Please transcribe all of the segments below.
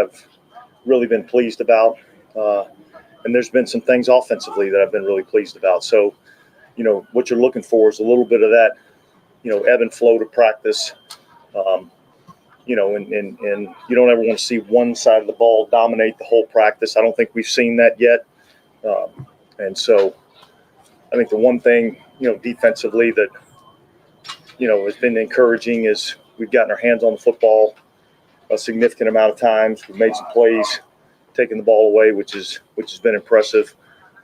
I've really been pleased about. And there's been some things offensively that I've been really pleased about. So, what you're looking for is a little bit of that, ebb and flow to practice. And you don't ever want to see one side of the ball dominate the whole practice. I don't think we've seen that yet. And so I think the one thing, defensively that, has been encouraging is we've gotten our hands on the football a significant amount of times. We've made some plays, taking the ball away, which has been impressive.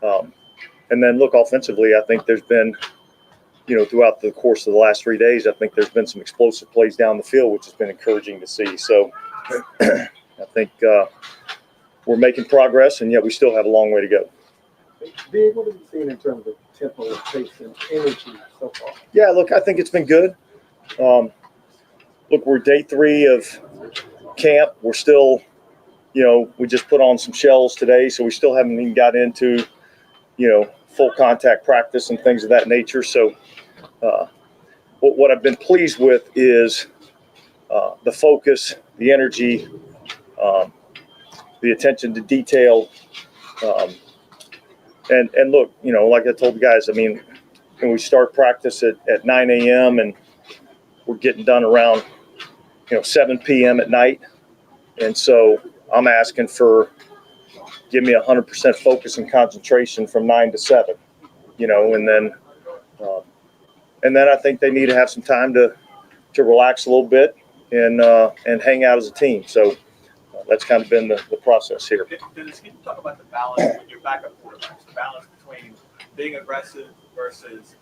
And then look, offensively, I think there's been, throughout the course of the last 3 days, I think there's been some explosive plays down the field, which has been encouraging to see. So I think we're making progress, and yet we still have a long way to go. Big, what have you seen in terms of tempo, pace, and energy so far? Yeah, look, I think it's been good. Look, we're day 3 of camp. We're still, we just put on some shells today, so we still haven't even got into, full contact practice and things of that nature. So what I've been pleased with is the focus, the energy, the attention to detail. And look, like I told the guys, I mean, when we start practice at 9 a.m. and we're getting done around, 7 p.m. at night. And so I'm asking for, give me 100% focus and concentration from 9 to 7, and then I think they need to have some time to relax a little bit and hang out as a team. So that's kind of been the process here. Dennis, can you talk about the balance with your backup quarterbacks, the balance between being aggressive versus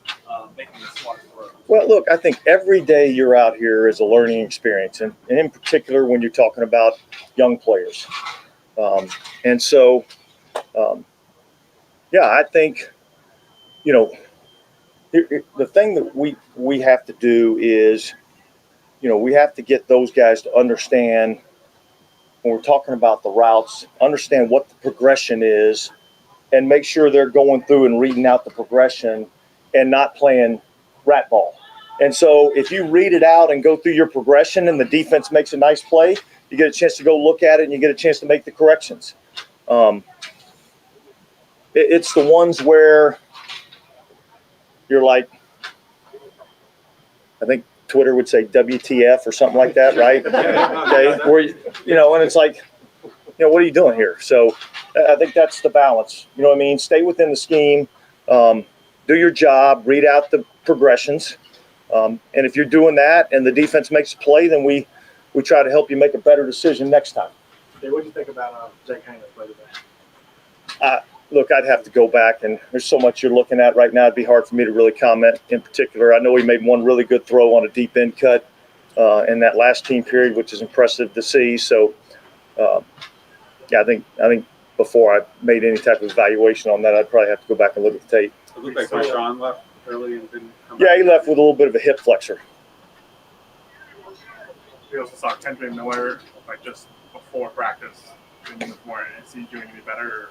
making a smart throw? Well, look, I think every day you're out here is a learning experience, and in particular when you're talking about young players. And so, I think, the thing that we have to do is, we have to get those guys to understand when we're talking about the routes, understand what the progression is, and make sure they're going through and reading out the progression and not playing rat ball. And so if you read it out and go through your progression and the defense makes a nice play, you get a chance to go look at it and you get a chance to make the corrections. It's the ones where you're like, I think Twitter would say WTF or something like that, right? Okay, where and it's like, what are you doing here? So I think that's the balance. You know what I mean? Stay within the scheme, do your job, read out the progressions, and if you're doing that and the defense makes a play, then we try to help you make a better decision next time. Hey, what do you think about Jake Haener play today? Look, I'd have to go back, and there's so much you're looking at right now. It'd be hard for me to really comment in particular. I know he made one really good throw on a deep end cut in that last team period, which is impressive to see. So, I think before I made any type of evaluation on that, I'd probably have to go back and look at the tape. It looked like Rashawn left early and didn't come back. Yeah, he left with a little bit of a hip flexor. We also saw Kenton Miller just before practice this morning. Is he doing any better?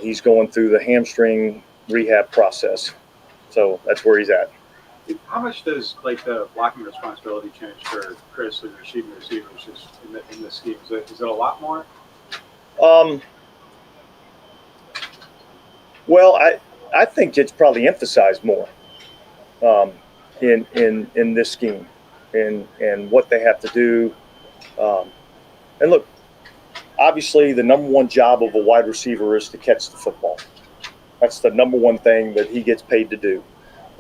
He's going through the hamstring rehab process, so that's where he's at. How much does the blocking responsibility change for Chris and Rashid and receivers in this scheme? Is it a lot more? Well, I think it's probably emphasized more in this scheme and what they have to do. And look, obviously the number one job of a wide receiver is to catch the football. That's the number one thing that he gets paid to do.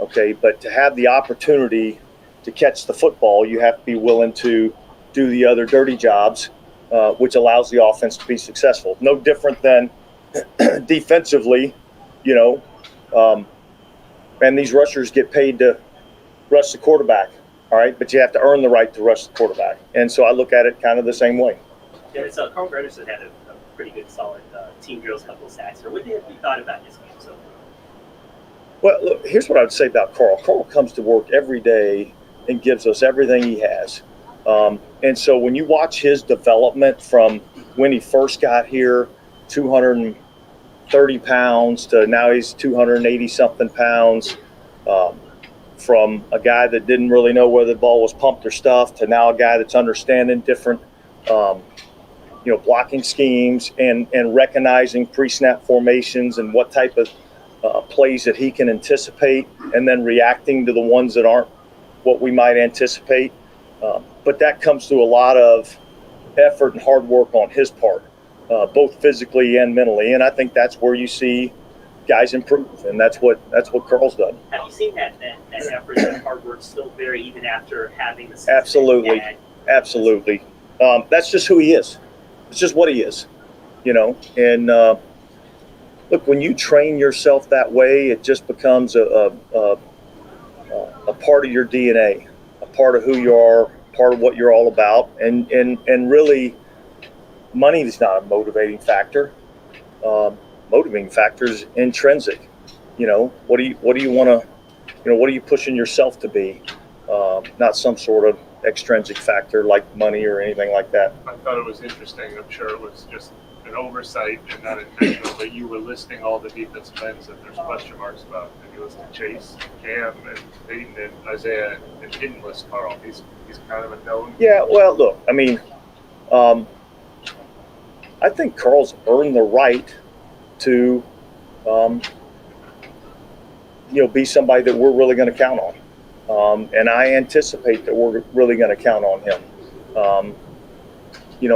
Okay, but to have the opportunity to catch the football, you have to be willing to do the other dirty jobs, which allows the offense to be successful. No different than defensively, and these rushers get paid to rush the quarterback, all right? But you have to earn the right to rush the quarterback. And so I look at it kind of the same way. Yeah, so Carl Granderson had a pretty good, solid team drills, couple of sacks. Or what have you thought about this game so far? Well, look, here's what I would say about Carl. Carl comes to work every day and gives us everything he has. And so when you watch his development from when he first got here, 230 pounds to now he's 280-something pounds, from a guy that didn't really know whether the ball was pumped or stuffed to now a guy that's understanding different blocking schemes and recognizing pre-snap formations and what type of plays that he can anticipate, and then reacting to the ones that aren't what we might anticipate. But that comes through a lot of effort and hard work on his part, both physically and mentally. And I think that's where you see guys improve, and that's what Carl's done. Have you seen that effort and hard work still there even after having the season? Absolutely. Absolutely. That's just who he is. It's just what he is, And look, when you train yourself that way, it just becomes a part of your DNA, a part of who you are, part of what you're all about. And really, money is not a motivating factor. Motivating factor is intrinsic. What do you want to, what are you pushing yourself to be? Not some sort of extrinsic factor like money or anything like that. I thought it was interesting. I'm sure it was just an oversight and not intentional, but you were listing all the defensive ends that there's question marks about. And you listed Chase, Cam, and Payton, and Isaiah, and didn't list Carl. He's kind of a known. Yeah, well, look, I mean, I think Carl's earned the right to, be somebody that we're really going to count on. And I anticipate that we're really going to count on him.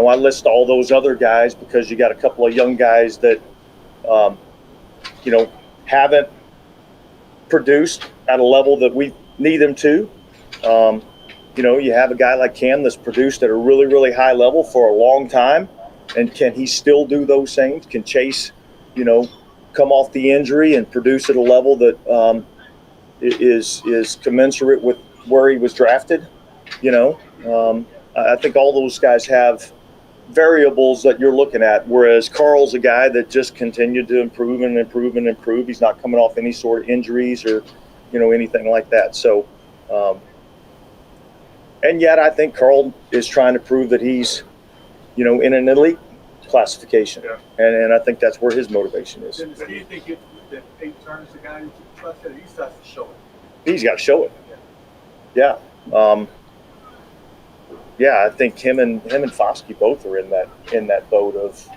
I list all those other guys because you got a couple of young guys that, haven't produced at a level that we need them to. You have a guy like Cam that's produced at a really, really high level for a long time. And can he still do those things? Can Chase, come off the injury and produce at a level that is commensurate with where he was drafted? I think all those guys have variables that you're looking at, whereas Carl's a guy that just continued to improve and improve and improve. He's not coming off any sort of injuries or, anything like that. So, and yet I think Carl is trying to prove that he's, in an elite classification. Yeah. And I think that's where his motivation is. Do you think that Payton is the guy that you trust, or he starts to show it? He's got to show it. Yeah. I think him and Foskey both are in that boat of,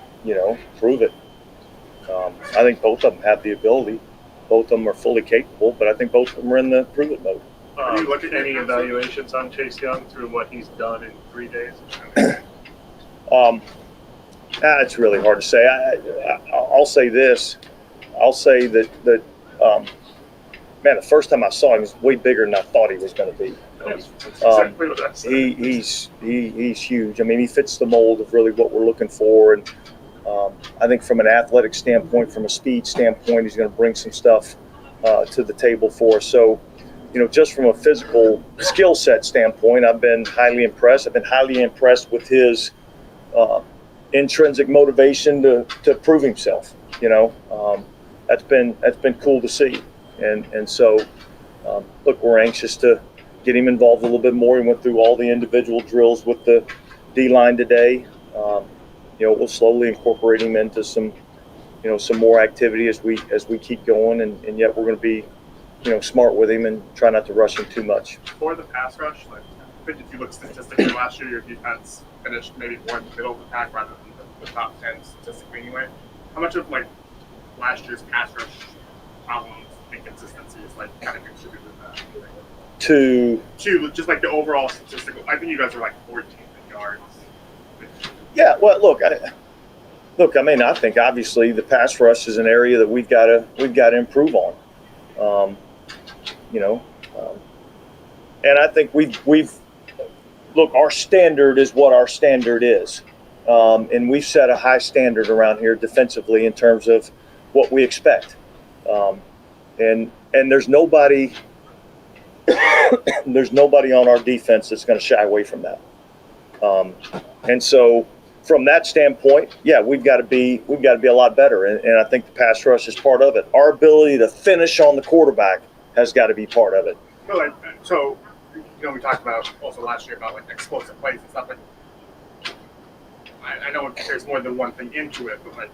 prove it. I think both of them have the ability. Both of them are fully capable, but I think both of them are in the prove it mode. Have you looked at any evaluations on Chase Young through what he's done in 3 days? It's really hard to say. I'll say this. I'll say that the first time I saw him, he was way bigger than I thought he was going to be. That's exactly what I said. He's huge. I mean, he fits the mold of really what we're looking for, and I think from an athletic standpoint, from a speed standpoint, he's going to bring some stuff to the table for us. So, just from a physical skill set standpoint, I've been highly impressed. I've been highly impressed with his intrinsic motivation to prove himself. That's been cool to see, and so look, we're anxious to get him involved a little bit more. He went through all the individual drills with the D-line today. We'll slowly incorporate him into some more activity as we keep going, and yet we're going to be smart with him and try not to rush him too much. For the pass rush, I think if you look statistically last year, your defense finished maybe more in the middle of the pack rather than the top 10 statistically anyway. How much of last year's pass rush problems, inconsistencies, kind of contributed to that? To just the overall statistical. I think you guys are 14th in yards. Yeah, well, look. I think obviously the pass rush is an area that we've got to improve on. And I think we've look. Our standard is what our standard is, and we've set a high standard around here defensively in terms of what we expect. And there's nobody on our defense that's going to shy away from that. And so from that standpoint, we've got to be a lot better. And I think the pass rush is part of it. Our ability to finish on the quarterback has got to be part of it. Well, so we talked about also last year about explosive plays and stuff. I know there's more than one thing into it, but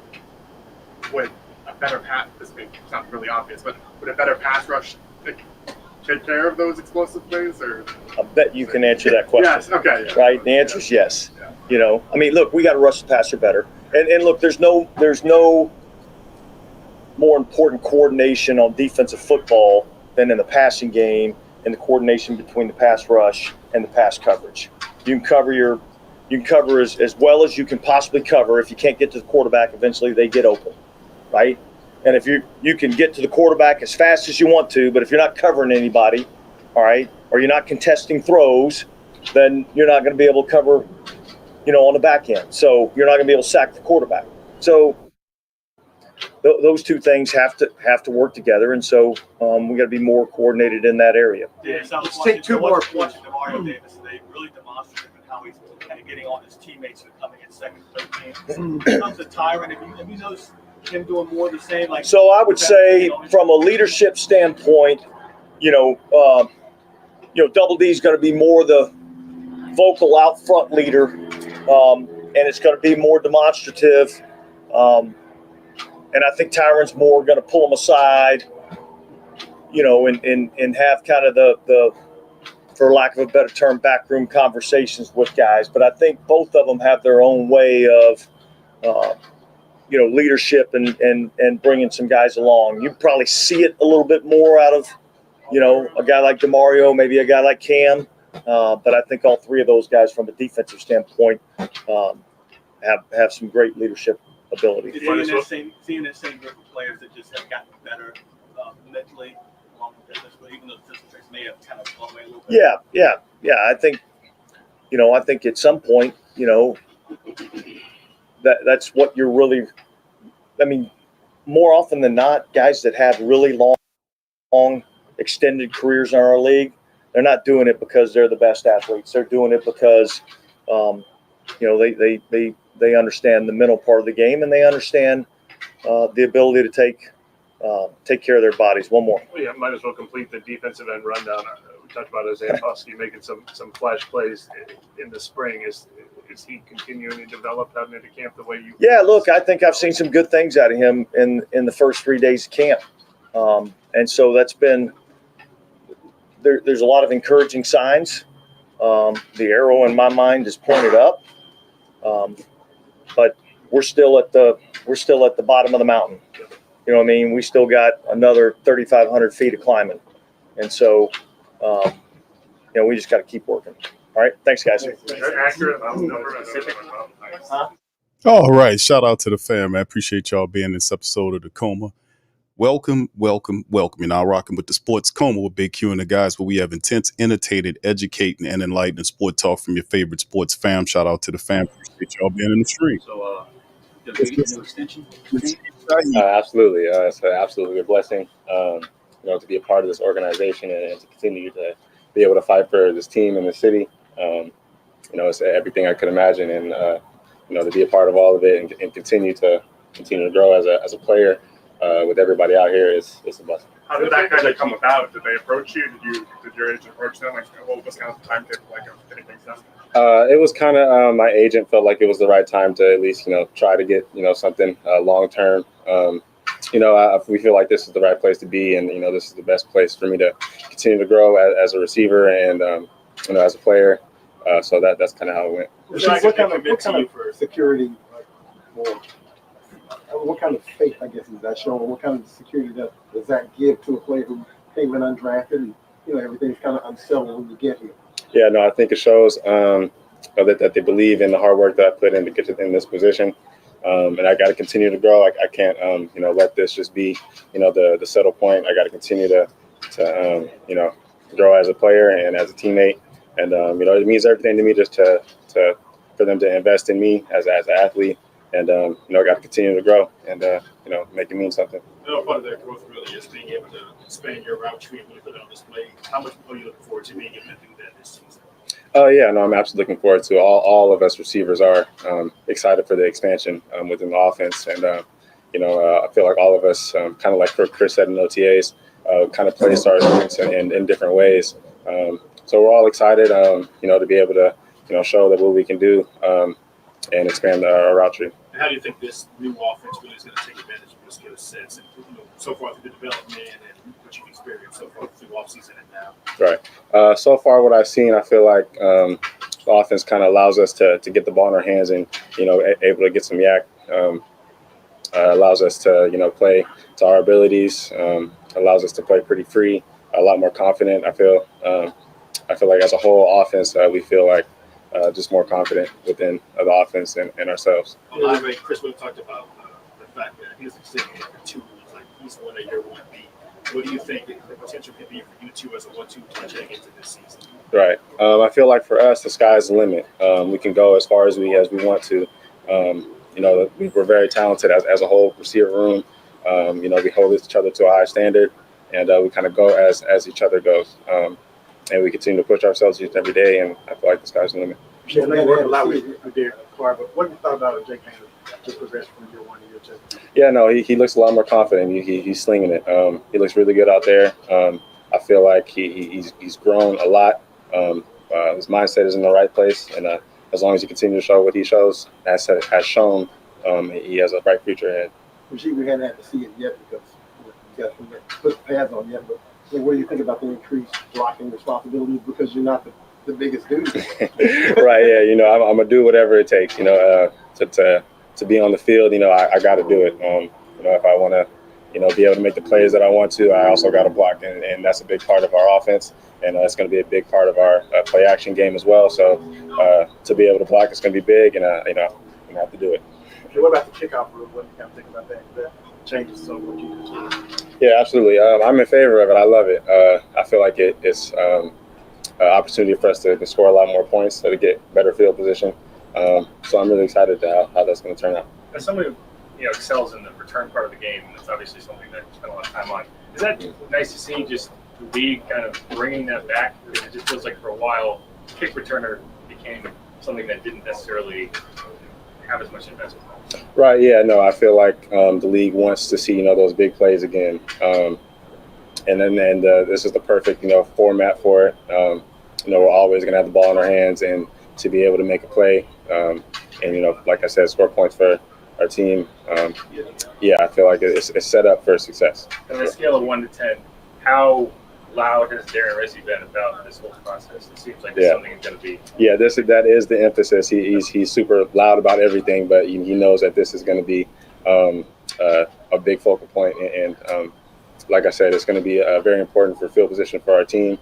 would a better pass? This may sound really obvious, but would a better pass rush take care of those explosive plays? Or I bet you can answer that question. Yes. Okay. Yeah. Right. The answer is yes. Yeah. I mean, look, we got to rush the passer better. And look, there's no more important coordination on defensive football than in the passing game and the coordination between the pass rush and the pass coverage. You can cover as well as you can possibly cover. If you can't get to the quarterback, eventually they get open, right? And if you can get to the quarterback as fast as you want to, but if you're not covering anybody, all right, or you're not contesting throws, then you're not going to be able to cover, on the back end. So you're not going to be able to sack the quarterback. So those two things have to work together, and so we got to be more coordinated in that area. Yeah, so Let's take two more. Watching Demario Davis today, really demonstrative in how he's kind of getting on his teammates and coming in second, third team. When it comes to Tyrann, have you noticed him doing more of the same? Like, so I would say, from a leadership standpoint, Double D is going to be more the vocal out front leader, and it's going to be more demonstrative. And I think Tyrann's more going to pull them aside, and have kind of the, for lack of a better term, backroom conversations with guys. But I think both of them have their own way of, leadership and bringing some guys along. You probably see it a little bit more out of, a guy like Demario, maybe a guy like Cam. But I think all three of those guys, from a defensive standpoint, have some great leadership ability. Seeing that same group of players that just have gotten better mentally along with business, but even though the physical traits may have kind of gone away a little bit. Yeah. I think at some point, that's what you're really. I mean, more often than not, guys that have really long, extended careers in our league, they're not doing it because they're the best athletes. They're doing it because, they understand the mental part of the game, and they understand the ability to take care of their bodies. One more. Well, yeah, might as well complete the defensive end rundown. We talked about Isaiah Husky making some flash plays in the spring. Is he continuing to develop out into camp the way you? Yeah, look, I think I've seen some good things out of him in the first 3 days of camp, and so that's been. There's a lot of encouraging signs. The arrow in my mind is pointed up, but we're still at the bottom of the mountain. You know what I mean? We still got another 3,500 feet of climbing, and so we just got to keep working. All right, thanks, guys. Accurate number. All right, shout out to the fam. I appreciate y'all being in this episode of the Coma. Welcome. You're now rocking with the Sports Coma with Big Q and the guys, where we have intense, entertaining, educating, and enlightening sport talk from your favorite sports fam. Shout out to the fam. Appreciate y'all being in the stream. So, the new extension? Absolutely. It's absolutely a blessing, to be a part of this organization and to continue to be able to fight for this team and the city. It's everything I could imagine, and to be a part of all of it and continue to grow as a player. With everybody out here, it's a blessing. How did that kind of come about? Did they approach you? Did your agent approach them? Like, what was kind of the timetable of getting things done? It was kind of my agent felt like it was the right time to at least try to get something long term. We feel like this is the right place to be, and this is the best place for me to continue to grow as a receiver and as a player. So that's kind of how it went. What kind of security, what kind of faith, I guess, is that showing? What kind of security does that give to a player who came in undrafted and, everything's kind of unsettled when you get here? Yeah, no, I think it shows that they believe in the hard work that I put in to get in this position. And I got to continue to grow. I can't, let this just be, the settle point. I got to continue to grow as a player and as a teammate. And, it means everything to me just for them to invest in me as an athlete. And, I got to continue to grow and, make it mean something. Part of that growth really is being able to expand your route tree and put it on display. How much are you looking forward to being able to do that this season? I'm absolutely looking forward to all of us receivers are excited for the expansion within the offense. And, I feel like all of us, kind of like Chris said in OTAs, kind of play our strengths in different ways. So we're all excited, to be able to, show that what we can do and expand our route tree. And how do you think this new offense really is going to take advantage of your skill sets and so far through the development and what you've experienced so far through offseason and now? Right. So far, what I've seen, I feel like the offense kind of allows us to get the ball in our hands and, able to get some yak. Allows us to, play to our abilities. Allows us to play pretty free, a lot more confident. I feel like as a whole offense, we feel like just more confident within the offense and ourselves. A lot of it, Chris would have talked about the fact that he's extending it for 2 weeks, like he's one of your 1B. What do you think the potential could be for you two as a 1-2 punch heading into this season? Right. I feel like for us, the sky's the limit. We can go as far as we want to. We're very talented as a whole receiver room. We hold each other to a high standard, and we kind of go as each other goes. And we continue to push ourselves each and every day, and I feel like the sky's the limit. Yeah, I know you work a lot with Derek Carr, but what have you thought about Jake Haener to progress from year 1 to year 2? Yeah, no, he looks a lot more confident. He's slinging it. He looks really good out there. I feel like he's grown a lot. His mindset is in the right place, and as long as he continues to show what he shows, has shown, he has a bright future ahead. Rashid, we hadn't had to see it yet because you guys haven't put the pads on yet, but what do you think about the increased blocking responsibilities because you're not the biggest dude? Right, yeah, I'm going to do whatever it takes, to be on the field, I got to do it. If I want to, be able to make the plays that I want to, I also got to block, and that's a big part of our offense, and it's going to be a big part of our play action game as well. So to be able to block, it's going to be big, and I'm going to have to do it. Okay, what about the kickoff rule? What do you kind of think about that? That changes so what you do. Yeah, absolutely. I'm in favor of it. I love it. I feel like it's an opportunity for us to score a lot more points, so to get better field position. So I'm really excited to how that's going to turn out. As someone who excels in the return part of the game, and it's obviously something that you spend a lot of time on. Is that nice to see? Just the league kind of bringing that back, because it just feels like for a while, kick returner became something that didn't necessarily have as much investment. Right. Yeah. No. I feel like the league wants to see those big plays again, and this is the perfect format for it. We're always going to have the ball in our hands and to be able to make a play, and like I said, score points for our team. Yeah, I feel like it's set up for success. On a scale of 1 to 10, how loud has Darren Rizzi been about this whole process? It seems like it's something it's going to be. Yeah, that is the emphasis. He's super loud about everything, but he knows that this is going to be a big focal point, and like I said, it's going to be very important for field position for our team.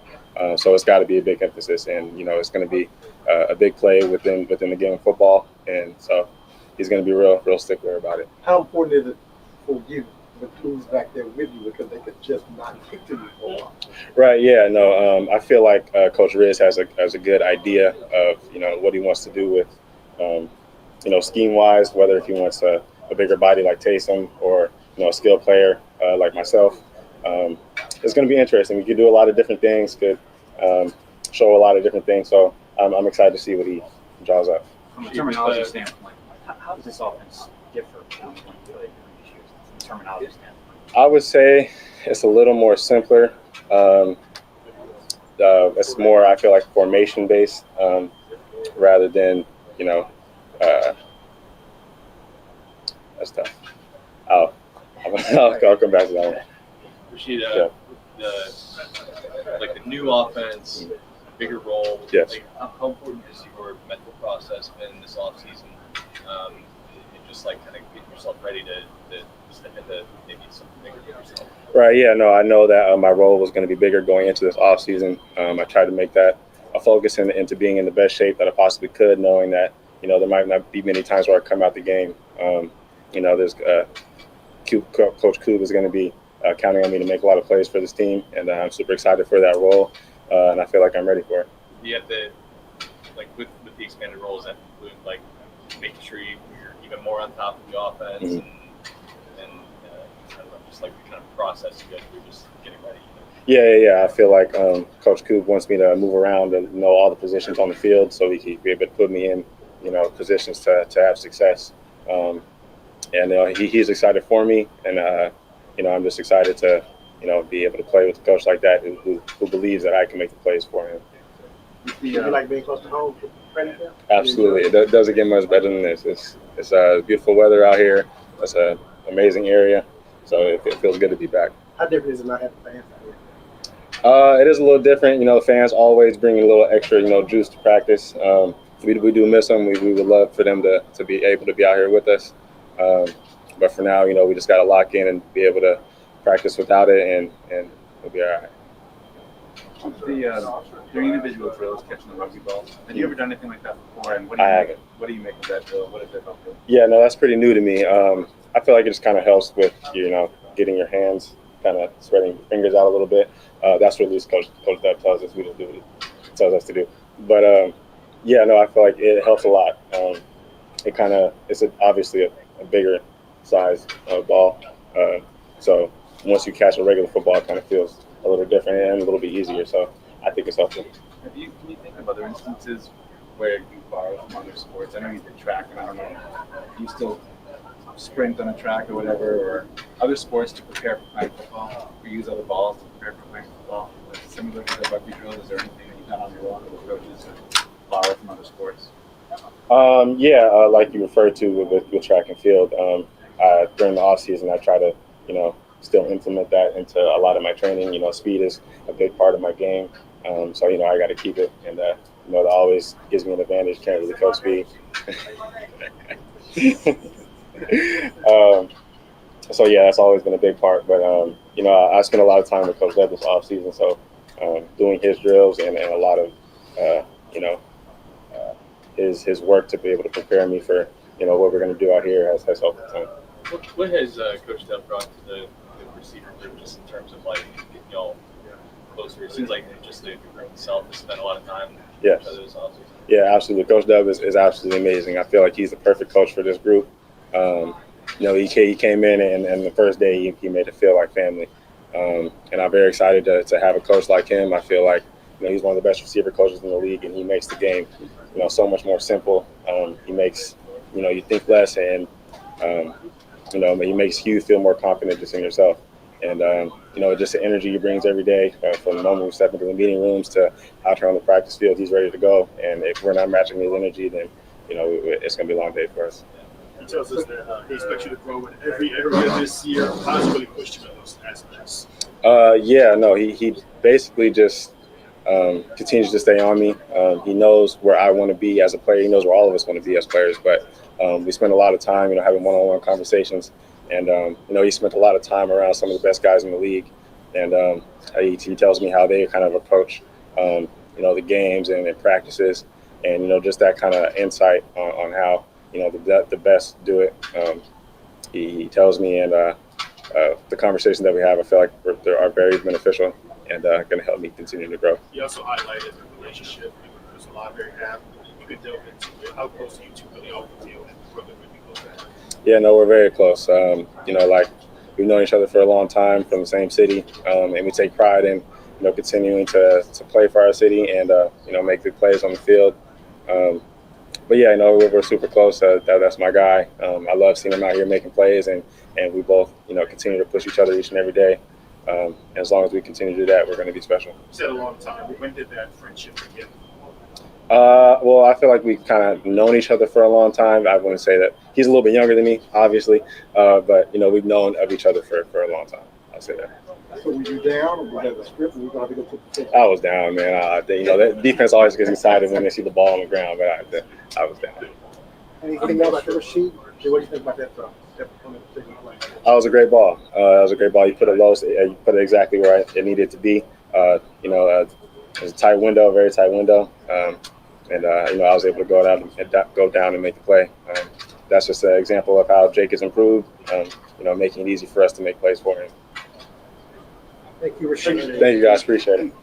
So it's got to be a big emphasis, and it's going to be a big play within the game of football, and so he's going to be real stickler about it. How important is it for you with who's back there with you because they could just not kick to you for a while? Right. Yeah. No. I feel like Coach Riz has a good idea of what he wants to do with scheme wise, whether if he wants a bigger body like Taysom or a skilled player like myself. It's going to be interesting. We could do a lot of different things. Could show a lot of different things. So I'm excited to see what he draws up. From a terminology standpoint, how does this offense differ from when you played previous years? From a terminology standpoint, I would say it's a little more simpler. It's more, I feel like, formation based rather than that's tough. I'll come back to that one. Rashid, the new offense, bigger role. Yes. Like, how important is your mental process been this offseason? And just kind of getting yourself ready to step into maybe something bigger for yourself. Right. Yeah. No. I know that my role was going to be bigger going into this offseason. I tried to make that a focus into being in the best shape that I possibly could, knowing that there might not be many times where I come out the game. There's Coach Koob is going to be counting on me to make a lot of plays for this team, and I'm super excited for that role, and I feel like I'm ready for it. You have to, with the expanded roles, that include making sure you're even more on top of the offense, and I don't know, just the kind of process you go through, just getting ready. Yeah. I feel like Coach Koob wants me to move around and know all the positions on the field, so he can be able to put me in positions to have success. And he's excited for me, and I'm just excited to be able to play with a coach like that who believes that I can make the plays for him. You like being close to home for training camp? Absolutely, it doesn't get much better than this. It's beautiful weather out here. It's an amazing area, so it feels good to be back. How different is it not having fans out here? It is a little different. The fans always bring a little extra, juice to practice. We do miss them. We would love for them to be able to be out here with us. But for now, we just got to lock in and be able to practice without it, and we'll be all right. Your individual drills catching the rugby ball. Have you ever done anything like that before? And I haven't. What do you make of that drill? What does that help you? Yeah, no, that's pretty new to me. I feel like it just kind of helps with getting your hands kind of spreading your fingers out a little bit. That's what at least Coach Deb tells us we just do what he tells us to do. But yeah, no, I feel like it helps a lot. It's obviously a bigger size ball. So once you catch a regular football, it kind of feels a little different and a little bit easier. So I think it's helpful. Can you think of other instances where you borrow from other sports? I know you did track, and I don't know, you still sprint on a track or whatever, or other sports to prepare for playing football, or use other balls to prepare for playing football? Like similar to the rugby drill, is there anything that you've done on your own with coaches or borrow from other sports? Like you referred to with track and field. During the off season, I try to, still implement that into a lot of my training. Speed is a big part of my game. So I got to keep it, and that always gives me an advantage. Can't really coach speed. So yeah, that's always been a big part. But I spent a lot of time with Coach Deb this off season, so doing his drills and a lot of his work to be able to prepare me for what we're going to do out here has helped a ton. What has Coach Deb brought to the receiver group, just in terms of getting y'all closer? It seems like just the group itself has spent a lot of time Yes. with each other this offseason. Yeah, absolutely. Coach Dub is absolutely amazing. I feel like he's the perfect coach for this group. He came in and the first day he made it feel like family. And I'm very excited to have a coach like him. I feel like he's one of the best receiver coaches in the league, and he makes the game so much more simple. He makes you think less, and he makes you feel more confident just in yourself. And just the energy he brings every day, from the moment we step into the meeting rooms to out here on the practice field, he's ready to go. And if we're not matching his energy, then it's going to be a long day for us. He tells us that he expects you to grow in every area this year. How has he really pushed you in those aspects? He basically just continues to stay on me. He knows where I want to be as a player. He knows where all of us want to be as players. But we spend a lot of time, having one-on-one conversations. And, he spent a lot of time around some of the best guys in the league. And he tells me how they kind of approach, the games and practices. And, just that kind of insight on how, the best do it. He tells me, and the conversations that we have, I feel like they are very beneficial and going to help me continue to grow. He also highlighted the relationship. There's a lot very happy. You could delve into it. How close are you two really all feel and brother really close? Yeah, no, we're very close. We've known each other for a long time from the same city, and we take pride in, continuing to play for our city and, make good plays on the field. But yeah, we're super close. That's my guy. I love seeing him out here making plays, and we both, continue to push each other each and every day. And as long as we continue to do that, we're going to be special. You said a long time. When did that friendship begin? Well, I feel like we've kind of known each other for a long time. I wouldn't say that he's a little bit younger than me, obviously, but we've known of each other for a long time. I'll say that. So were you down, or was that the script? Were you going to have to go to the I was down, man. That defense always gets excited when they see the ball on the ground, but I was down. Anything else about Rashid? What do you think about that throw? That was a great ball. You put you put it exactly where it needed to be. It was a tight window, very tight window. And I was able to go down and make the play. That's just an example of how Jake has improved, making it easy for us to make plays for him. Thank you, Rashid. Thank you, guys. Appreciate it.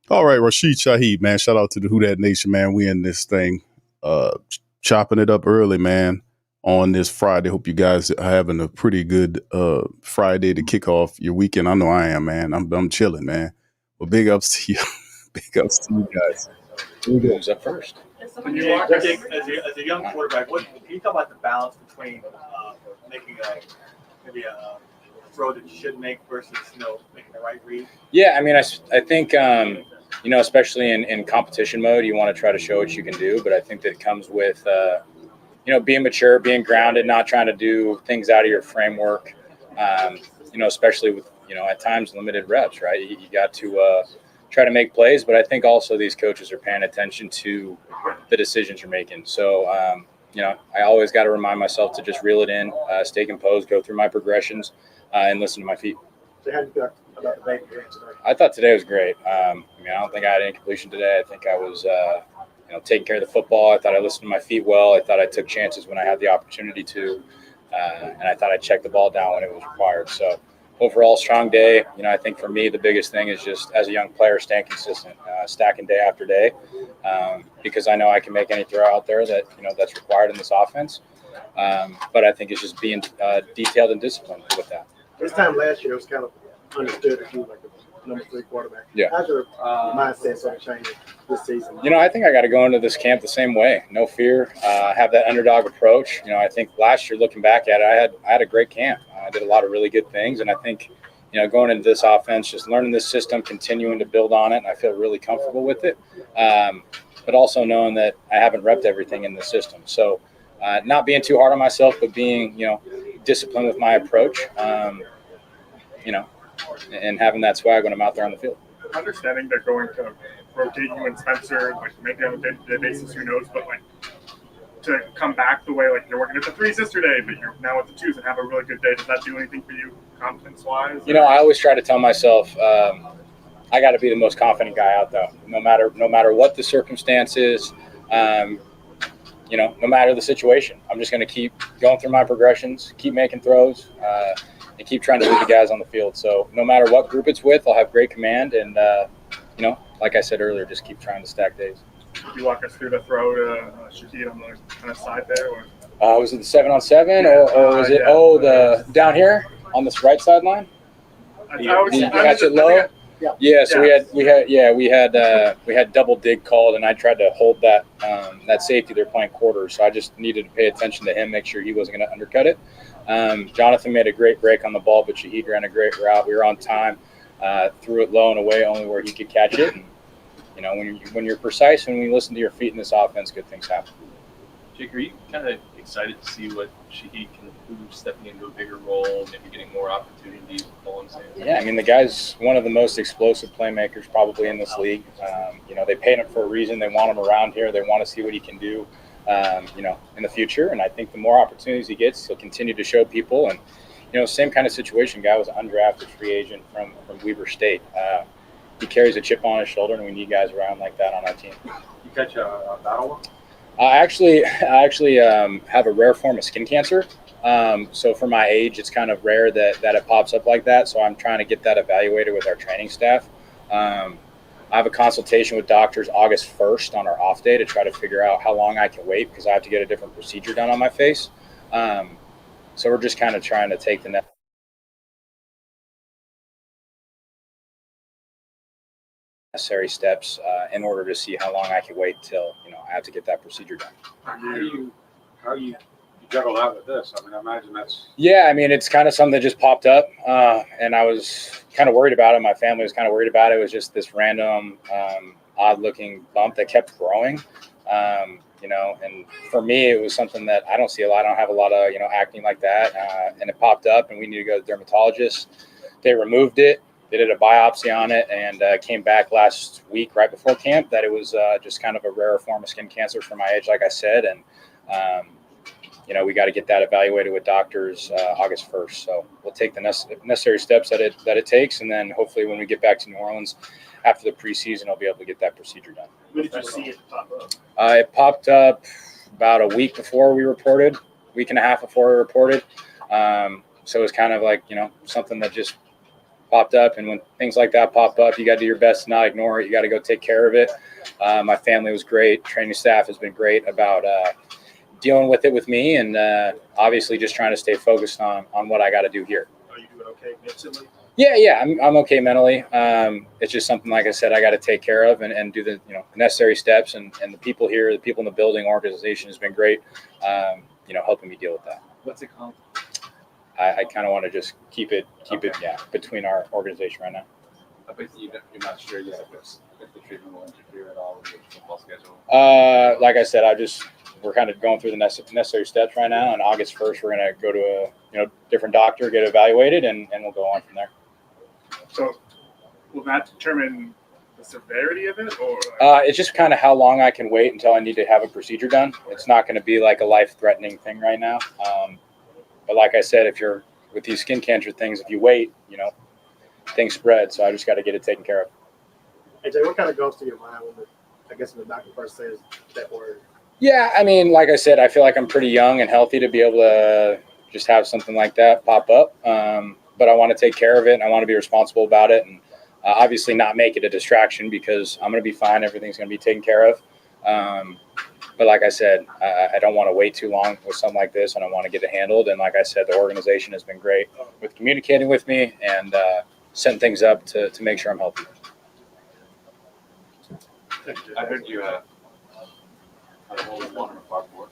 All right, Rashid Shaheed, man. Shout out to the whodatnation, man. We in this thing, chopping it up early, man, on this Friday. Hope you guys are having a pretty good Friday to kick off your weekend. I know I am, man. I'm chilling, man. Well, big ups to you. Big ups to you guys. Who's up first? When you watch as a young quarterback, can you talk about the balance between making maybe a throw that you should make versus making the right read? Yeah, I mean, I think you know, especially in competition mode, you want to try to show what you can do. But I think that it comes with, you know, being mature, being grounded, not trying to do things out of your framework, you know, especially with, you know, at times limited reps, right? You got to try to make plays. But I think also these coaches are paying attention to the decisions you're making. So, you know, I always got to remind myself to just reel it in, stay composed, go through my progressions, and listen to my feet. So how do you feel about the back today? I thought today was great. I mean, I don't think I had any completion today. I think I was, you know, taking care of the football. I thought I listened to my feet well. I thought I took chances when I had the opportunity to, and I thought I checked the ball down when it was required. So overall, strong day. You know, I think for me, the biggest thing is just as a young player, staying consistent, stacking day after day, because I know I can make any throw out there that, you know, that's required in this offense. But I think it's just being detailed and disciplined with that. This time last year, it was kind of understood that you were like a number 3 quarterback. Yeah. How's your mindset sort of changed this season? You know, I think I got to go into this camp the same way. No fear. Have that underdog approach. You know, I think last year, looking back at it, I had a great camp. I did a lot of really good things, and I think, you know, going into this offense, just learning this system, continuing to build on it, and I feel really comfortable with it. But also knowing that I haven't repped everything in the system. So not being too hard on myself, but being, you know, disciplined with my approach, you know, and having that swag when I'm out there on the field. Understanding they're going to rotate you and Spencer, like maybe on a day-to-day basis, who knows, but like to come back the way like you're working at the 3s yesterday, but you're now at the 2s and have a really good day. Does that do anything for you confidence-wise? You know, I always try to tell myself I got to be the most confident guy out there, no matter what the circumstances. You know, no matter the situation, I'm just going to keep going through my progressions, keep making throws, and keep trying to lead the guys on the field. So no matter what group it's with, I'll have great command. And, you know, like I said earlier, just keep trying to stack days. Could you walk us through the throw to Shaheed on the kind of side there? Or? Was it the 7-on-7 or was it, the down here on this right sideline? You catch it low? Yeah, so we had double dig called, and I tried to hold that safety. They're playing quarters, so I just needed to pay attention to him, make sure he wasn't going to undercut it. Jonathan made a great break on the ball, but Shaheed ran a great route. We were on time, threw it low and away, only where he could catch it. And, you know, when you're precise and when you listen to your feet in this offense, good things happen. Jake, are you kind of excited to see what Shaheed can do, stepping into a bigger role, maybe getting more opportunities? Yeah, I mean, the guy's one of the most explosive playmakers probably in this league. You know, they paid him for a reason. They want him around here. They want to see what he can do, you know, in the future. And I think the more opportunities he gets, he'll continue to show people. And, you know, same kind of situation. Guy was an undrafted free agent from Weber State. He carries a chip on his shoulder, and we need guys around like that on our team. You catch a battle? I actually have a rare form of skin cancer. So for my age, it's kind of rare that it pops up like that. So I'm trying to get that evaluated with our training staff. I have a consultation with doctors August 1st on our off day to try to figure out how long I can wait because I have to get a different procedure done on my face. So we're just kind of trying to take the necessary steps in order to see how long I can wait till, you know, I have to get that procedure done. How do you juggle that with this? I mean, I imagine that's... Yeah, I mean, it's kind of something that just popped up, and I was kind of worried about it. My family was kind of worried about it. It was just this random, odd-looking bump that kept growing, you know, and for me, it was something that I don't see a lot. I don't have a lot of, you know, acne like that, and it popped up, and we needed to go to the dermatologist. They removed it. They did a biopsy on it and came back last week right before camp that it was just kind of a rare form of skin cancer for my age, like I said. And, you know, we got to get that evaluated with doctors August 1st. So we'll take the necessary steps that it takes. And then hopefully when we get back to New Orleans after the preseason, I'll be able to get that procedure done. When did you see it pop up? It popped up about a week before we reported, week and a half before we reported. So it was kind of like, you know, something that just popped up, and when things like that pop up, you got to do your best to not ignore it. You got to go take care of it. My family was great. Training staff has been great about dealing with it with me, and obviously just trying to stay focused on what I got to do here. Are you doing okay mentally? Yeah, I'm okay mentally. It's just something, like I said, I got to take care of and do the, you know, necessary steps. And the people here, the people in the building, organization has been great. You know, helping me deal with that. What's it called? I kind of want to just keep it between our organization right now. I bet you're not sure yet if if the treatment will interfere at all with your football schedule? Like I said, we're kind of going through the necessary steps right now. On August 1st, we're going to go to a different doctor, get evaluated, and we'll go on from there. So will that determine the severity of it, or? It's just kind of how long I can wait until I need to have a procedure done. It's not going to be like a life-threatening thing right now. But like I said, if you're with these skin cancer things, if you wait, things spread. So I just got to get it taken care of. Hey Jay, what kind of goes through your mind when the doctor first says that word? Yeah, I mean, like I said, I feel like I'm pretty young and healthy to be able to just have something like that pop up. But I want to take care of it, and I want to be responsible about it, and obviously not make it a distraction because I'm going to be fine. Everything's going to be taken care of. But like I said, I don't want to wait too long with something like this, and I want to get it handled. And like I said, the organization has been great with communicating with me and setting things up to make sure I'm healthy. I heard you had a hole in one on a par four.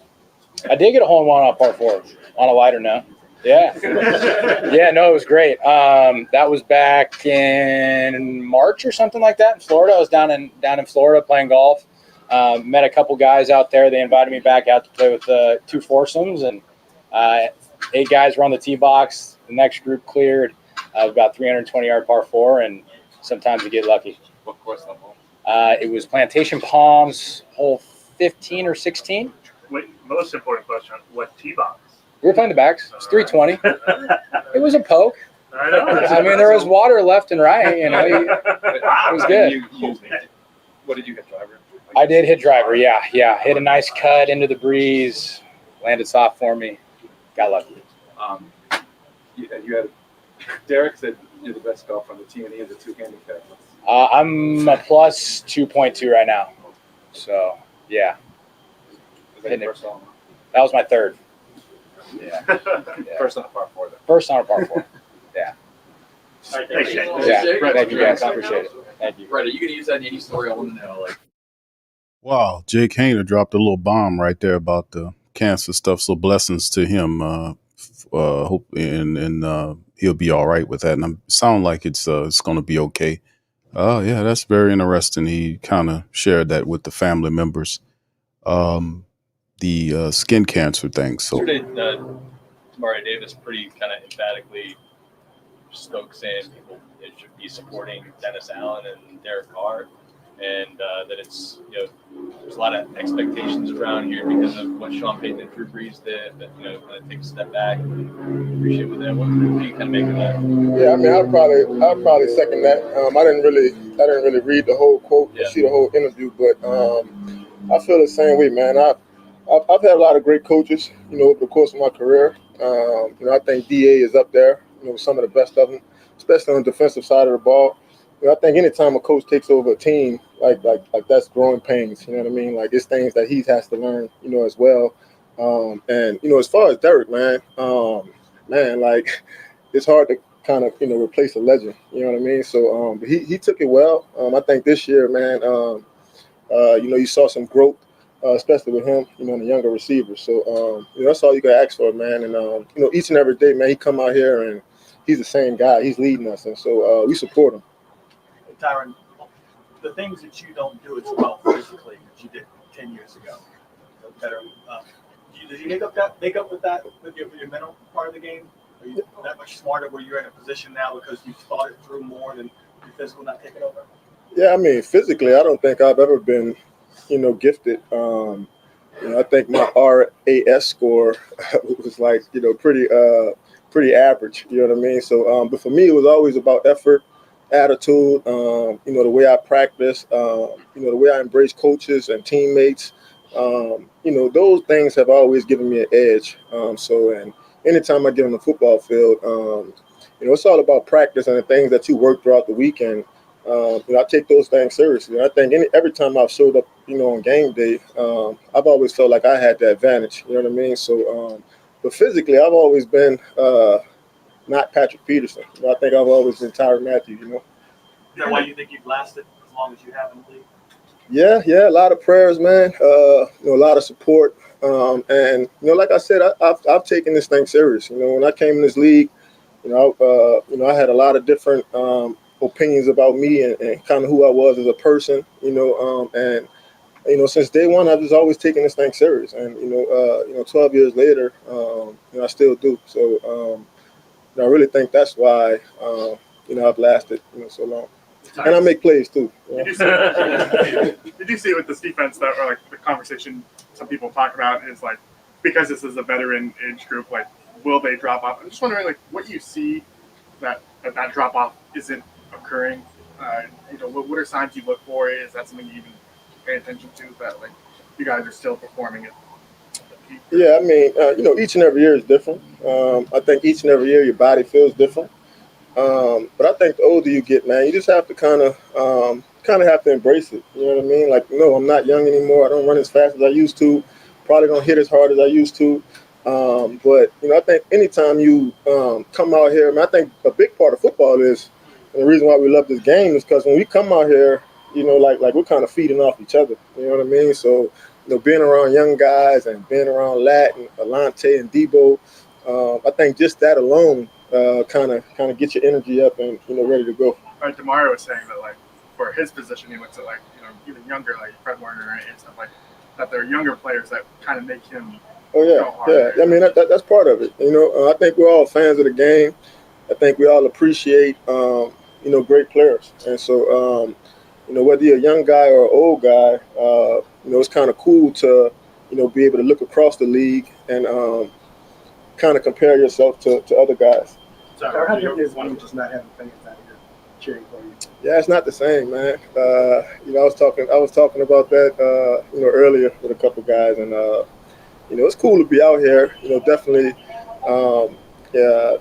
I did get a hole-in-one on a par four on a lighter note. Yeah. Yeah, no, it was great. That was back in March or something like that in Florida. I was down in Florida playing golf. Met a couple guys out there. They invited me back out to play with two foursomes, and 8 guys were on the tee box. The next group cleared about 320-yard par four, and sometimes you get lucky. What course that hole? It was Plantation Palms, hole 15 or 16. Wait, most important question: what tee box? We were playing the backs. It's 320. It was a poke. I know. I mean, there was water left and right. It was good. What did you hit, driver? I did hit driver. Yeah. Hit a nice cut into the breeze. Landed soft for me. Got lucky. You had Derek said you're the best golfer on the team, and he has a 2 handicap. I'm a plus 2.2 right now. So yeah. Was that your first on? That was my third. Yeah. First on a par four, then. First on a par four. Yeah. All right, thanks, Jay. Yeah. Thank you guys. I appreciate it. Thank you. Right, are you going to use that in any story? I want to know. Wow, Jake Haener dropped a little bomb right there about the cancer stuff. So blessings to him. Hope and he'll be all right with that. And sound like it's going to be okay. Yeah, that's very interesting. He kind of shared that with the family members. The skin cancer thing. So Yesterday, Tamari Davis pretty kind of emphatically spoke, saying people should be supporting Dennis Allen and Derek Carr, and that it's there's a lot of expectations around here because of what Sean Payton and Drew Brees did. That kind of take a step back and appreciate what that. What do you kind of make of that? Yeah, I mean, I'd probably second that. I didn't really read the whole quote, see the whole interview, but I feel the same way, man. I've had a lot of great coaches, over the course of my career. I think DA is up there, some of the best of them, especially on the defensive side of the ball. I think anytime a coach takes over a team, like that's growing pains. You know what I mean? Like it's things that he has to learn, as well. And as far as Derek, man, like it's hard to kind of replace a legend. You know what I mean? So he took it well. I think this year, man, you saw some growth. Especially with him, and the younger receivers. So, that's all you got to ask for, man. And, each and every day, man, he come out here and he's the same guy. He's leading us. And so we support him. Hey, Tyrann, the things that you don't do as well physically that you did 10 years ago, better. Did you make up with that with your mental part of the game? Are you that much smarter where you're in a position now because you've thought it through more than your physical not taking over? Yeah, I mean, physically, I don't think I've ever been gifted. I think my RAS score was like, pretty average. You know what I mean? So, but for me, it was always about effort, attitude. The way I practice. The way I embrace coaches and teammates. Those things have always given me an edge. And anytime I get on the football field, it's all about practice and the things that you work throughout the weekend. I take those things seriously. I think every time I've showed up, on game day, I've always felt like I had the advantage. You know what I mean? So, but physically, I've always been not Patrick Peterson. I think I've always been Tyrann Mathieu. Is that why you think you've lasted as long as you have in the league? Yeah, a lot of prayers, man. A lot of support, and like I said, I've taken this thing serious. When I came in this league, I had a lot of different opinions about me and kind of who I was as a person, and since day one, I've just always taken this thing serious, and 12 years later, I still do. So I really think that's why I've lasted so long, and I make plays too. Did you see it with this defense that, or like the conversation some people talk about is like, because this is a veteran age group, like, will they drop off? I'm just wondering, like, what you see that drop off isn't occurring. What are signs you look for? Is that something you even pay attention to, that like you guys are still performing at the peak? Yeah, I mean, each and every year is different. I think each and every year your body feels different. But I think the older you get, man, you just have to kind of have to embrace it. You know what I mean? Like, no, I'm not young anymore. I don't run as fast as I used to. Probably don't hit as hard as I used to. But I think anytime you come out here, I think a big part of football is, and the reason why we love this game is because when we come out here, like we're kind of feeding off each other. You know what I mean? So, being around young guys and being around Lat and Alante and Debo, I think just that alone kind of get your energy up and ready to go. Like Demario was saying that, like, for his position, he looks at, like, even younger, like Fred Warner and stuff like that. There are younger players that kind of make him. Oh yeah. I mean that's part of it. I think we're all fans of the game. I think we all appreciate great players, and so whether you're a young guy or an old guy, it's kind of cool to be able to look across the league and kind of compare yourself to other guys. So how different is one just not having fans out here cheering for you? Yeah, it's not the same, man. I was talking about that earlier with a couple guys, and it's cool to be out here. Definitely.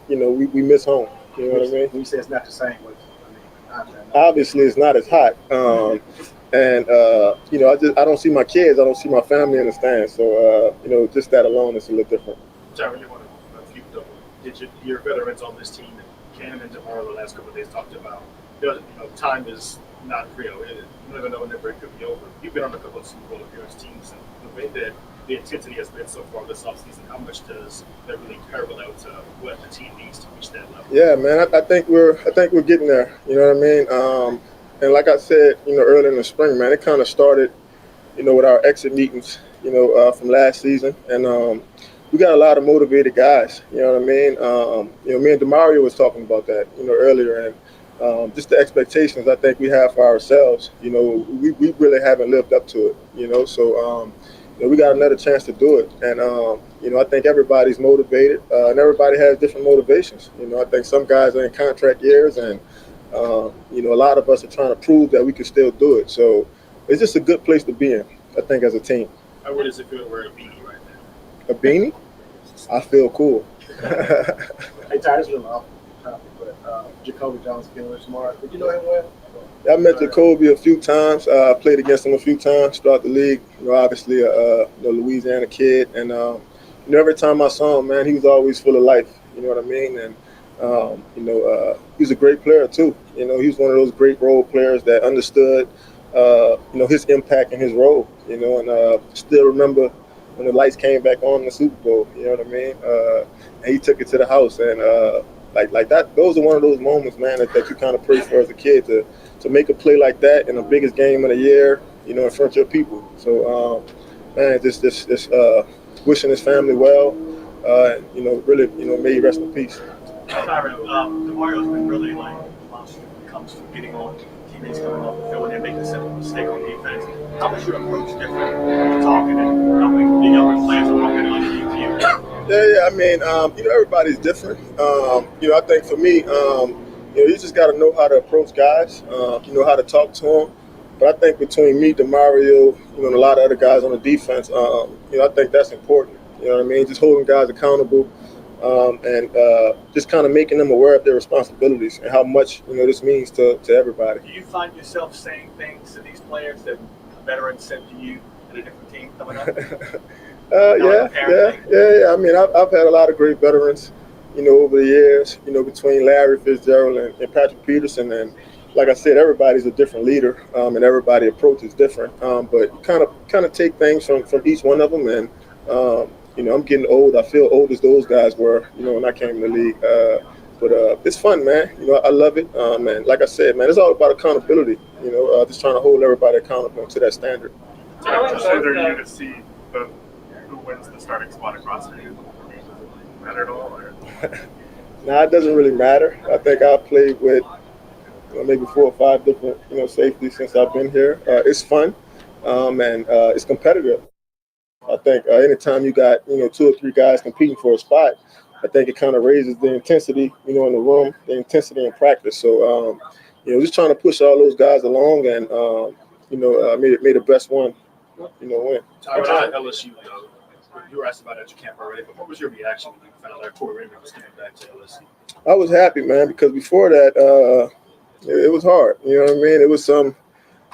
We miss home. You know what I mean? When you say it's not the same, obviously it's not as hot. I don't see my kids. I don't see my family in the stands. So just that alone is a little different. Tyrann, your veterans on this team, and Cam and DeMar the last couple of days talked about, time is not real. You never know when that break could be over. You've been on a couple of Super Bowl appearance teams, and the way that the intensity has been so far this offseason, how much does that really parallel to what the team needs to reach that level? Yeah, man, I think we're getting there. You know what I mean? And like I said, early in the spring, man, it kind of started, with our exit meetings, from last season, and we got a lot of motivated guys. You know what I mean? Me and Demario was talking about that, earlier, and just the expectations I think we have for ourselves. We really haven't lived up to it. So. We got another chance to do it, and I think everybody's motivated, and everybody has different motivations. I think some guys are in contract years, and a lot of us are trying to prove that we can still do it. So it's just a good place to be in, I think, as a team. How does it feel to wear a beanie right now? A beanie? I feel cool. Hey, Ty, this is an awful topic, but Jacoby Jones feeling smart. Did you know him well? I met Jacoby a few times. I played against him a few times throughout the league. Obviously a Louisiana kid, and every time I saw him, man, he was always full of life. You know what I mean? And he's a great player too. He was one of those great role players that understood his impact and his role. And still remember when the lights came back on in the Super Bowl. You know what I mean? And he took it to the house, and like that. Those are one of those moments, man, that you kind of pray for as a kid to make a play like that in the biggest game of the year, in front of your people. So, man, just wishing his family well, really, may he rest in peace. Tyrann, DeMario's been really monster when it comes to getting on teammates coming off the field when they're making a simple mistake on defense. How is your approach different when you're talking and helping the younger players along and underneath you? Yeah. I mean, everybody's different. I think for me, you just got to know how to approach guys. How to talk to them. But I think between me, DeMario, and a lot of other guys on the defense, I think that's important. You know what I mean? Just holding guys accountable, and just kind of making them aware of their responsibilities and how much this means to everybody. Do you find yourself saying things to these players that veterans said to you at a different team coming up? Yeah. I mean, I've had a lot of great veterans, over the years, between Larry Fitzgerald and Patrick Peterson. And like I said, everybody's a different leader, and everybody approaches different. But you kind of take things from each one of them. And, I'm getting old. I feel old as those guys were, when I came in the league. But it's fun, man. I love it. And like I said, man, it's all about accountability. Just trying to hold everybody accountable to that standard. Just whether you to see who wins the starting spot across the field. Matter at all? Or? Nah, it doesn't really matter. I think I've played with maybe 4 or 5 different safeties since I've been here. It's fun, and it's competitive. I think anytime you got 2 or 3 guys competing for a spot, I think it kind of raises the intensity in the room, the intensity in practice. So just trying to push all those guys along, and made the best one win. Tyrann at LSU, you were asked about it at your camp already, but what was your reaction when you found out that Corey Raymond was coming back to LSU? I was happy, man, because before that, it was hard. You know what I mean? It was some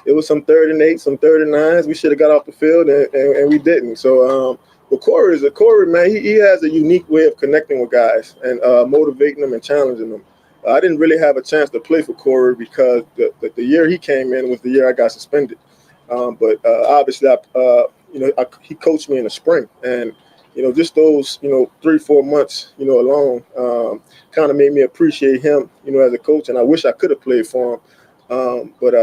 3rd and 8, some 3rd and 9s. We should have got off the field, and we didn't. So, but Corey, man, he has a unique way of connecting with guys and motivating them and challenging them. I didn't really have a chance to play for Corey because the year he came in was the year I got suspended. But obviously, he coached me in the spring, and just those 3-4 months alone kind of made me appreciate him as a coach, and I wish I could have played for him. But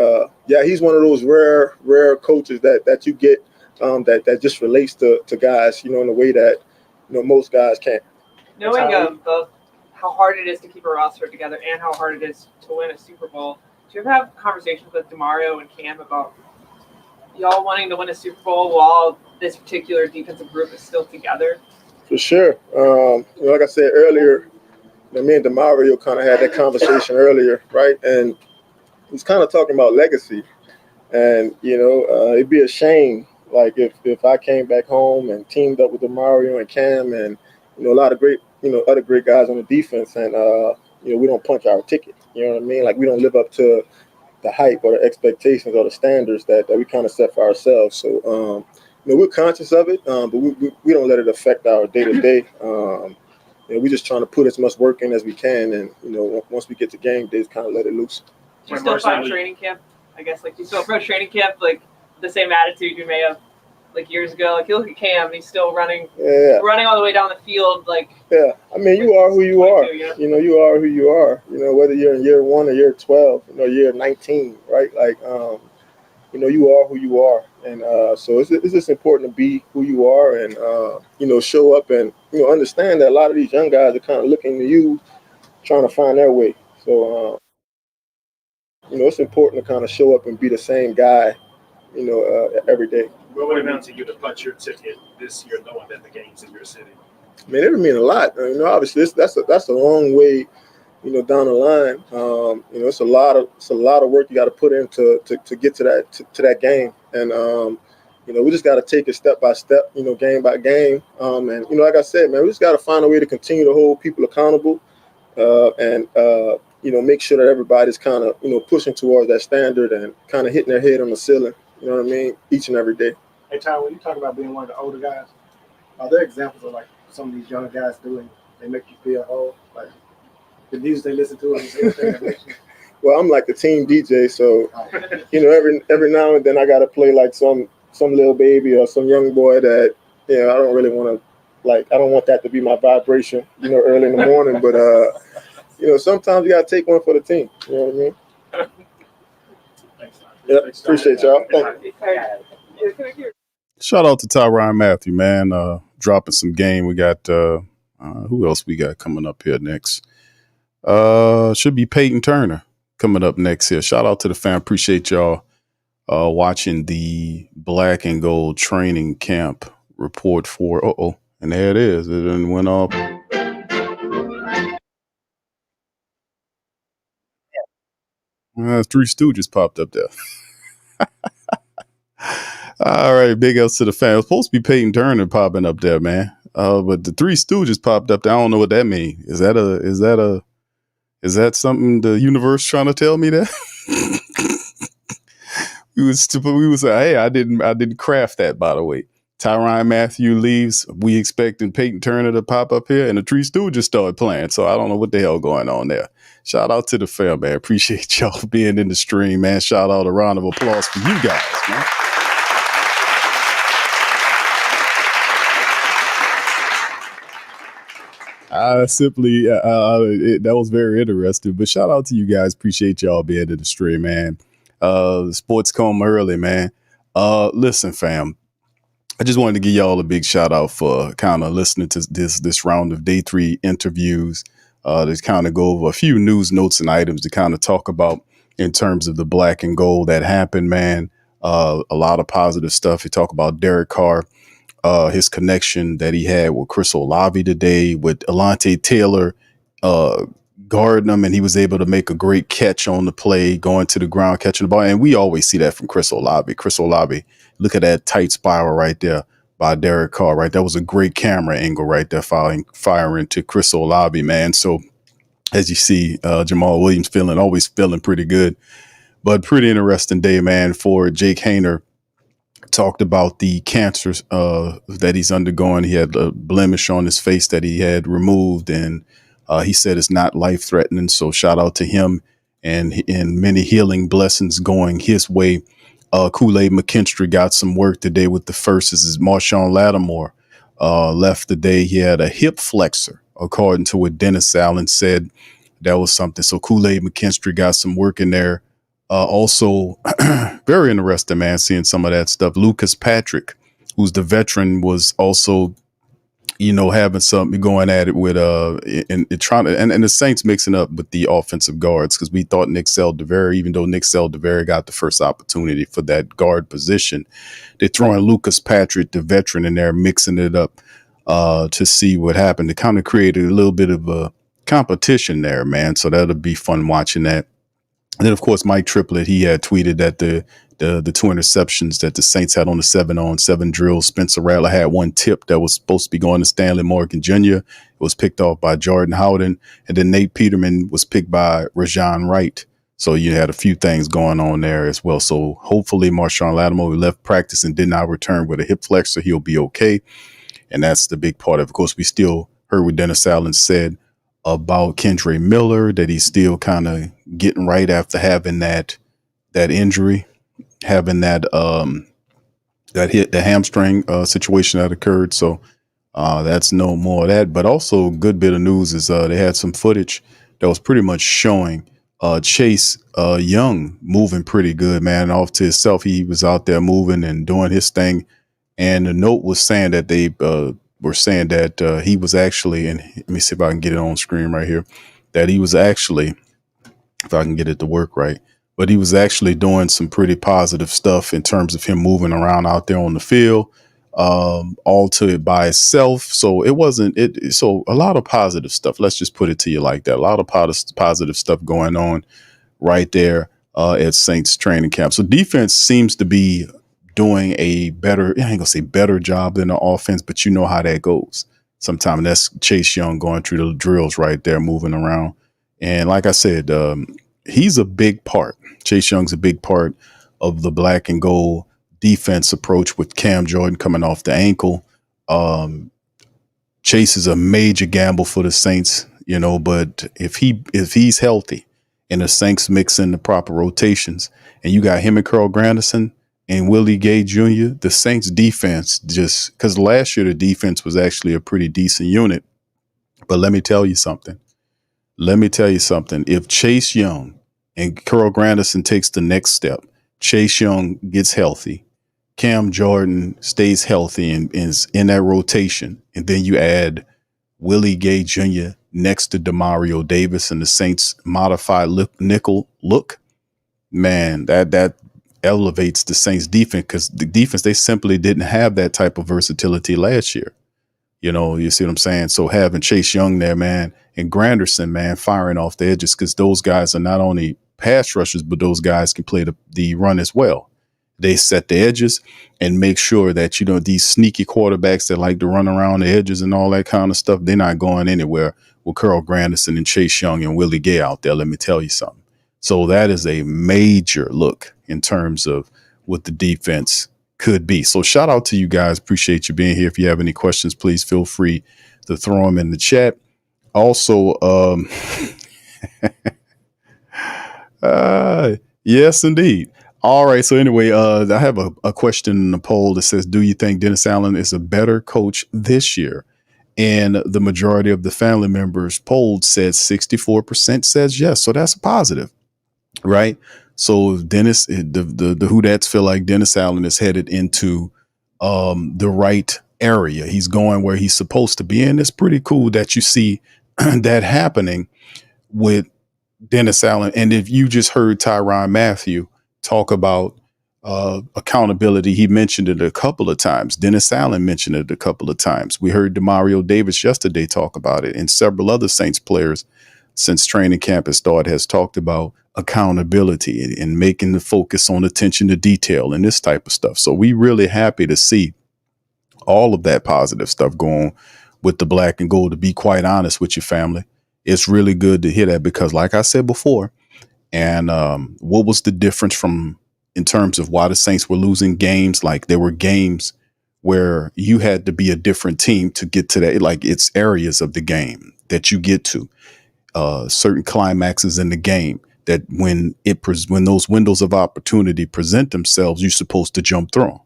he's one of those rare coaches that you get that just relates to guys in a way that most guys can't. Knowing both how hard it is to keep a roster together and how hard it is to win a Super Bowl, do you ever have conversations with DeMario and Cam about y'all wanting to win a Super Bowl while this particular defensive group is still together? For sure. Like I said earlier, me and DeMario kind of had that conversation earlier, right? And he's kind of talking about legacy. And, it'd be a shame, like, if I came back home and teamed up with DeMario and Cam and, a lot of great, other great guys on the defense, and, we don't punch our ticket. You know what I mean? Like, we don't live up to the hype or the expectations or the standards that we kind of set for ourselves. So, we're conscious of it, but we don't let it affect our day-to-day. We're just trying to put as much work in as we can, and once we get to game days, kind of let it loose. Do you still approach training camp? I guess, like, do you still approach training camp like the same attitude you may have like years ago? Like, you look at Cam, and he's still running all the way down the field. Like, I mean, you are who you are. You are who you are. Whether you're in year 1 or year 12, year 19, right? Like, you are who you are. And so it's just important to be who you are and, show up and, understand that a lot of these young guys are kind of looking to you, trying to find their way. So, it's important to kind of show up and be the same guy, every day. What would it mean to you to punch your ticket this year knowing that the game's in your city? I mean, it would mean a lot. Obviously, that's a long way, down the line. It's a lot of work you got to put in to get to that game. And, we just got to take it step by step, game by game. And, like I said, man, we just got to find a way to continue to hold people accountable and make sure that everybody's kind of, pushing towards that standard and kind of hitting their head on the ceiling, each and every day. Hey, Tyrann, when you talk about being one of the older guys, are there examples of like some of these younger guys doing, they make you feel old? Like the music they listen to is anything that makes you? Well, I'm like the team DJ, so, every now and then I got to play like some little baby or some young boy that, I don't really want to, like, I don't want that to be my vibration, early in the morning. But, sometimes you got to take one for the team. You know what I mean? Thanks, Yeah, appreciate y'all. Thank you. Shout out to Tyrann Mathieu, man. Dropping some game. We got who else we got coming up here next? Should be Payton Turner coming up next here. Shout out to the fam. Appreciate y'all watching the Black and Gold training camp report for and there it is. It done went off. Three Stooges popped up there. All right, big ups to the fans. It's supposed to be Payton Turner popping up there, man. But the Three Stooges popped up there. I don't know what that means. Is that something the universe trying to tell me that? we was hey, I didn't craft that, by the way. Tyrann Mathieu leaves. We expecting Payton Turner to pop up here, and the Three Stooges started playing. So I don't know what the hell going on there. Shout out to the fam, man. Appreciate y'all being in the stream, man. Shout out, a round of applause for you guys, man. That was very interesting. But shout out to you guys. Appreciate y'all being in the stream, man. Sports Coma early, man. Listen, fam. I just wanted to give y'all a big shout out for kind of listening to this round of day 3 interviews. To kind of go over a few news notes and items to kind of talk about in terms of the black and gold that happened, man. A lot of positive stuff. We talk about Derek Carr, his connection that he had with Chris Olave today, with Alante Taylor guarding him, and he was able to make a great catch on the play, going to the ground, catching the ball. And we always see that from Chris Olave. Chris Olave, look at that tight spiral right there by Derek Carr, right? That was a great camera angle right there, firing to Chris Olave, man. So as you see, Jamal Williams always feeling pretty good, but pretty interesting day, man, for Jake Haener. Talked about the cancer that he's undergoing. He had a blemish on his face that he had removed, and he said it's not life threatening. So shout out to him and many healing blessings going his way. Kool-Aid McKinstry got some work today with the first. This is Marshawn Lattimore left today. He had a hip flexor, according to what Dennis Allen said. That was something. So Kool-Aid McKinstry got some work in there. Also, very interesting, man, seeing some of that stuff. Lucas Patrick, who's the veteran, was also, having something going at it with and the Saints mixing up with the offensive guards, because we thought Nick Seldevere, even though Nick Seldevere got the first opportunity for that guard position, they're throwing Lucas Patrick, the veteran, in there, mixing it up to see what happened. It kind of created a little bit of a competition there, man. So that'll be fun watching that. And then, of course, Mike Triplett, he had tweeted that the 2 interceptions that the Saints had on the 7-on-7 drill. Spencer Rattler had one tip that was supposed to be going to Stanley Morgan Jr. It was picked off by Jordan Howden. And then Nate Peterman was picked by Rajon Wright. So you had a few things going on there as well. So hopefully Marshawn Lattimore, who left practice and did not return with a hip flexor, he'll be okay. And that's the big part. Of course, we still heard what Dennis Allen said about Kendre Miller, that he's still kind of getting right after having that injury, having that hit, the hamstring situation that occurred. So that's no more of that. But also, good bit of news is they had some footage that was pretty much showing Chase Young moving pretty good, man. Off to himself, he was out there moving and doing his thing. And the note was saying that they were saying that he was actually, and let me see if I can get it on screen right here, that he was actually, if I can get it to work right, but he was actually doing some pretty positive stuff in terms of him moving around out there on the field, all to it by itself. So it wasn't it. So a lot of positive stuff. Let's just put it to you like that. A lot of positive stuff going on right there at Saints training camp. So defense seems to be doing a better, I ain't gonna say better job than the offense, but you know how that goes. Sometimes that's Chase Young going through the drills right there, moving around. And like I said, he's a big part. Chase Young's a big part of the black and gold defense approach with Cam Jordan coming off the ankle. Chase is a major gamble for the Saints, but if he's healthy and the Saints mix in the proper rotations and you got him and Carl Granderson and Willie Gay Jr., the Saints defense, just because last year the defense was actually a pretty decent unit. But let me tell you something. If Chase Young and Carl Granderson takes the next step, Chase Young gets healthy, Cam Jordan stays healthy and is in that rotation, and then you add Willie Gay Jr. next to Demario Davis and the Saints modified nickel look, man, that elevates the Saints defense, because the defense, they simply didn't have that type of versatility last year. You see what I'm saying? So having Chase Young there, man, and Granderson, man, firing off the edges, because those guys are not only pass rushers, but those guys can play the run as well. They set the edges and make sure that, these sneaky quarterbacks that like to run around the edges and all that kind of stuff, they're not going anywhere with Carl Granderson and Chase Young and Willie Gay out there. Let me tell you something. So that is a major look in terms of what the defense could be. So shout out to you guys. Appreciate you being here. If you have any questions, please feel free to throw them in the chat. Also, yes, indeed. All right. So anyway, I have a question in the poll that says, do you think Dennis Allen is a better coach this year? And the majority of the family members polled said 64% says yes. So that's a positive, right? So Dennis, the Who Dats feel like Dennis Allen is headed into the right area. He's going where he's supposed to be. And it's pretty cool that you see that happening with Dennis Allen. And if you just heard Tyrann Mathieu talk about accountability, he mentioned it a couple of times. Dennis Allen mentioned it a couple of times. We heard Demario Davis yesterday talk about it, and several other Saints players since training camp has started has talked about accountability and making the focus on attention to detail and this type of stuff. So we really happy to see all of that positive stuff going with the black and gold. To be quite honest with your family, it's really good to hear that, because like I said before, and what was the difference from in terms of why the Saints were losing games? Like, there were games where you had to be a different team to get to that. Like, it's areas of the game that you get to, certain climaxes in the game that when those windows of opportunity present themselves, you're supposed to jump through them.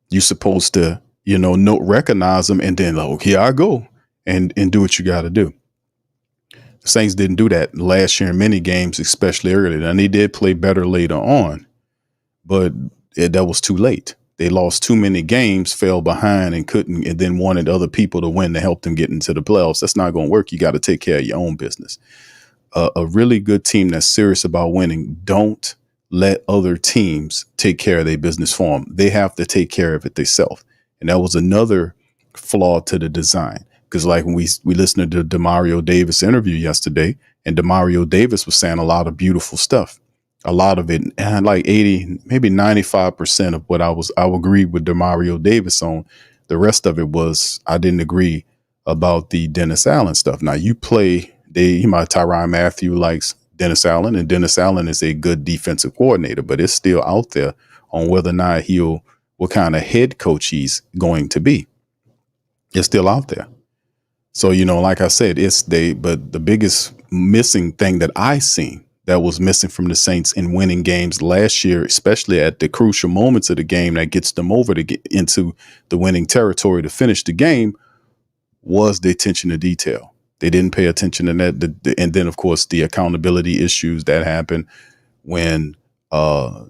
You're supposed to, recognize them and then, oh, here I go, and do what you got to do. The Saints didn't do that last year in many games, especially early. And they did play better later on, but that was too late. They lost too many games, fell behind, and couldn't, and then wanted other people to win to help them get into the playoffs. That's not going to work. You got to take care of your own business. A really good team that's serious about winning, don't let other teams take care of their business for them. They have to take care of it themselves. And that was another flaw to the design. Because like when we listened to the Demario Davis interview yesterday, and Demario Davis was saying a lot of beautiful stuff. A lot of it, and like 80, maybe 95% of what I agree with Demario Davis on. The rest of it was, I didn't agree about the Dennis Allen stuff. Now Tyrann Mathieu likes Dennis Allen, and Dennis Allen is a good defensive coordinator, but it's still out there on whether or not what kind of head coach he's going to be. It's still out there. So, like I said, but the biggest missing thing that I seen that was missing from the Saints in winning games last year, especially at the crucial moments of the game that gets them over to get into the winning territory to finish the game, was the attention to detail. They didn't pay attention to that. And then, of course, the accountability issues that happen when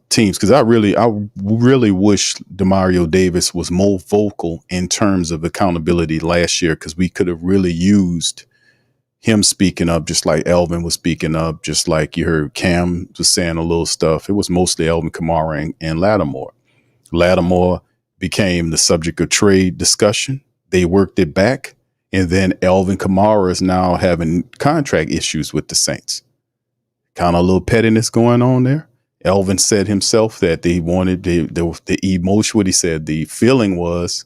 teams, because I really wish Demario Davis was more vocal in terms of accountability last year, because we could have really used him speaking up, just like Elvin was speaking up, just like you heard Cam was saying a little stuff. It was mostly Elvin Kamara and Lattimore. Lattimore became the subject of trade discussion. They worked it back. And then Elvin Kamara is now having contract issues with the Saints. Kind of a little pettiness going on there. Elvin said himself that they wanted the emotion, what he said, the feeling was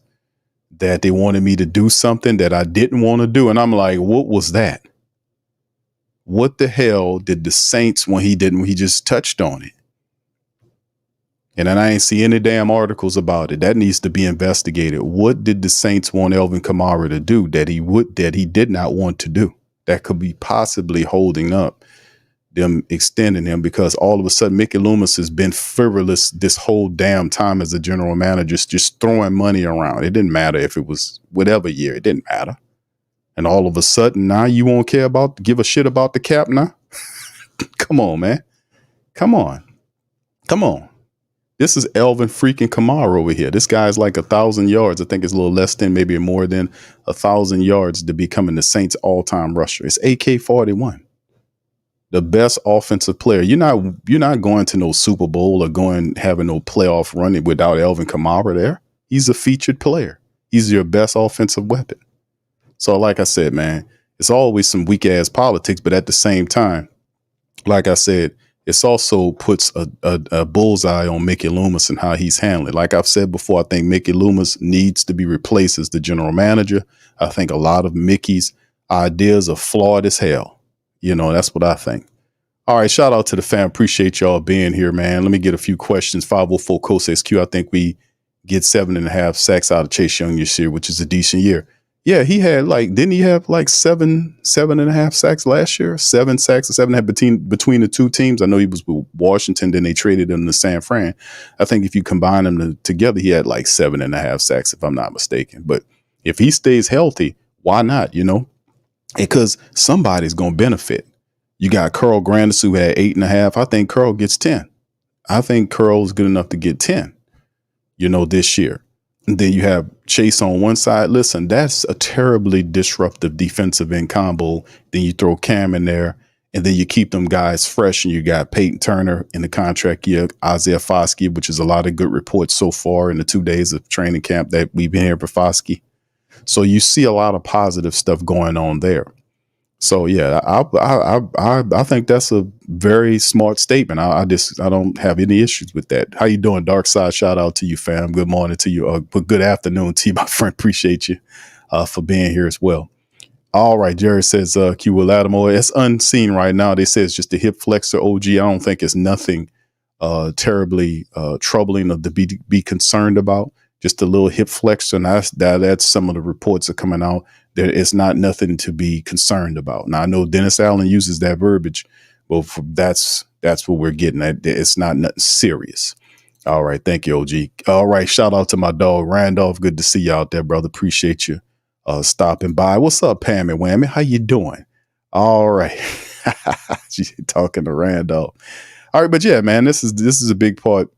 that they wanted me to do something that I didn't want to do. And I'm like, what was that? What the hell did the Saints, when he just touched on it? And then I ain't see any damn articles about it. That needs to be investigated. What did the Saints want Elvin Kamara to do that he did not want to do? That could be possibly holding up them extending him, because all of a sudden Mickey Loomis has been frivolous this whole damn time as a general manager, just throwing money around. It didn't matter if it was whatever year, it didn't matter. And all of a sudden now you won't give a shit about the cap now? Come on, man. Come on. This is Elvin freaking Kamara over here. This guy's like 1,000 yards. I think it's a little less than, maybe more than 1,000 yards to becoming the Saints all-time rusher. It's AK-41. The best offensive player. You're not going to no Super Bowl or having no playoff running without Elvin Kamara there. He's a featured player. He's your best offensive weapon. So like I said, man, it's always some weak ass politics, but at the same time, like I said, it's also puts a bullseye on Mickey Loomis and how he's handling it. Like I've said before, I think Mickey Loomis needs to be replaced as the general manager. I think a lot of Mickey's ideas are flawed as hell. That's what I think. All right. Shout out to the fam. Appreciate y'all being here, man. Let me get a few questions. 504 Coast SQ. I think we get 7.5 sacks out of Chase Young this year, which is a decent year. Yeah, he had didn't he have 7.5 sacks last year? 7 sacks and 7.5 between the two teams. I know he was with Washington, then they traded him to San Fran. I think if you combine them together, he had 7.5 sacks, if I'm not mistaken. But if he stays healthy, Why not? Because somebody's going to benefit. You got Carl Grandis who had 8.5. I think Carl gets 10. I think Carl is good enough to get 10, this year. And then you have Chase on one side. Listen, that's a terribly disruptive defensive end combo. Then you throw Cam in there, and then you keep them guys fresh. And you got Payton Turner in the contract year, Isaiah Foskey, which is a lot of good reports so far in the 2 days of training camp that we've been here for Foskey. So you see a lot of positive stuff going on there. So yeah, I think that's a very smart statement. I don't have any issues with that. How you doing, Dark Side? Shout out to you, fam. Good morning to you. But good afternoon to you, my friend. Appreciate you for being here as well. All right, Jerry says Q with Lattimore. It's unseen right now. They say it's just a hip flexor. OG. I don't think it's nothing terribly troubling or to be concerned about. Just a little hip flexor, and that's some of the reports that are coming out. There is not nothing to be concerned about. Now I know Dennis Allen uses that verbiage. Well, that's what we're getting at. It's not nothing serious. All right, thank you, OG. All right, shout out to my dog Randolph. Good to see you out there, brother. Appreciate you stopping by. What's up, Pam and Whammy? How you doing? All right, talking to Randolph. All right, but yeah, man, this is a big part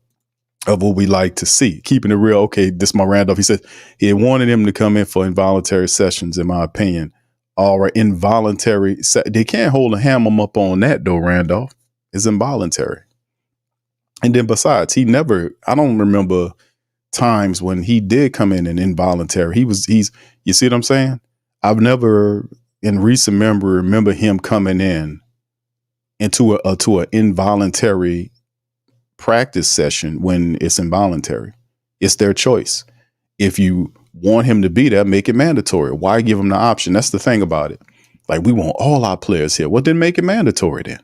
of what we like to see. Keeping it real. Okay, this is my Randolph. He said he had wanted him to come in for involuntary sessions, in my opinion. All right, involuntary. They can't hold a hammer up on that, though, Randolph. It's involuntary. And then besides, I don't remember times when he did come in and involuntary. You see what I'm saying? I've never in recent memory remember him coming in into an involuntary practice session when it's involuntary. It's their choice. If you want him to be there, make it mandatory. Why give him the option? That's the thing about it. Like, we want all our players here. Well, then make it mandatory then.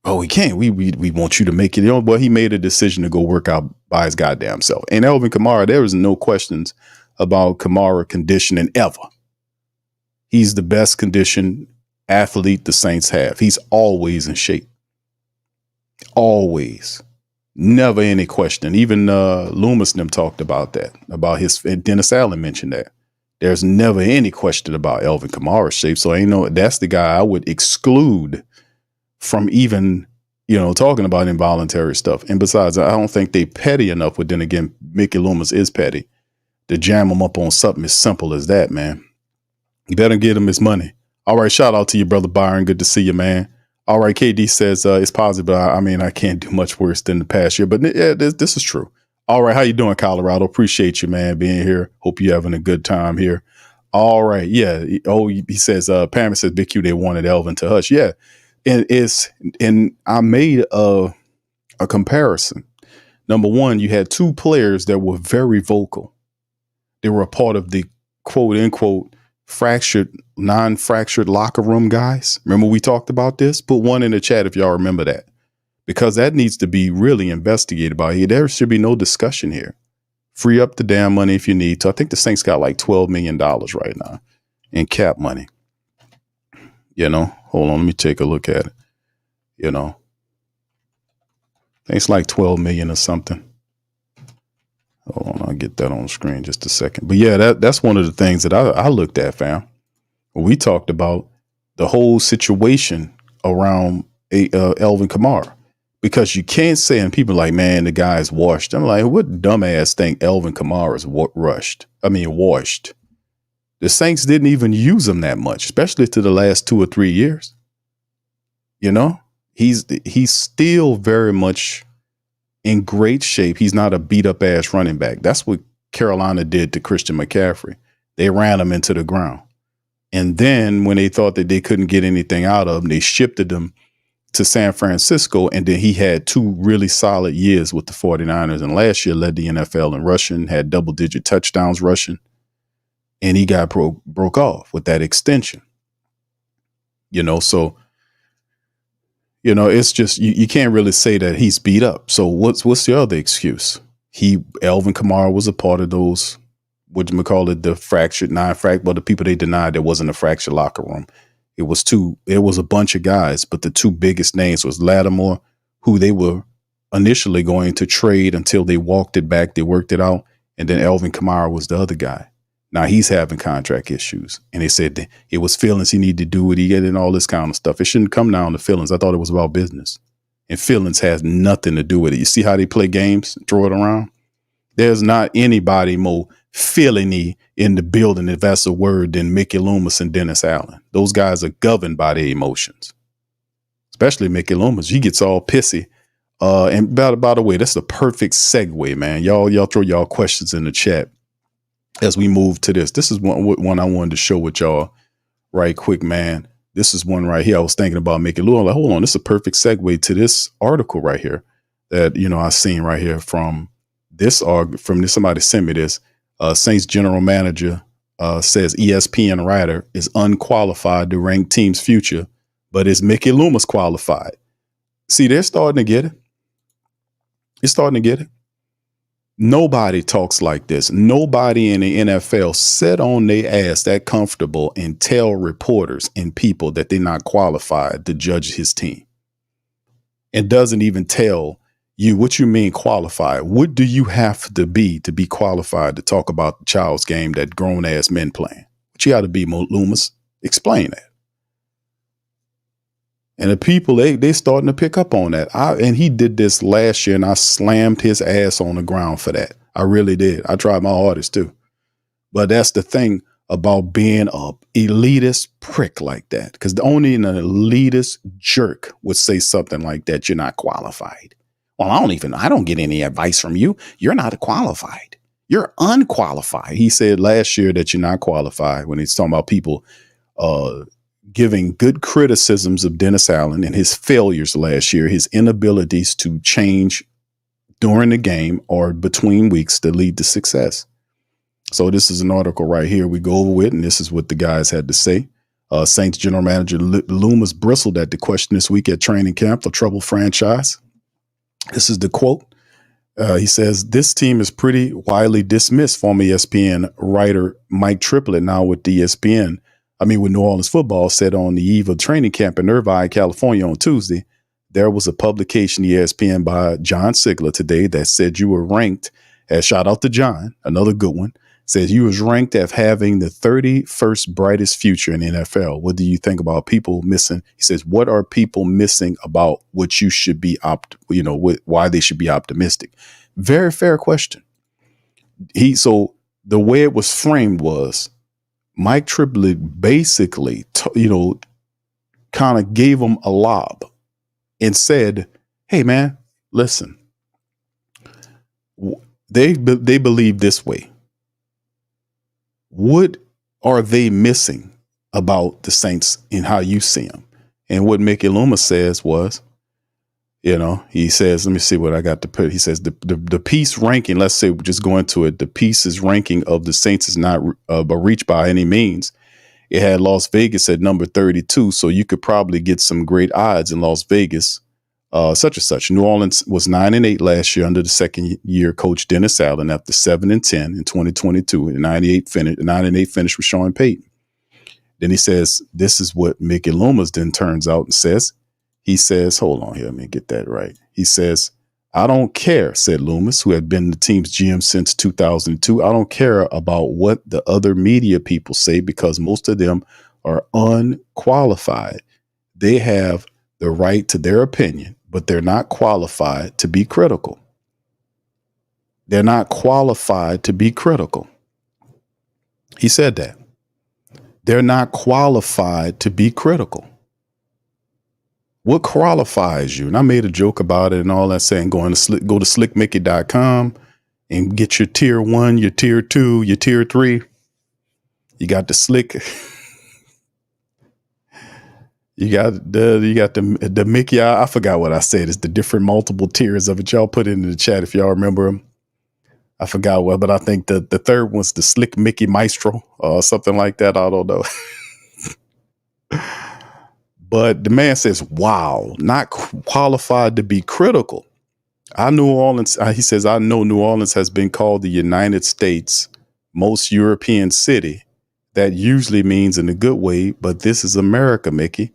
Oh, we can't. We want you to make it. Well, he made a decision to go work out by his goddamn self. And Alvin Kamara, there is no questions about Kamara conditioning ever. He's the best conditioned athlete the Saints have. He's always in shape. Always. Never any question. Even Loomis and them talked about that, about and Dennis Allen mentioned that. There's never any question about Alvin Kamara's shape. So that's the guy I would exclude from even, talking about involuntary stuff. And besides, I don't think they petty enough. But then again, Mickey Loomis is petty to jam him up on something as simple as that, man. You better get him his money. All right. Shout out to you, brother Byron. Good to see you, man. All right. KD says it's positive, but I can't do much worse than the past year. But yeah, this is true. All right. How you doing, Colorado? Appreciate you, man, being here. Hope you're having a good time here. All right. Yeah. Oh, he says, Pam says, Big Q, they wanted Elvin to hush. Yeah. And I made a comparison. Number one, you had two players that were very vocal. They were a part of the quote unquote non-fractured locker room guys. Remember we talked about this? Put one in the chat if y'all remember that, because that needs to be really investigated by here. There should be no discussion here. Free up the damn money if you need to. I think the Saints got like $12 million right now in cap money. Hold on, let me take a look at it. I think it's like 12 million or something. Hold on, I'll get that on the screen just a second. But yeah, that's one of the things that I looked at, fam. We talked about the whole situation around Alvin Kamara, because you can't say, and people are like, man, the guy's washed. I'm like, what dumbass think Alvin Kamara is washed? The Saints didn't even use him that much, especially to the last 2 or 3 years. He's still very much in great shape. He's not a beat up ass running back. That's what Carolina did to Christian McCaffrey. They ran him into the ground. And then when they thought that they couldn't get anything out of him, they shifted him to San Francisco. And then he had 2 really solid years with the 49ers. And last year led the NFL in rushing, had double-digit touchdowns rushing. And he got broke off with that extension. So it's just you can't really say that he's beat up. So what's the other excuse? Alvin Kamara was a part of those, the fractured, non-fractured, the people they denied there wasn't a fractured locker room. It was a bunch of guys, but the 2 biggest names was Lattimore, who they were initially going to trade until they walked it back, they worked it out, and then Alvin Kamara was the other guy. Now he's having contract issues. And they said that it was feelings he needed to do what he get and all this kind of stuff. It shouldn't come down to feelings. I thought it was about business. And feelings has nothing to do with it. You see how they play games, throw it around? There's not anybody more feeling-y in the building, if that's a word, than Mickey Loomis and Dennis Allen. Those guys are governed by their emotions. Especially Mickey Loomis. He gets all pissy. And by the way, that's the perfect segue, man. Y'all throw y'all questions in the chat as we move to this. This is one I wanted to show with y'all right quick, man. This is one right here. I was thinking about Mickey Loomis. I'm like, hold on, this is a perfect segue to this article right here that, I seen right here from somebody sent me this. Saints general manager says ESPN writer is unqualified to rank team's future, but is Mickey Loomis qualified? See, they're starting to get it. You're starting to get it. Nobody talks like this. Nobody in the NFL sit on their ass that comfortable and tell reporters and people that they're not qualified to judge his team. And doesn't even tell you what you mean qualified. What do you have to be qualified to talk about the child's game that grown ass men playing? What you got to be, Loomis? Explain that. And the people, they starting to pick up on that. And he did this last year, and I slammed his ass on the ground for that. I really did. I tried my hardest too. But that's the thing about being a elitist prick like that. Because only an elitist jerk would say something like that. You're not qualified. Well, I don't get any advice from you. You're not qualified. You're unqualified. He said last year that you're not qualified when he's talking about people giving good criticisms of Dennis Allen and his failures last year, his inabilities to change during the game or between weeks to lead to success. So this is an article right here we go over it, and this is what the guys had to say. Saints general manager Loomis bristled at the question this week at training camp for troubled franchise. This is the quote. He says, this team is pretty widely dismissed. Former ESPN writer Mike Triplett, now with with New Orleans football, said on the eve of training camp in Irvine, California on Tuesday, there was a publication ESPN by John Sigler today that said you were ranked, as shout out to John, another good one, says you was ranked as having the 31st brightest future in the NFL. What do you think about people missing? He says, what are people missing about what you should be, why they should be optimistic? Very fair question. So the way it was framed was Mike Triplett basically, kind of gave him a lob and said, hey, man, listen, they believe this way. What are they missing about the Saints and how you see them? And what Mickey Loomis says was, he says, let me see what I got to put. He says the piece ranking, let's say, just go into it. The piece's ranking of the Saints is not reached by any means. It had Las Vegas at number 32. So you could probably get some great odds in Las Vegas, such and such. New Orleans was 9-8 last year under the second year coach Dennis Allen after 7-10 in 2022. And 9-8 finish with Sean Payton. Then he says, this is what Mickey Loomis then turns out and says. He says, hold on here, let me get that right. He says, I don't care, said Loomis, who had been the team's GM since 2002. I don't care about what the other media people say because most of them are unqualified. They have the right to their opinion, but they're not qualified to be critical. They're not qualified to be critical. He said that. They're not qualified to be critical. What qualifies you? And I made a joke about it and all that, saying go to slickmickey.com and get your tier 1, your tier 2, your tier 3. You got the slick. You got the Mickey. I forgot what I said. It's the different multiple tiers of it. Y'all put it in the chat if y'all remember them. I forgot what, but I think the third one's the Slick Mickey Maestro or something like that. I don't know. But the man says, wow, not qualified to be critical. He says, I know New Orleans has been called the United States' most European city. That usually means in a good way, but this is America, Mickey.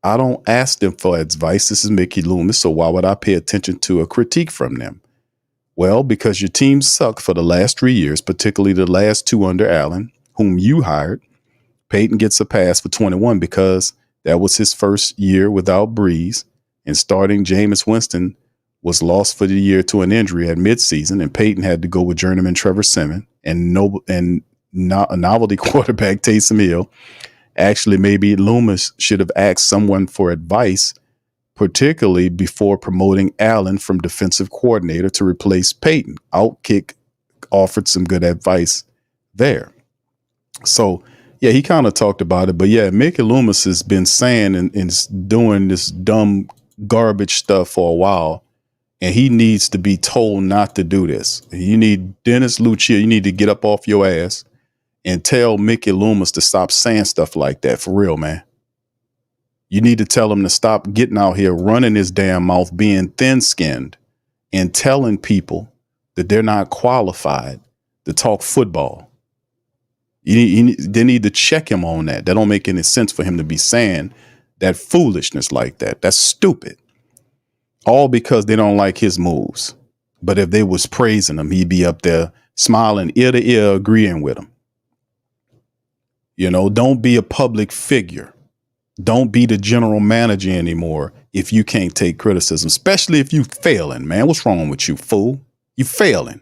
I don't ask them for advice. This is Mickey Loomis, so why would I pay attention to a critique from them? Well, because your team sucked for the last 3 years, particularly the last 2 under Allen, whom you hired. Payton gets a pass for 21 because that was his first year without Breeze, and starting Jameis Winston was lost for the year to an injury at midseason, and Payton had to go with journeyman Trevor Simmons and a novelty quarterback Taysom Hill. Actually, maybe Loomis should have asked someone for advice, particularly before promoting Allen from defensive coordinator to replace Payton. Outkick offered some good advice there. So, yeah, he kind of talked about it. But, yeah, Mickey Loomis has been saying and doing this dumb garbage stuff for a while, and he needs to be told not to do this. You need Dennis Lucia. You need to get up off your ass and tell Mickey Loomis to stop saying stuff like that. For real, man. You need to tell him to stop getting out here, running his damn mouth, being thin-skinned, and telling people that they're not qualified to talk football. They need to check him on that. That don't make any sense for him to be saying that foolishness like that. That's stupid. All because they don't like his moves. But if they was praising him, he'd be up there smiling ear to ear, agreeing with him. You know, don't be a public figure. Don't be the general manager anymore if you can't take criticism, especially if you failing, man. What's wrong with you, fool? You failing.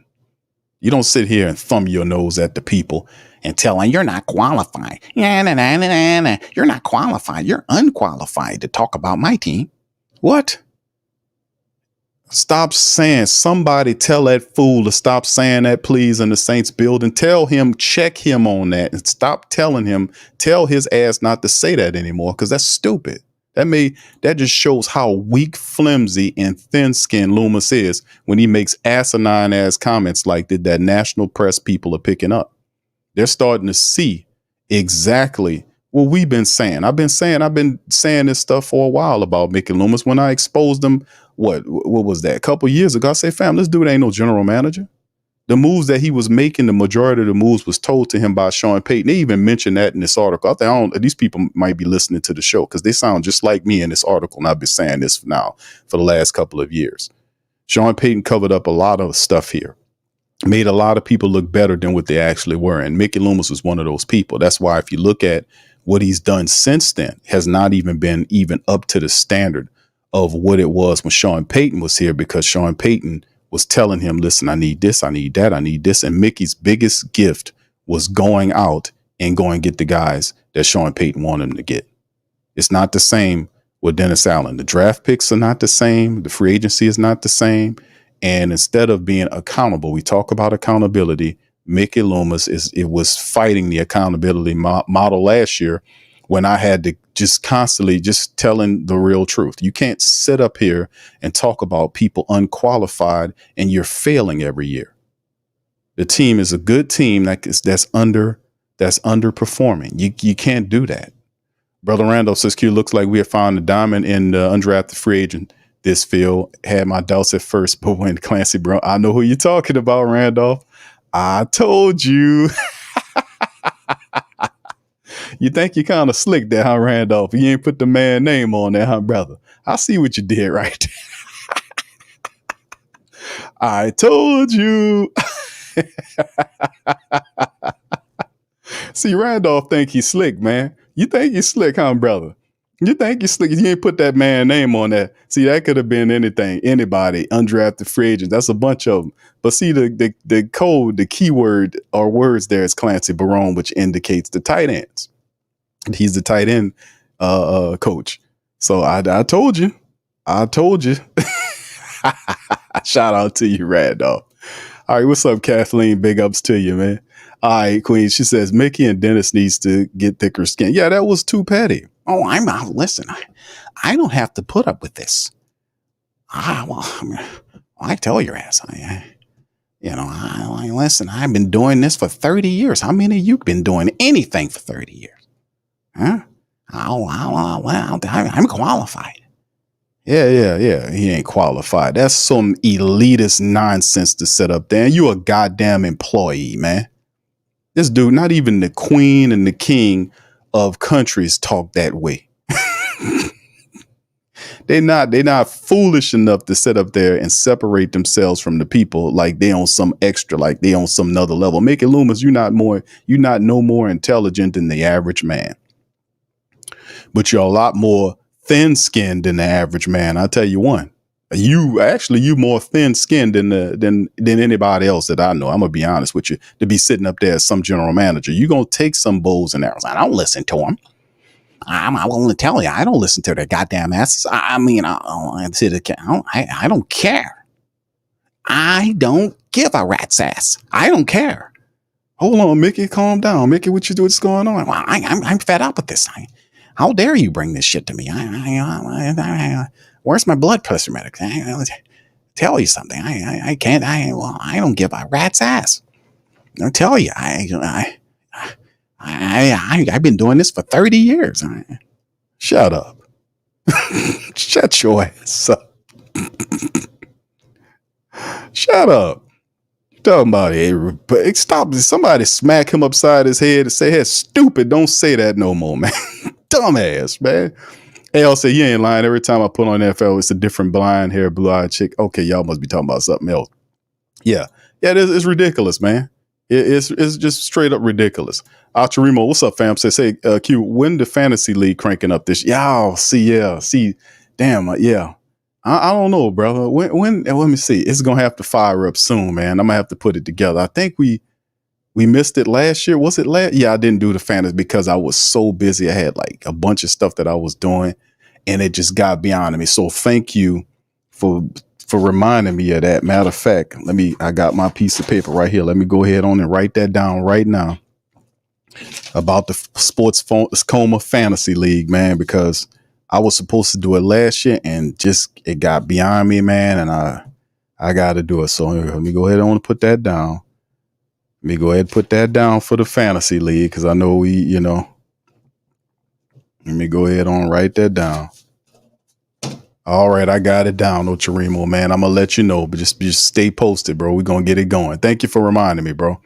You don't sit here and thumb your nose at the people and tell them you're not qualified. You're not qualified. You're unqualified to talk about my team. What? Stop saying, somebody tell that fool to stop saying that, please, in the Saints building. Tell him, check him on that, and stop telling him, tell his ass not to say that anymore, because that's stupid. That just shows how weak, flimsy, and thin-skinned Loomis is when he makes asinine ass comments like that national press people are picking up. They're starting to see exactly what we've been saying. I've been saying this stuff for a while about Mickey Loomis. When I exposed him, what was that? A couple years ago, I said, fam, this dude ain't no general manager. The moves that he was making, the majority of the moves was told to him by Sean Payton. They even mentioned that in this article. I think these people might be listening to the show because they sound just like me in this article. And I've been saying this now for the last couple of years. Sean Payton covered up a lot of stuff here, made a lot of people look better than what they actually were. And Mickey Loomis was one of those people. That's why if you look at what he's done since then, has not even been up to the standard of what it was when Sean Payton was here, because Sean Payton was telling him, listen, I need this, I need that, I need this. And Mickey's biggest gift was going out and going get the guys that Sean Payton wanted him to get. It's not the same with Dennis Allen. The draft picks are not the same. The free agency is not the same. And instead of being accountable, we talk about accountability. Mickey Loomis was fighting the accountability model last year when I had to just constantly just telling the real truth. You can't sit up here and talk about people unqualified and you're failing every year. The team is a good team that's underperforming. You can't do that. Brother Randolph says, Q, looks like we have found a diamond in the undrafted free agent this field. Had my doubts at first, but when Clancy Brown, I know who you're talking about, Randolph. I told you. You think you kind of slick there, huh, Randolph? You ain't put the man name on there, huh, brother? I see what you did right there. I told you. See, Randolph think he's slick, man. You think you're slick, huh, brother? You think you're slick. You ain't put that man name on there. See, that could have been anything, anybody, undrafted free agents. That's a bunch of them. But see, the code, the keyword or words there is Clancy Barone, which indicates the tight ends. He's the tight end coach. So I told you. I told you. Shout out to you, Randolph. All right, what's up, Kathleen? Big ups to you, man. All right, Queen. She says Mickey and Dennis needs to get thicker skin. Yeah, that was too petty. Oh, listen. I don't have to put up with this. I tell your ass. Listen. I've been doing this for 30 years. How many of you been doing anything for 30 years? Huh? I'm qualified. Yeah. He ain't qualified. That's some elitist nonsense to set up there. And you a goddamn employee, man. This dude, not even the queen and the king of countries talk that way. They're not foolish enough to sit up there and separate themselves from the people like they on some extra, like they on some another level. Mickey Loomis, you're not no more intelligent than the average man, but you're a lot more thin-skinned than the average man. I'll tell you one. You more thin-skinned than anybody else that I know. I'm gonna be honest with you. To be sitting up there as some general manager, you're gonna take some bows and arrows. I don't listen to them. I won't tell you. I don't listen to their goddamn asses. I don't care. I don't give a rat's ass. I don't care. Hold on, Mickey, calm down. Mickey, what's going on? Well, I'm fed up with this. How dare you bring this shit to me? Where's my blood pressure medic? I tell you something. I can't. I don't give a rat's ass. I'll tell you. I've been doing this for 30 years. Shut up. Shut your ass up. Shut up. Talking about it. But stop. Somebody smack him upside his head and say, hey, stupid. Don't say that no more, man. Dumbass, man. Hey, I'll say, you ain't lying. Every time I put on NFL, it's a different blonde hair, blue-eyed chick. Okay, y'all must be talking about something else. Yeah, it's ridiculous, man. It's just straight up ridiculous. Alcherimo, what's up, fam? Say, Q, when the fantasy league cranking up this? Y'all see, damn, yeah. I don't know, brother. When? Let me see. It's gonna have to fire up soon, man. I'm gonna have to put it together. I think we missed it last year. Was it last? Yeah, I didn't do the fantasy because I was so busy. I had like a bunch of stuff that I was doing, and it just got beyond me. So thank you for reminding me of that. Matter of fact, I got my piece of paper right here. Let me go ahead on and write that down right now about the Sports Coma Fantasy League, man, because I was supposed to do it last year and just it got beyond me, man, and I got to do it. So let me go ahead and put that down. Let me go ahead and put that down for the Fantasy League because I know let me go ahead and write that down. All right, I got it down, Ocharimo, man. I'm going to let you know, but just stay posted, bro. We're going to get it going. Thank you for reminding me, bro.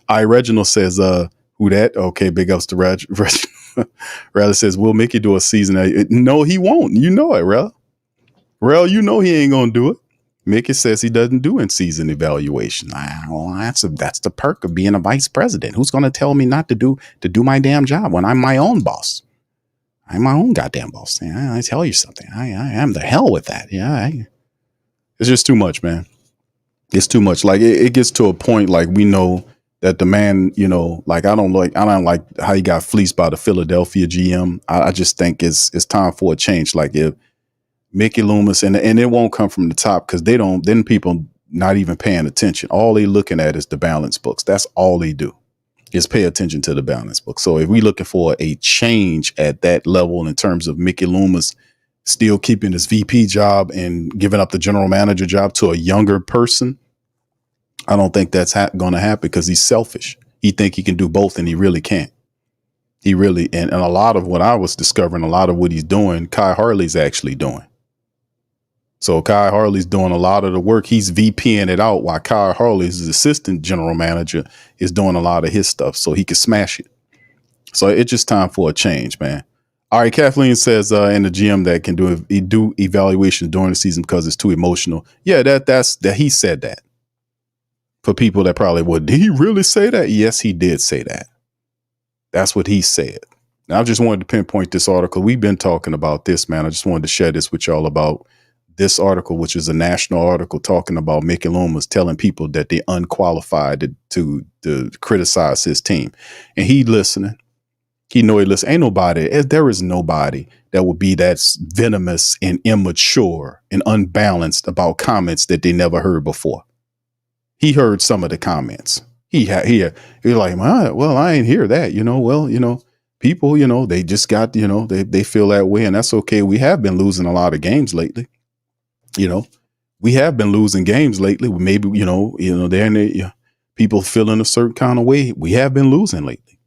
Reginald says, who that? Okay, big ups to Reginald. Rel says, will Mickey do a season? No, he won't. You know it, Rel. Rel, you know he ain't going to do it. Mickey says he doesn't do in-season evaluation. Well, that's the perk of being a vice president. Who's going to tell me not to do my damn job when I'm my own boss? I'm my own goddamn boss. I tell you something. I am the hell with that. Yeah, it's just too much, man. It's too much. Like it gets to a point like we know that the man, like I don't like how he got fleeced by the Philadelphia GM. I just think it's time for a change. Like if Mickey Loomis and it won't come from the top because then people not even paying attention. All they looking at is the balance books. That's all they do. Is pay attention to the balance book. So if we're looking for a change at that level in terms of Mickey Loomis still keeping his VP job and giving up the general manager job to a younger person, I don't think that's going to happen because he's selfish. He think he can do both and he really can't. He really, and a lot of what I was discovering, a lot of what he's doing, Kai Harley's actually doing. So Kai Harley's doing a lot of the work. He's VPing it out while Kai Harley's assistant general manager is doing a lot of his stuff so he can smash it. So it's just time for a change, man. All right, Kathleen says in the GM that can do evaluations during the season because it's too emotional. Yeah, that's he said that. For people that probably would, did he really say that? Yes, he did say that. That's what he said. Now, I just wanted to pinpoint this article. We've been talking about this, man. I just wanted to share this with y'all about this article, which is a national article talking about Mickey Loomis telling people that they're unqualified to criticize his team. And he listening. He know he listen. There is nobody that will be that venomous and immature and unbalanced about comments that they never heard before. He heard some of the comments. He like, well, I ain't hear that, people, they just got, they feel that way, and that's okay. We have been losing a lot of games lately. We have been losing games lately. Maybe, people feeling a certain kind of way. We have been losing lately,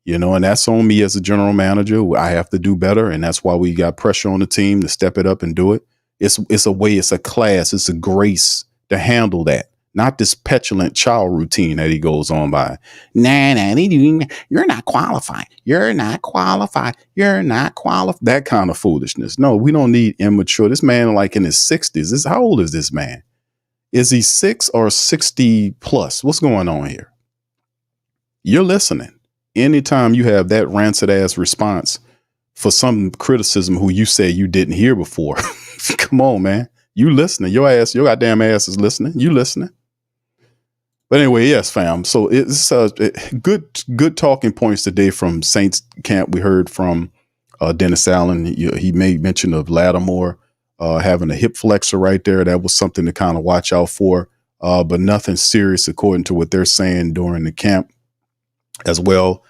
and that's on me as a general manager. I have to do better. And that's why we got pressure on the team to step it up and do it. It's a way, it's a class, it's a grace to handle that. not this petulant child routine that he goes on by. You're not qualified. You're not qualified. You're not qualified. That kind of foolishness. No, we don't need immature. This man, like in his 60s. How old is this man? Is he 6 or 60 plus? What's going on here? You're listening. Anytime you have that rancid ass response for some criticism who you say you didn't hear before, come on, man. You listening. Your goddamn ass is listening. You listening. But anyway, yes, fam. So it's good talking points today from Saints camp. We heard from Dennis Allen. He made mention of Lattimore having a hip flexor right there. That was something to kind of watch out for, but nothing serious according to what they're saying during the camp as well.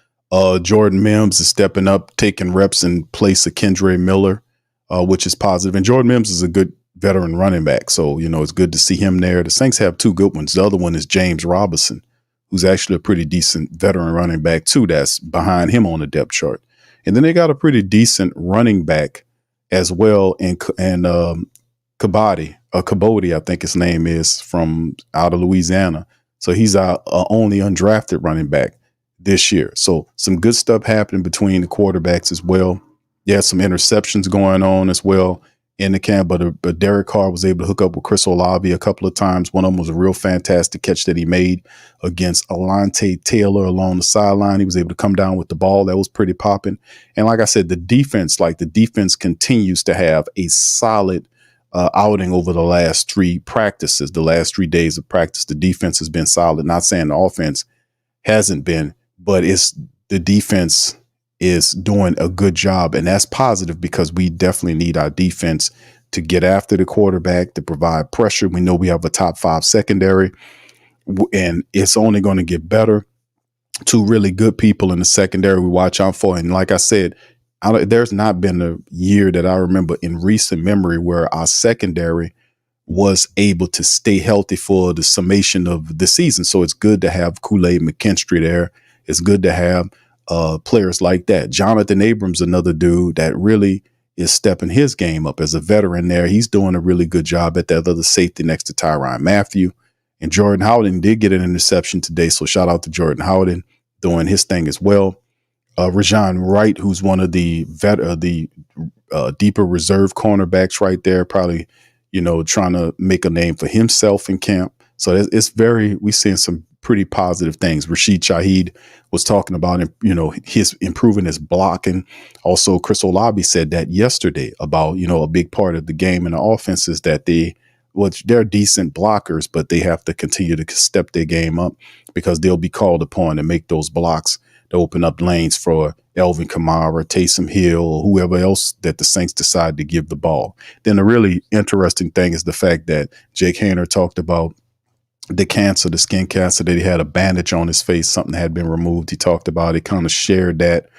Jordan Mims is stepping up, taking reps in place of Kendre Miller, which is positive. And Jordan Mims is a good veteran running back. So, it's good to see him there. The Saints have two good ones. The other one is James Robinson, who's actually a pretty decent veteran running back too. That's behind him on the depth chart. And then they got a pretty decent running back as well. And Kabodi, I think his name is, from out of Louisiana. So he's our only undrafted running back this year. So some good stuff happening between the quarterbacks as well. Yeah, some interceptions going on as well in the camp, but Derek Carr was able to hook up with Chris Olave a couple of times. One of them was a real fantastic catch that he made against Alante Taylor along the sideline. He was able to come down with the ball. That was pretty popping. And like I said, the defense continues to have a solid outing over the last 3 practices, the last 3 days of practice. The defense has been solid. Not saying the offense hasn't been, but it's the defense is doing a good job. And that's positive because we definitely need our defense to get after the quarterback, to provide pressure. We know we have a top 5 secondary, and it's only going to get better. 2 really good people in the secondary we watch out for. And like I said, there's not been a year that I remember in recent memory where our secondary was able to stay healthy for the summation of the season. So it's good to have Kool-Aid McKinstry there. It's good to have players like that. Jonathan Abrams, another dude that really is stepping his game up as a veteran there. He's doing a really good job at that other safety next to Tyrann Mathieu. And Jordan Howden did get an interception today. So shout out to Jordan Howden doing his thing as well. Rajon Wright, who's one of the deeper reserve cornerbacks right there, probably, trying to make a name for himself in camp. So we're seeing some pretty positive things. Rashid Shaheed was talking about, his improving his blocking. Also, Chris Olave said that yesterday about, a big part of the game and the offense is that they're decent blockers, but they have to continue to step their game up because they'll be called upon to make those blocks to open up lanes for Elvin Kamara, Taysom Hill, or whoever else that the Saints decide to give the ball. Then the really interesting thing is the fact that Jake Haener talked about the skin cancer, that he had a bandage on his face, something that had been removed. He talked about it, kind of shared that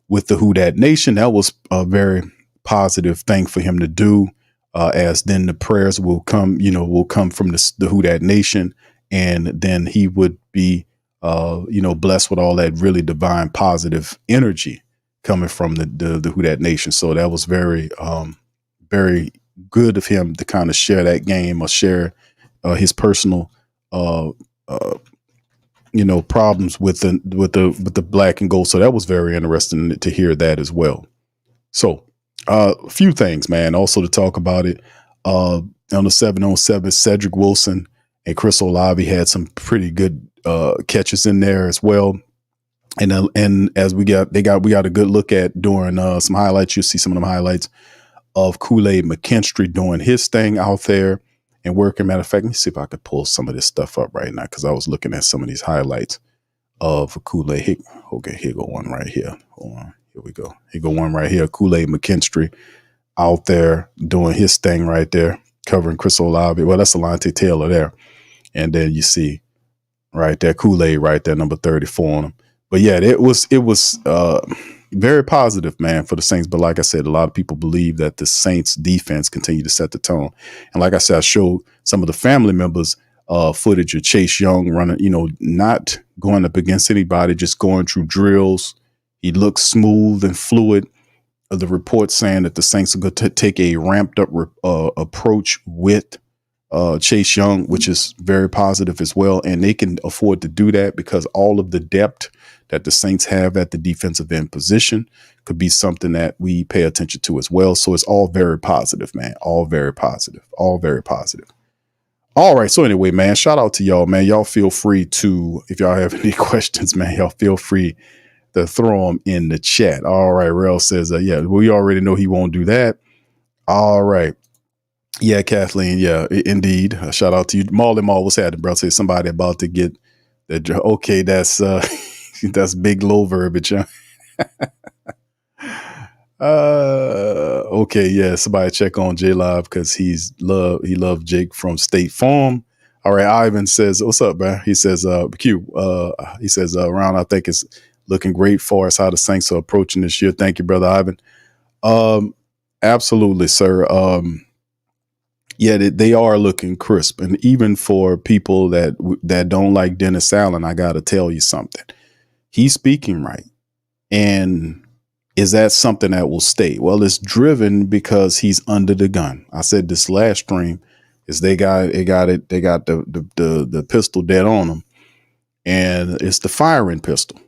with the Who Dat Nation. That was a very positive thing for him to do, as then the prayers will come from the Who Dat Nation, and then he would be, blessed with all that really divine positive energy coming from the Who Dat Nation. So that was very, very good of him to kind of share that game or share his personal, problems with the black and gold. So that was very interesting to hear that as well. So a few things, man, also to talk about it. On the 7-on-7, Cedric Wilson and Chris Olave had some pretty good catches in there as well. And as we got a good look at during some highlights. You'll see some of them highlights of Kool-Aid McKinstry doing his thing out there and working. Matter of fact, let me see if I could pull some of this stuff up right now, because I was looking at some of these highlights of Kool-Aid. Okay, here go one right here. Hold on. Here we go. Here go one right here. Kool-Aid McKinstry out there doing his thing right there, covering Chris Olave. Well, that's Alante Taylor there. And then you see right there, Kool-Aid right there, number 34 on him. But yeah, it was very positive, man, for the Saints. But like I said, a lot of people believe that the Saints defense continue to set the tone. And like I said, I showed some of the family members footage of Chase Young running, not going up against anybody, just going through drills. He looks smooth and fluid. The report saying that the Saints are going to take a ramped up approach with Chase Young, which is very positive as well. And they can afford to do that because all of the depth that the Saints have at the defensive end position could be something that we pay attention to as well. So it's all very positive, man. All very positive. All very positive. All right. So anyway, man, shout out to y'all, man. Y'all feel free to, if y'all have any questions, man, y'all feel free to throw them in the chat. All right. Rel says, yeah, we already know he won't do that. All right. Yeah, Kathleen. Yeah, indeed. Shout out to you. Marley Mall, what's happening, bro? Say somebody about to get that. Okay, that's that's big low verbiage. Huh? Okay, yeah. Somebody check on J Live because he loved Jake from State Farm. All right, Ivan says, what's up, bro? He says, he says, Ron, I think it's looking great for us how the Saints are approaching this year. Thank you, brother Ivan. Absolutely, sir. Yeah, they are looking crisp. And even for people that don't like Dennis Allen, I got to tell you something. He's speaking right. And is that something that will stay? Well, it's driven because he's under the gun. I said this last stream is they got the pistol dead on him. And it's the firing pistol.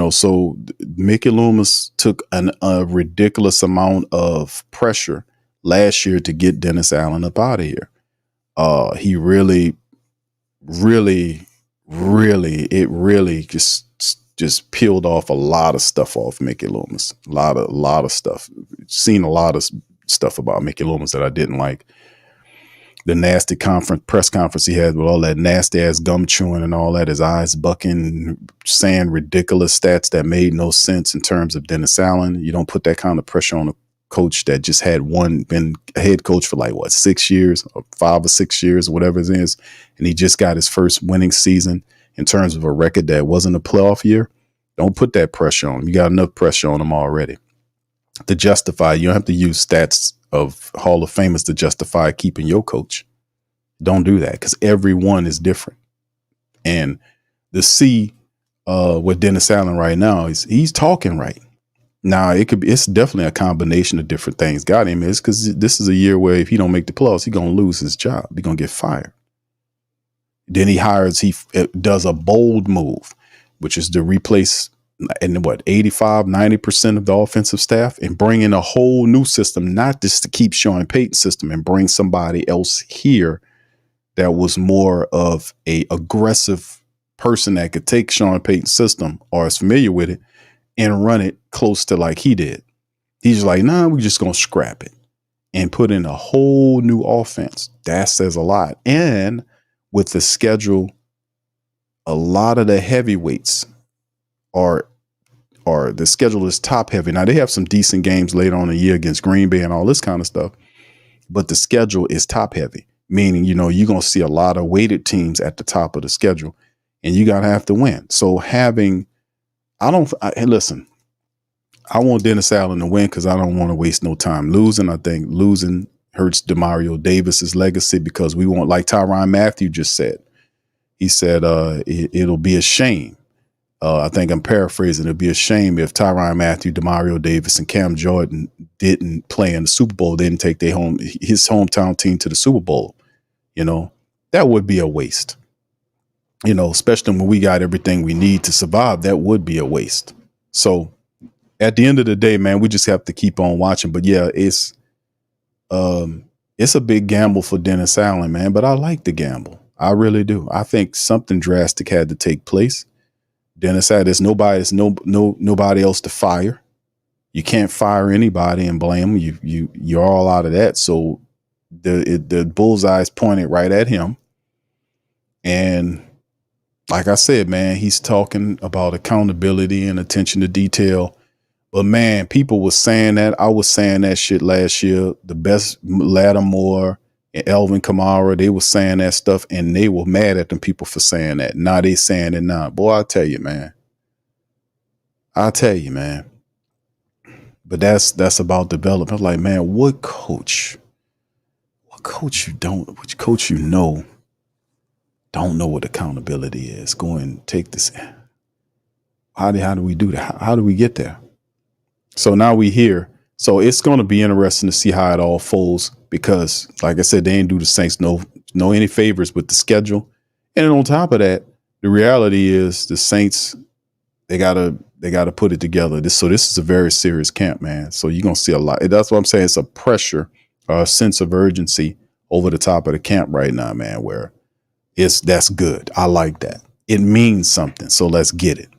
So Mickey Loomis took a ridiculous amount of pressure last year to get Dennis Allen up out of here. He really just peeled off a lot of stuff off Mickey Loomis. A lot of stuff. Seen a lot of stuff about Mickey Loomis that I didn't like. The nasty press conference he had with all that nasty ass gum chewing and all that, his eyes bucking, saying ridiculous stats that made no sense in terms of Dennis Allen. You don't put that kind of pressure on a coach that just had been a head coach for 6 years or 5 or 6 years, whatever it is. And he just got his first winning season in terms of a record that wasn't a playoff year. Don't put that pressure on him. You got enough pressure on him already to justify. You don't have to use stats of Hall of Famers to justify keeping your coach. Don't do that because everyone is different. And the C with Dennis Allen right now is he's talking right. Now it's definitely a combination of different things got him. It's because this is a year where if he don't make the playoffs, he's going to lose his job. He's going to get fired. Then he does a bold move, which is to replace 85-90% of the offensive staff and bring in a whole new system, not just to keep Sean Payton's system and bring somebody else here that was more of a aggressive person that could take Sean Payton's system or is familiar with it and run it close to like he did. He's like, nah, we're just going to scrap it and put in a whole new offense. That says a lot. And with the schedule, a lot of the heavyweights are the schedule is top heavy. Now they have some decent games later on in the year against Green Bay and all this kind of stuff, but the schedule is top heavy, meaning, you're going to see a lot of weighted teams at the top of the schedule and you got to have to win. So listen, I want Dennis Allen to win because I don't want to waste no time losing. I think losing hurts DeMario Davis's legacy because we want, like Tyrann Mathieu just said, he said, it'll be a shame. I think I'm paraphrasing. It'd be a shame if Tyrann Mathieu, DeMario Davis, and Cam Jordan didn't play in the Super Bowl. They didn't take his hometown team to the Super Bowl. That would be a waste. Especially when we got everything we need to survive, that would be a waste. So at the end of the day, man, we just have to keep on watching. But yeah, it's a big gamble for Dennis Allen, man. But I like the gamble. I really do. I think something drastic had to take place. Dennis said there's nobody else to fire. You can't fire anybody and blame them. You're all out of that. So the bullseye's pointed right at him. And like I said, man, he's talking about accountability and attention to detail. But man, people were saying that. I was saying that shit last year. The best Lattimore and Elvin Kamara, they were saying that stuff and they were mad at them people for saying that. Now they saying it now. Boy, I tell you, man. But that's about development. I'm like, man, which coach don't know what accountability is. Go and take this. How do we do that? How do we get there? So now we here. So it's going to be interesting to see how it all folds because, like I said, they ain't do the Saints no No any favors with the schedule. And then on top of that, the reality is the Saints, they gotta put it together. This is a very serious camp, man. So you're gonna see a lot. That's what I'm saying. It's a pressure, a sense of urgency over the top of the camp right now, man, where that's good. I like that. It means something. So let's get it.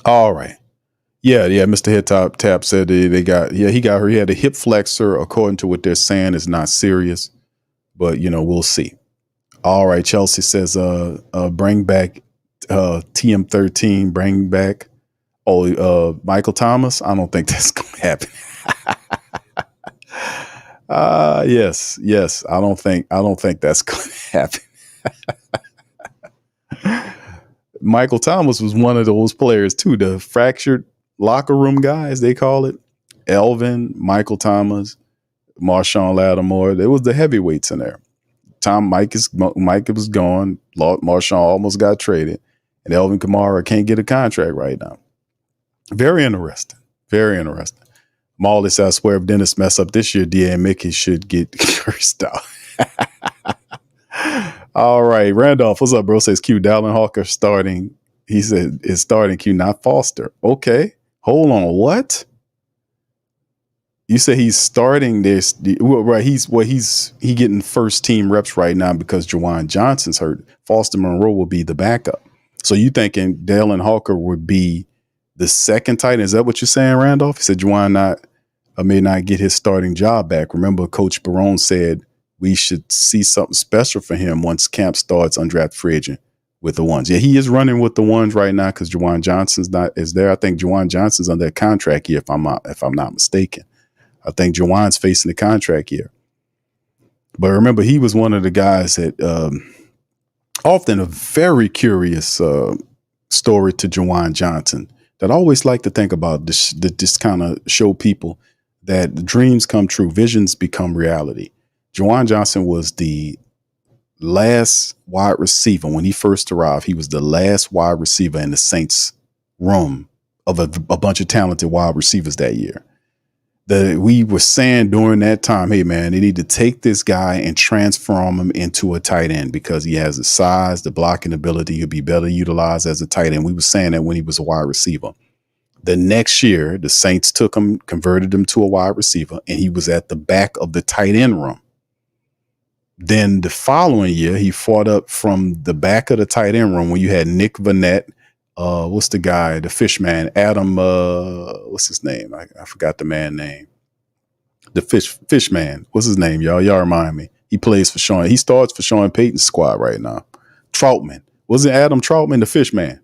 All right. Yeah. Mr. Head Tap said he had a hip flexor, according to what they're saying, is not serious, but we'll see. All right. Chelsea says, bring back TM13, bring back Michael Thomas. I don't think that's gonna happen. Yes. I don't think that's gonna happen. Michael Thomas was one of those players too, the fractured locker room guys, they call it. Elvin, Michael Thomas, Marshawn Lattimore. There was the heavyweights in there. Mike was gone. Marshawn almost got traded. And Elvin Kamara can't get a contract right now. Very interesting. Very interesting. Marley said, I swear if Dennis mess up this year, D.A. Mickey should get cursed out. All right. Randolph, what's up, bro? Says Q. Dallin Hawker starting. He said it's starting Q, not Foster. Okay. Hold on. What? You say he's starting this. Right. He's getting first team reps right now because Juwan Johnson's hurt. Foster Monroe will be the backup. So you thinking Dallin Hawker would be the second tight end? Is that what you're saying, Randolph? He said Juwan may not get his starting job back. Remember, Coach Barone said we should see something special for him once camp starts, undrafted free agent with the ones. Yeah, he is running with the ones right now because Juwan Johnson's is there. I think Juwan Johnson's under a contract year, if I'm not mistaken. I think Juwan's facing the contract year. But remember, he was one of the guys that often a very curious story to Juwan Johnson that I always like to think about, this kind of show people that dreams come true, visions become reality. Juwan Johnson was the last wide receiver. When he first arrived, he was the last wide receiver in the Saints room of a bunch of talented wide receivers that year. That we were saying during that time, hey, man, they need to take this guy and transform him into a tight end because he has the size, the blocking ability. He'll be better utilized as a tight end. We were saying that when he was a wide receiver. The next year, the Saints took him, converted him to a wide receiver, and he was at the back of the tight end room. Then the following year, he fought up from the back of the tight end room when you had Nick Vanette. What's the guy, the fish man, Adam, what's his name? I forgot the man name. The fish man. What's his name, y'all? Y'all remind me. He plays for Sean. He starts for Sean Payton's squad right now. Troutman. Was it Adam Troutman, the fish man?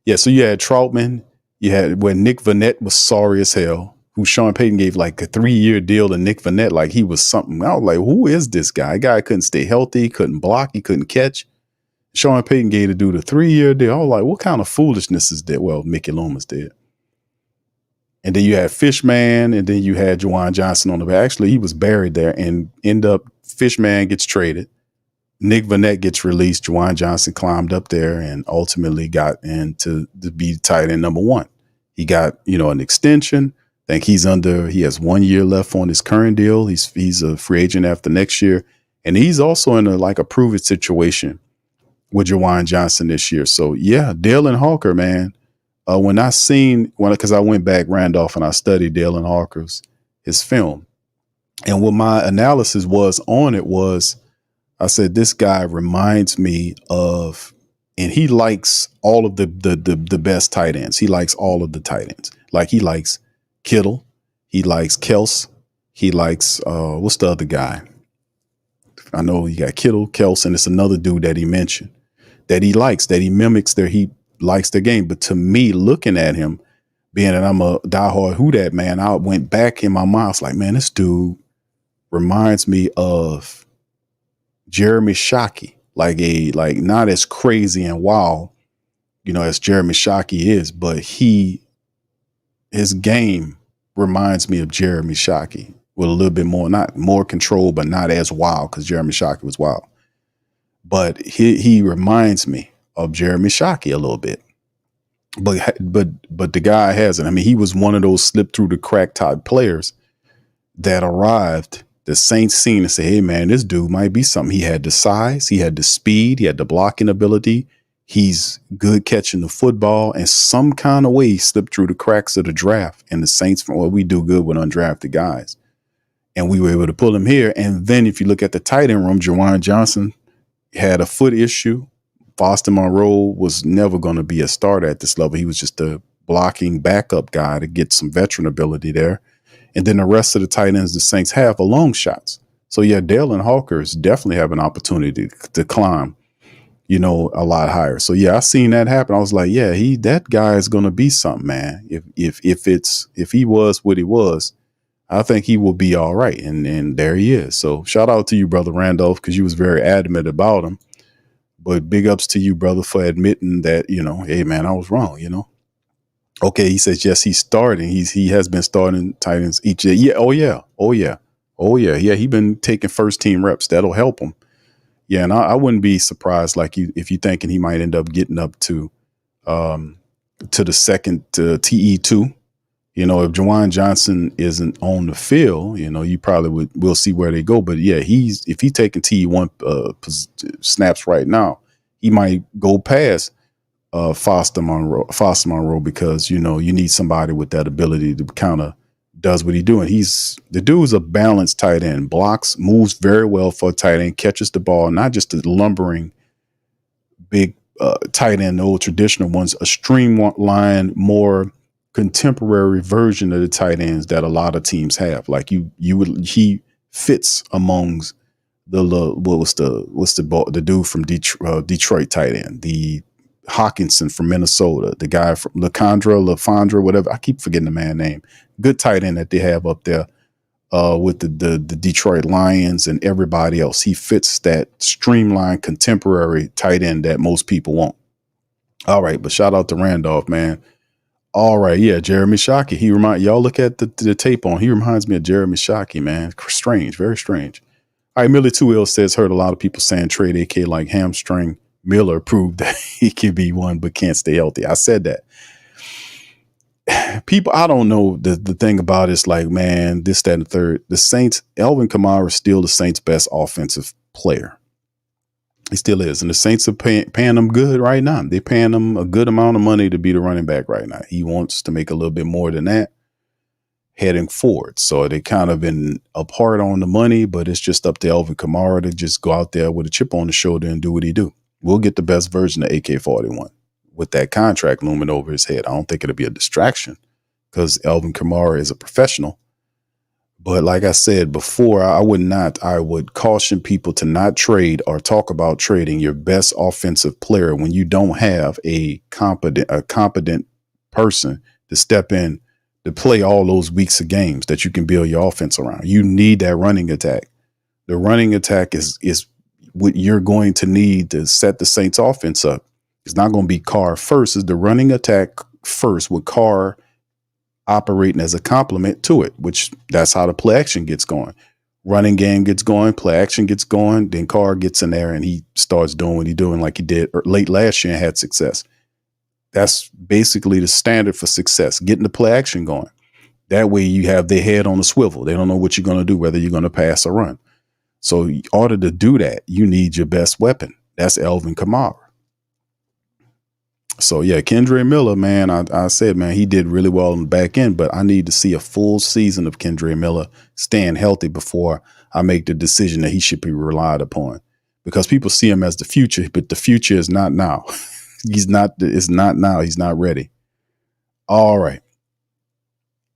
Yeah, so you had Troutman. You had when Nick Vanette was sorry as hell, who Sean Payton gave like a 3-year deal to Nick Vanette like he was something. I was like, who is this guy? Guy couldn't stay healthy, couldn't block, he couldn't catch. Sean Payton gave the dude a 3-year deal. I was like, what kind of foolishness is that? Well, Mickey Loomis did. And then you had Fishman, and then you had Juwan Johnson on the back. Actually, he was buried there and end up Fishman gets traded. Nick Vanette gets released. Juwan Johnson climbed up there and ultimately got into to be tight end number 1. He got, an extension. I think he has 1 year left on his current deal. He's a free agent after next year. And he's also in a prove it situation with Juwan Johnson this year. So yeah, Dallin Hawker, man. Because I went back, Randolph, and I studied Dallin Hawker's his film. And what my analysis was on it was, I said, this guy reminds me of, and he likes all of the best tight ends. He likes all of the tight ends. Like he likes Kittle. He likes Kels. He likes, what's the other guy? I know you got Kittle, Kels, and it's another dude that he mentioned that he likes, that he mimics he likes the game. But to me, looking at him, being that I'm a diehard Who Dat man, I went back in my mind. I was like, man, this dude reminds me of Jeremy Shockey, like not as crazy and wild, as Jeremy Shockey is, but his game reminds me of Jeremy Shockey with a little bit more, not more control, but not as wild because Jeremy Shockey was wild. But he reminds me of Jeremy Shockey a little bit. But the guy hasn't. I mean, he was one of those slip through the crack type players that arrived the Saints seen and say, hey, man, this dude might be something. He had the size, he had the speed, he had the blocking ability. He's good catching the football, and some kind of way he slipped through the cracks of the draft. And the Saints, well, we do good with undrafted guys. And we were able to pull him here. And then if you look at the tight end room, Juwan Johnson had a foot issue. Foster Monroe was never going to be a starter at this level. He was just a blocking backup guy to get some veteran ability there. And then the rest of the tight ends the Saints have are long shots. So, yeah, Dale and Hawkers definitely have an opportunity to climb, a lot higher. So, yeah, I seen that happen. I was like, yeah, that guy is going to be something, man. If he was what he was, I think he will be all right. And there he is. So shout out to you, Brother Randolph, because you was very adamant about him. But big ups to you, brother, for admitting that, hey, man, I was wrong, Okay, he says, yes, he's starting. He has been starting tight ends each day. Yeah, oh, yeah. Yeah, he been taking first team reps. That'll help him. Yeah, and I wouldn't be surprised if you're thinking he might end up getting up to the second TE2. If Juwan Johnson isn't on the field, you probably we'll see where they go. But yeah, if he's taking TE1 snaps right now, he might go past Foster Monroe because you need somebody with that ability to kind of does what he's doing. The dude's a balanced tight end, blocks, moves very well for a tight end, catches the ball, not just the lumbering big tight end, the old traditional ones, a streamlined, more contemporary version of the tight ends that a lot of teams have. Like he fits amongst the dude from Detroit tight end, the Hawkinson from Minnesota, the guy from LaFondra, whatever. I keep forgetting the man's name. Good tight end that they have up there with the Detroit Lions and everybody else. He fits that streamlined contemporary tight end that most people want. All right, but shout out to Randolph, man. All right, yeah, Jeremy Shockey. Y'all look at the tape on. He reminds me of Jeremy Shockey, man. Strange, very strange. All right, Millie 2L says, heard a lot of people saying trade AK like hamstring. Miller proved that he can be one but can't stay healthy. I said that. People, I don't know. The thing about it's like, man, this, that, and the third. The Saints, Alvin Kamara is still the Saints' best offensive player. He still is. And the Saints are paying him good right now. They're paying him a good amount of money to be the running back right now. He wants to make a little bit more than that heading forward. So they kind of been apart on the money, but it's just up to Alvin Kamara to just go out there with a chip on the shoulder and do what he do. We'll get the best version of AK-41 with that contract looming over his head. I don't think it'll be a distraction because Alvin Kamara is a professional. But like I said before, I would caution people to not trade or talk about trading your best offensive player when you don't have a competent person to step in to play all those weeks of games that you can build your offense around. You need that running attack. The running attack is what you're going to need to set the Saints offense up. It's not going to be Carr first. It's the running attack first with Carr operating as a complement to it, which that's how the play action gets going. Running game gets going, play action gets going, then Carr gets in there and he starts doing what he's doing like he did late last year and had success. That's basically the standard for success, getting the play action going. That way you have their head on a swivel. They don't know what you're going to do, whether you're going to pass or run. So in order to do that, you need your best weapon. That's Alvin Kamara. So, yeah, Kendre Miller, man, I said, man, he did really well in the back end, but I need to see a full season of Kendre Miller staying healthy before I make the decision that he should be relied upon. Because people see him as the future, but the future is not now. It's not now. He's not ready. All right.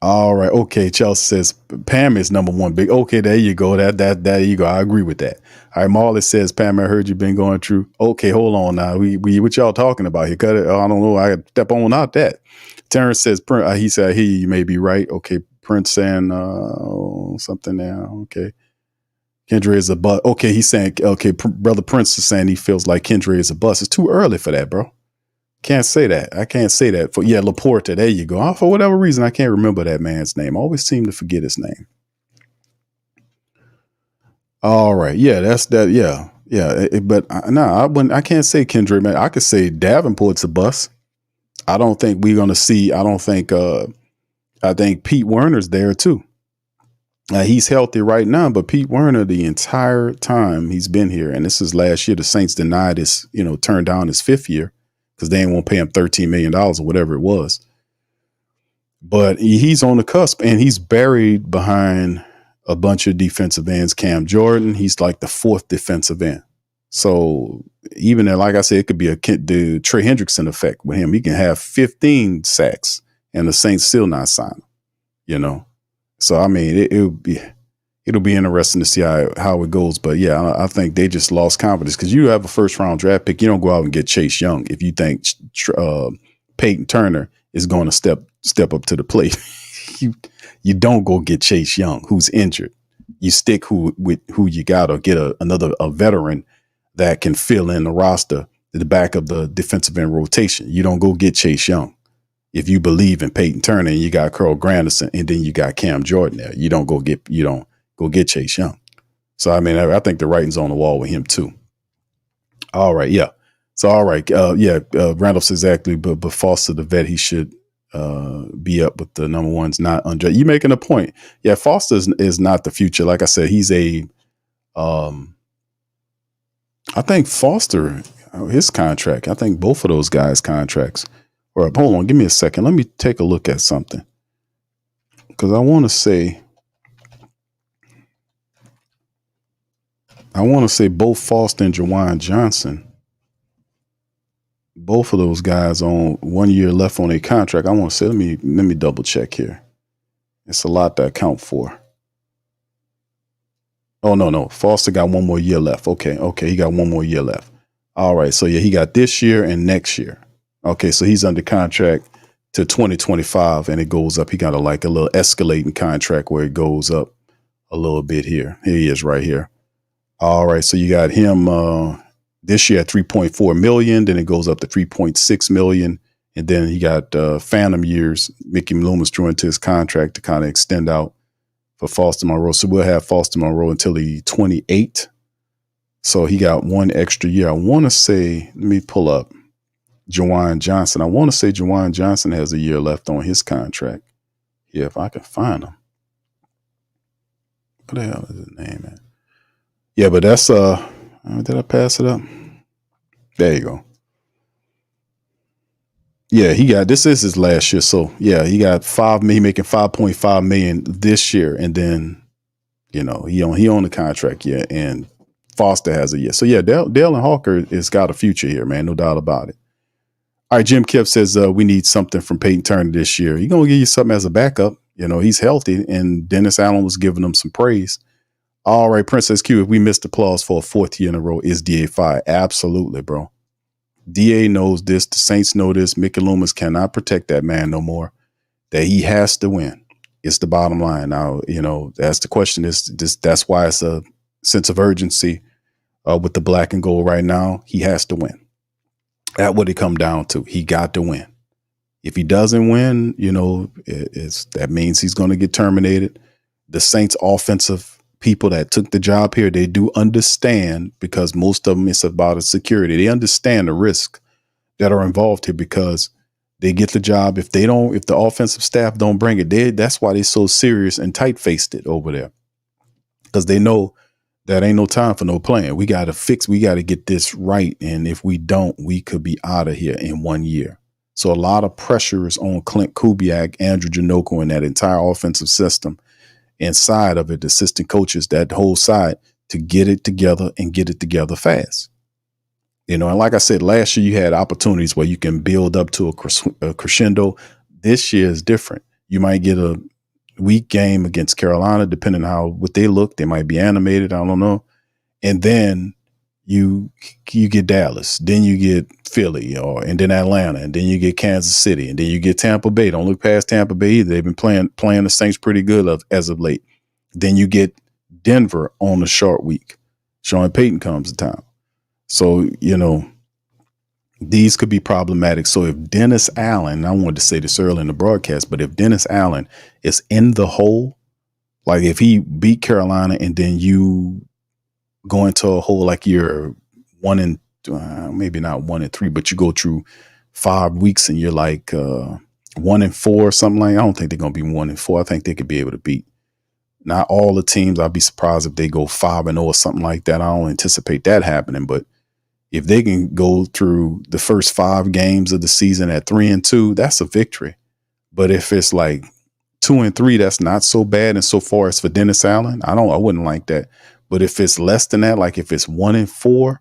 Okay. Chelsea says Pam is number one big. Okay. There you go. There you go. I agree with that. All right. Marley says, Pam, I heard you've been going through. Okay. Hold on now. We what y'all talking about here? Cut it. I don't know. I got to step on out that. Terrence says, he said, I hear you. You may be right. Okay. Prince saying something now. Okay. Kendre is a bust. Okay. He's saying, okay. Brother Prince is saying he feels like Kendre is a bust. It's too early for that, bro. Can't say that. I can't say that. Laporta. There you go. For whatever reason, I can't remember that man's name. I always seem to forget his name. All right. Yeah, that's that. Yeah. But I can't say Kendre, man. I could say Davenport's a bust. I don't think we're going to see. I think Pete Werner's there too. He's healthy right now, but Pete Werner, the entire time he's been here, and this is last year, the Saints denied his, turned down his 5th year because they ain't want to pay him $13 million or whatever it was. But he's on the cusp, and he's buried behind a bunch of defensive ends. Cam Jordan, he's like the 4th defensive end. So even there, like I said, it could be the Trey Hendrickson effect with him. He can have 15 sacks, and the Saints still not sign him, So, I mean, it'll be interesting to see how it goes. But, yeah, I think they just lost confidence because you have a first-round draft pick. You don't go out and get Chase Young if you think Payton Turner is going to step up to the plate. you don't go get Chase Young, who's injured. You stick with who you got or get a veteran that can fill in the roster at the back of the defensive end rotation. You don't go get Chase Young. If you believe in Payton Turner and you got Carl Granderson and then you got Cam Jordan there, you don't go get Chase Young. So, I mean, I think the writing's on the wall with him too. All right. Yeah. So, all right. Randolph's exactly, but Foster, the vet, he should be up with the number ones, not under. You making a point. Yeah. Foster is not the future. Like I said, he's I think Foster, his contract, I think both of those guys' contracts. Or hold on, give me a second. Let me take a look at something. Because I want to say both Foster and Juwan Johnson, both of those guys on 1 year left on a contract. I want to say, let me double check here. It's a lot to account for. Oh, no. Foster got 1 more year left. Okay. He got 1 more year left. All right. So, yeah, he got this year and next year. Okay, so he's under contract to 2025 and it goes up. He got a little escalating contract where it goes up a little bit here. Here he is right here. All right, so you got him this year at 3.4 million, then it goes up to 3.6 million. And then he got phantom years. Mickey Loomis drew into his contract to kind of extend out for Foster Monroe. So we'll have Foster Monroe until he's 28. So he got 1 extra year. I want to say, let me pull up Juwan Johnson. I want to say Juwan Johnson has a year left on his contract. Yeah, if I can find him. What the hell is his name, man? Yeah, but that's did I pass it up? There you go. Yeah, this is his last year. So yeah, he got he making 5.5 million this year, and then he on the contract, yeah, and Foster has a year. So yeah, Dale and Hawker has got a future here, man, no doubt about it. All right, Jim Kiff says we need something from Payton Turner this year. He's gonna give you something as a backup. He's healthy, and Dennis Allen was giving him some praise. All right, Princess Q, if we missed applause for a 4th year in a row, is DA fired? Absolutely, bro. DA knows this. The Saints know this. Mickey Loomis cannot protect that man no more. That he has to win. It's the bottom line. Now, that's the question. That's why it's a sense of urgency with the black and gold right now. He has to win. That's what it come down to. He got to win. If he doesn't win, that means he's going to get terminated. The Saints offensive people that took the job here, they do understand, because most of them, it's about security. They understand the risk that are involved here because they get the job. If the offensive staff don't bring it, that's why they're so serious and tight-faced it over there, because they know that ain't no time for no playing. We got to get this right. And if we don't, we could be out of here in 1 year. So a lot of pressure is on Clint Kubiak, Andrew Janoko, and that entire offensive system. Inside of it, the assistant coaches, that whole side, to get it together and get it together fast. And like I said, last year you had opportunities where you can build up to a crescendo. This year is different. You might get a weak game against Carolina, depending on what they look. They might be animated. I don't know. And then you get Dallas, then you get Philly, and then Atlanta, and then you get Kansas City, and then you get Tampa Bay. Don't look past Tampa Bay either. They've been playing the Saints pretty good as of late. Then you get Denver on a short week. Sean Payton comes to town. So, these could be problematic. So if Dennis Allen, I wanted to say this early in the broadcast, but if Dennis Allen is in the hole, like if he beat Carolina and then you go into a hole like you're maybe not 1-3, but you go through 5 weeks and you're like 1-4 or something like that. I don't think they're going to be 1-4. I think they could be able to beat Not all the teams. I'd be surprised if they go 5-0 or something like that. I don't anticipate that happening. But if they can go through the first 5 games of the season at 3-2, that's a victory. But if it's like 2-3, that's not so bad. And so far as for Dennis Allen, I wouldn't like that. But if it's less than that, like if it's 1-4,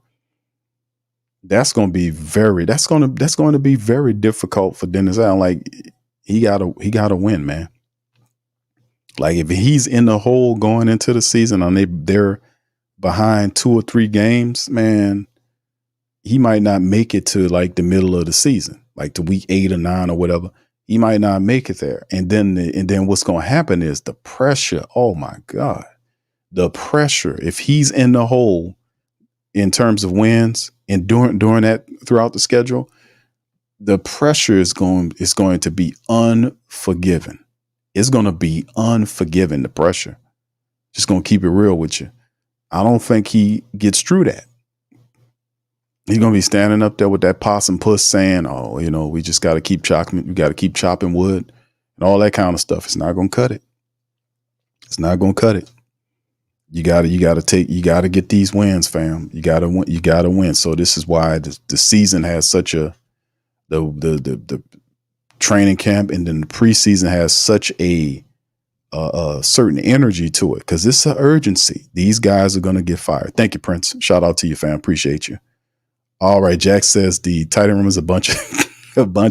that's going to be very difficult for Dennis Allen. Like he gotta win, man. Like if he's in the hole going into the season and they're behind 2 or 3 games, man, he might not make it to like the middle of the season, like to week 8 or 9 or whatever. He might not make it there. And then what's going to happen is the pressure. Oh my God, the pressure. If he's in the hole in terms of wins and during that throughout the schedule, the pressure is going to be unforgiving. It's going to be unforgiving, the pressure. Just going to keep it real with you. I don't think he gets through that. He's going to be standing up there with that possum puss saying, oh, we just got to keep chopping. We got to keep chopping wood and all that kind of stuff. It's not going to cut it. It's not going to cut it. You got to get these wins, fam. You got to win. So this is why the season has such the training camp and then the preseason has such a certain energy to it because it's an urgency. These guys are going to get fired. Thank you, Prince. Shout out to you, fam. Appreciate you. All right, Jack says the tight end room is a bunch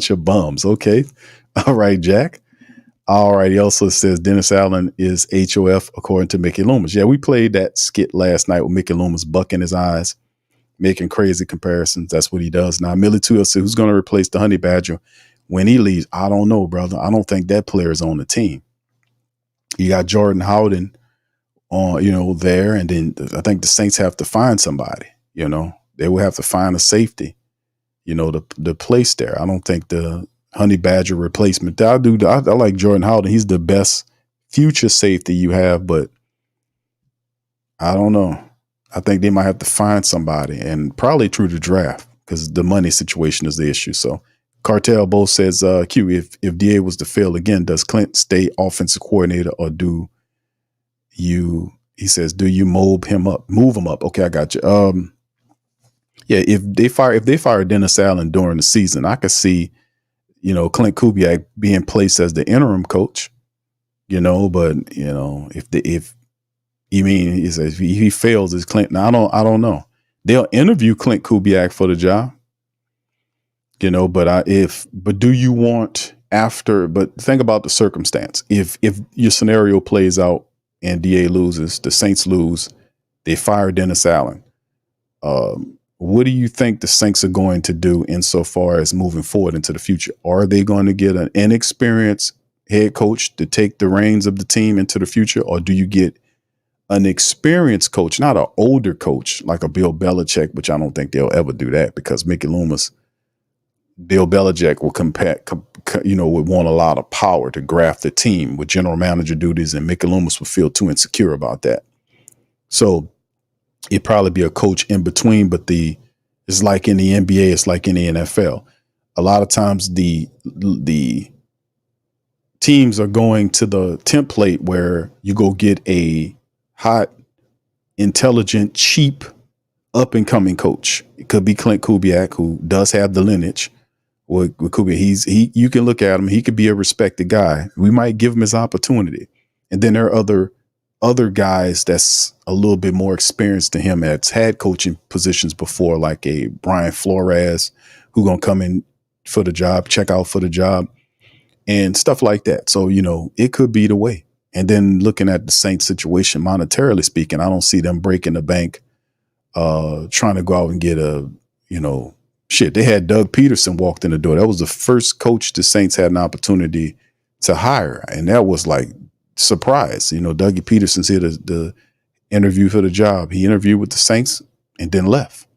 of bums. Okay. All right, Jack. All right. He also says Dennis Allen is HOF according to Mickey Loomis. Yeah, we played that skit last night with Mickey Loomis bucking his eyes, making crazy comparisons. That's what he does. Now, Millie Too says, who's going to replace the Honey Badger when he leaves? I don't know, brother. I don't think that player is on the team. You got Jordan Howden on, there. And then I think the Saints have to find somebody, they will have to find a safety, to place there. I don't think the Honey Badger replacement. I like Jordan Howden. He's the best future safety you have, but I don't know. I think they might have to find somebody and probably through the draft because the money situation is the issue. So Cartel Bo says, Q, if DA was to fail again, does Clint stay offensive coordinator or do you move him up? Okay, I got you. Yeah, if they fire Dennis Allen during the season, I could see, Clint Kubiak being placed as the interim coach, but if he fails as Clint, now I don't know. They'll interview Clint Kubiak for the job, but do you want but think about the circumstance. If your scenario plays out and DA loses, the Saints lose, they fire Dennis Allen. What do you think the Saints are going to do insofar as moving forward into the future? Are they going to get an inexperienced head coach to take the reins of the team into the future? Or do you get an experienced coach, not an older coach like a Bill Belichick, which I don't think they'll ever do that because Mickey Loomis, Bill Belichick would want a lot of power to graft the team with general manager duties, and Mickey Loomis would feel too insecure about that. So it'd probably be a coach in between, but it's like in the NBA, it's like in the NFL. A lot of times the teams are going to the template where you go get a hot, intelligent, cheap, up and coming coach. It could be Clint Kubiak, who does have the lineage. With Kubiak, you can look at him. He could be a respected guy. We might give him his opportunity, and then there are other guys that's a little bit more experienced than him that's had coaching positions before, like a Brian Flores, who gonna come in for the job, check out for the job, and stuff like that. So, it could be the way. And then looking at the Saints situation, monetarily speaking, I don't see them breaking the bank, trying to go out and get they had Doug Peterson walked in the door. That was the first coach the Saints had an opportunity to hire. And that was like, surprise. Dougie Peterson's here to interview for the job. He interviewed with the Saints and then left.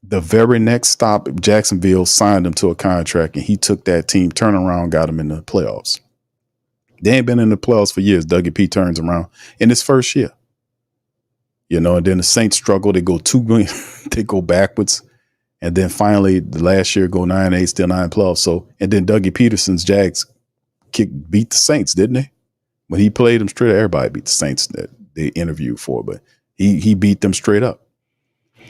The very next stop, Jacksonville signed him to a contract, and he took that team, turned around, got him in the playoffs. They ain't been in the playoffs for years. Dougie P turns around in his first year. And then the Saints struggle. They go they go backwards. And then finally, the last year, go 9-8, still 9 playoffs. So, and then Dougie Peterson's Jags beat the Saints, didn't they? When he played them straight up, everybody beat the Saints that they interviewed for, but he beat them straight up.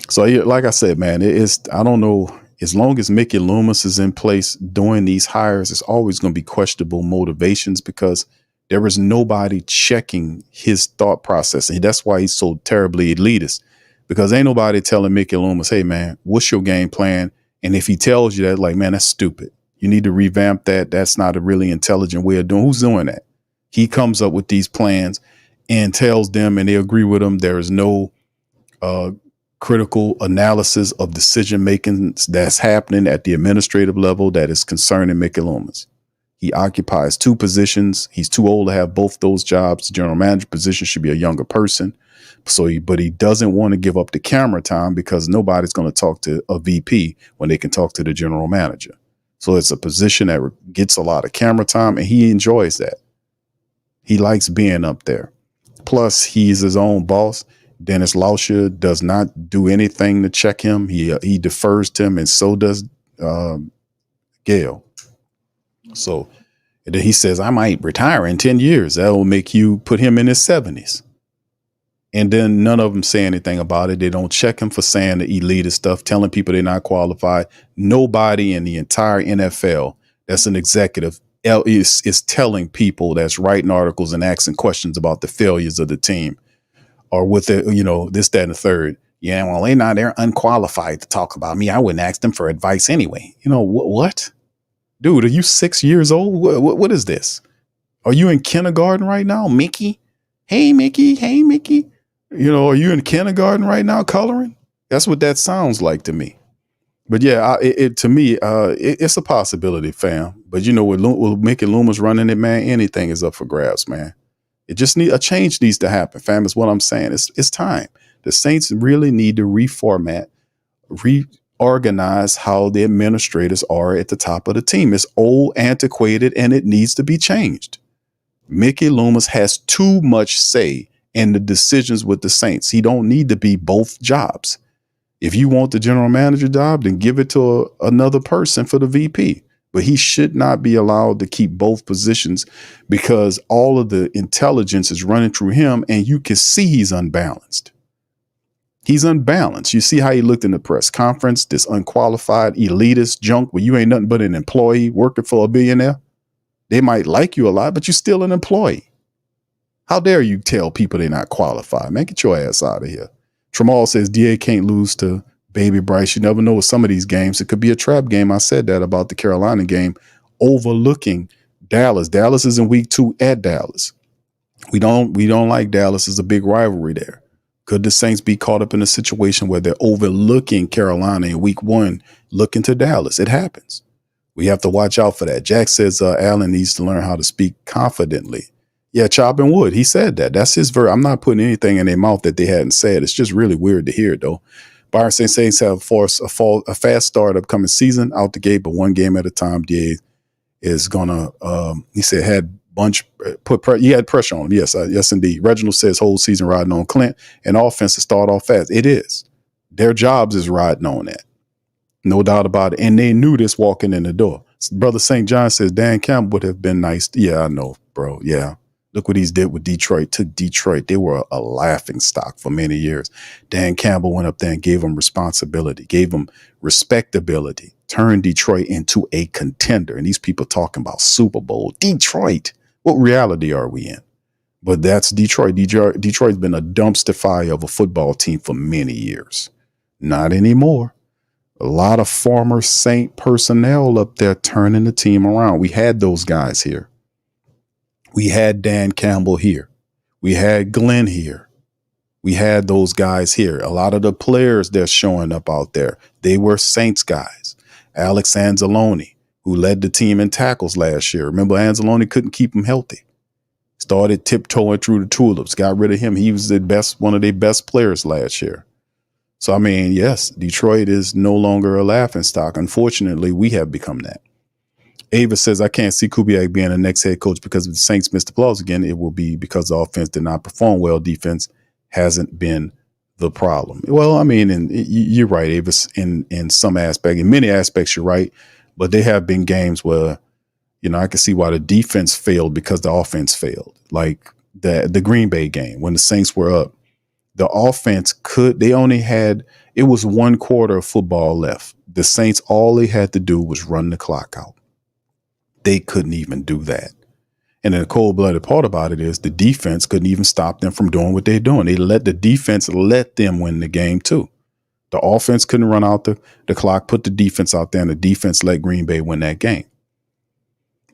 So, like I said, man, I don't know. As long as Mickey Loomis is in place doing these hires, it's always going to be questionable motivations because there is nobody checking his thought process. And that's why he's so terribly elitist, because ain't nobody telling Mickey Loomis, hey, man, what's your game plan? And if he tells you that, like, man, that's stupid. You need to revamp that. That's not a really intelligent way of doing. Who's doing that? He comes up with these plans and tells them, and they agree with him. There is no critical analysis of decision making that's happening at the administrative level that is concerning Mickey Loomis. He occupies 2 positions. He's too old to have both those jobs. The general manager position should be a younger person. But he doesn't want to give up the camera time because nobody's going to talk to a VP when they can talk to the general manager. So it's a position that gets a lot of camera time, and he enjoys that. He likes being up there. Plus, he's his own boss. Dennis Lauscher does not do anything to check him. He defers to him, and so does Gail. So and then he says, I might retire in 10 years. That will make you put him in his 70s. And then none of them say anything about it. They don't check him for saying the elitist stuff, telling people they're not qualified. Nobody in the entire NFL that's an executive is telling people that's writing articles and asking questions about the failures of the team or with the, this, that, and the third. Yeah, well, they're unqualified to talk about me. I wouldn't ask them for advice anyway. What? Dude, are you 6 years old? What is this? Are you in kindergarten right now, Mickey? Hey, Mickey. Hey, Mickey. Are you in kindergarten right now coloring? That's what that sounds like to me. But yeah, to me, it's a possibility, fam. But with Mickey Loomis running it, man, anything is up for grabs, man. It just a change needs to happen, fam, is what I'm saying. It's time. The Saints really need to reformat, reorganize how the administrators are at the top of the team. It's old, antiquated, and it needs to be changed. Mickey Loomis has too much say in the decisions with the Saints. He don't need to be both jobs. If you want the general manager job, then give it to another person for the VP. But he should not be allowed to keep both positions because all of the intelligence is running through him, and you can see he's unbalanced. He's unbalanced. You see how he looked in the press conference, this unqualified elitist junk where you ain't nothing but an employee working for a billionaire. They might like you a lot, but you're still an employee. How dare you tell people they're not qualified? Man, get your ass out of here. Tramal says DA can't lose to Baby Bryce. You never know with some of these games. It could be a trap game. I said that about the Carolina game, overlooking Dallas. Dallas is in week 2 at Dallas. We don't like Dallas. It's a big rivalry there. Could the Saints be caught up in a situation where they're overlooking Carolina in week 1, looking to Dallas? It happens. We have to watch out for that. Jack says Allen needs to learn how to speak confidently. Yeah, chopping wood. He said that. That's his verb. I'm not putting anything in their mouth that they hadn't said. It's just really weird to hear, though. Byron Saints have a fast start upcoming season out the gate, but one game at a time. DA is gonna. He said had he had pressure on him. Yes, indeed. Reginald says whole season riding on Clint and offense to start off fast. It is. Their jobs is riding on that. No doubt about it. And they knew this walking in the door. Brother St. John says Dan Campbell would have been nice. Yeah, I know, bro. Yeah. Look what he's did with Detroit. Took Detroit. They were a laughing stock for many years. Dan Campbell went up there and gave them responsibility, gave them respectability, turned Detroit into a contender. And these people talking about Super Bowl. Detroit. What reality are we in? But that's Detroit. Detroit's been a dumpster fire of a football team for many years. Not anymore. A lot of former Saint personnel up there turning the team around. We had those guys here. We had Dan Campbell here. We had Glenn here. We had those guys here. A lot of the players that's showing up out there, they were Saints guys. Alex Anzalone, who led the team in tackles last year. Remember, Anzalone couldn't keep him healthy. Started tiptoeing through the tulips. Got rid of him. He was one of their best players last year. So, I mean, yes, Detroit is no longer a laughingstock. Unfortunately, we have become that. Ava says, I can't see Kubiak being the next head coach because if the Saints miss the playoffs again, it will be because the offense did not perform well. Defense hasn't been the problem. Well, I mean, and you're right, Ava, in some aspect. In many aspects, you're right. But there have been games where, I can see why the defense failed because the offense failed. like the Green Bay game when the Saints were up, the offense it was 1 quarter of football left. The Saints, all they had to do was run the clock out. They couldn't even do that. And then the cold-blooded part about it is the defense couldn't even stop them from doing what they're doing. The defense let them win the game too. The offense couldn't run out the clock, put the defense out there, and the defense let Green Bay win that game.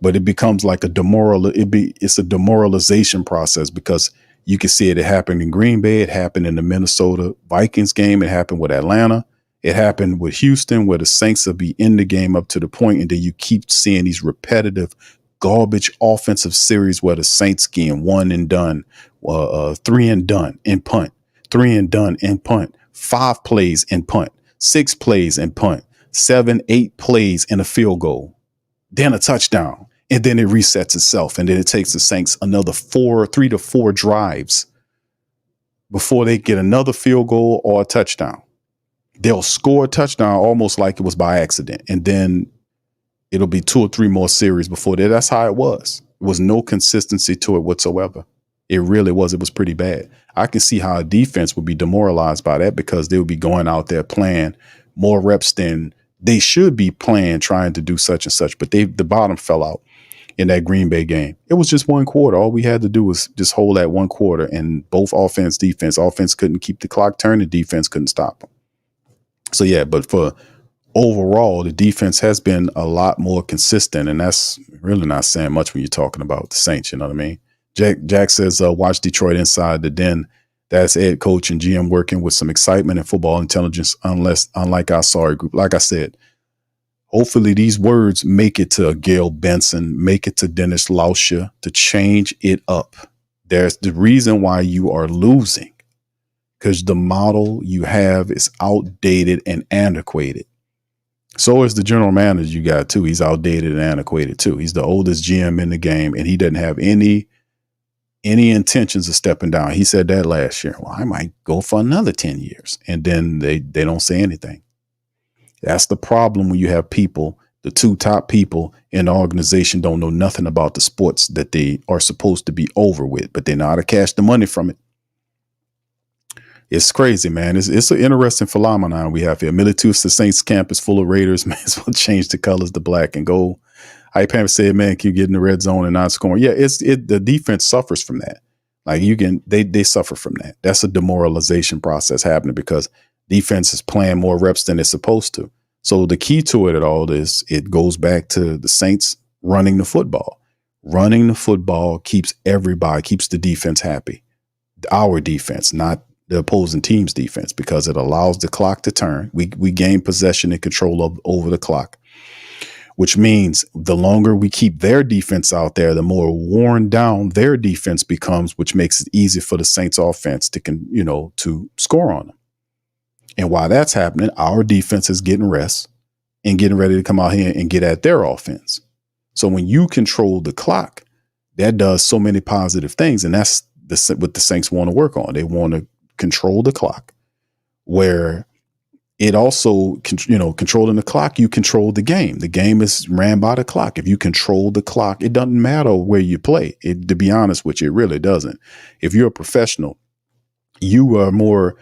But it becomes like it's a demoralization process because you can see it. It happened in Green Bay. It happened in the Minnesota Vikings game. It happened with Atlanta. It happened with Houston, where the Saints will be in the game up to the point, and then you keep seeing these repetitive garbage offensive series where the Saints getting 1 and done, 3 and done and punt, 3 and done and punt, 5 plays and punt, 6 plays and punt, 7, 8 plays and a field goal, then a touchdown, and then it resets itself, and then it takes the Saints another 3 to 4 drives before they get another field goal or a touchdown. They'll score a touchdown almost like it was by accident, and then it'll be 2 or 3 more series before that. That's how it was. There was no consistency to it whatsoever. It really was. It was pretty bad. I can see how a defense would be demoralized by that because they would be going out there playing more reps than they should be playing, trying to do such and such. But the bottom fell out in that Green Bay game. It was just 1 quarter. All we had to do was just hold that 1 quarter, and both offense couldn't keep the clock turning. Defense couldn't stop them. So, yeah, but for overall, the defense has been a lot more consistent, and that's really not saying much when you're talking about the Saints, you know what I mean? Jack says, watch Detroit Inside the Den. That's Ed, coach, and GM working with some excitement and football intelligence, unlike our sorry group. Like I said, hopefully these words make it to Gail Benson, make it to Dennis Lauscher to change it up. There's the reason why you are losing, because the model you have is outdated and antiquated. So is the general manager you got too. He's outdated and antiquated too. He's the oldest GM in the game, and he doesn't have any intentions of stepping down. He said that last year. Well, I might go for another 10 years. And then they don't say anything. That's the problem when you have people, the 2 top people in the organization don't know nothing about the sports that they are supposed to be over with, but they know how to cash the money from it. It's crazy, man. It's an interesting phenomenon we have here. Militu's, the Saints camp is full of Raiders. Man, it's going to change the colors to black and gold. Hype Pam said, man, keep getting the red zone and not scoring. Yeah, the defense suffers from that. Like they suffer from that. That's a demoralization process happening because defense is playing more reps than it's supposed to. So the key to it at all is it goes back to the Saints running the football. Running the football keeps the defense happy. Our defense, not the opposing team's defense, because it allows the clock to turn. We gain possession and control over the clock, which means the longer we keep their defense out there, the more worn down their defense becomes, which makes it easy for the Saints offense to score on them. And while that's happening, our defense is getting rest and getting ready to come out here and get at their offense. So when you control the clock, that does so many positive things. And that's what the Saints want to work on. They want to control the clock, where it also, controlling the clock, you control the game. The game is ran by the clock. If you control the clock, it doesn't matter where you play. To be honest with you, it really doesn't. If you're a professional, you are more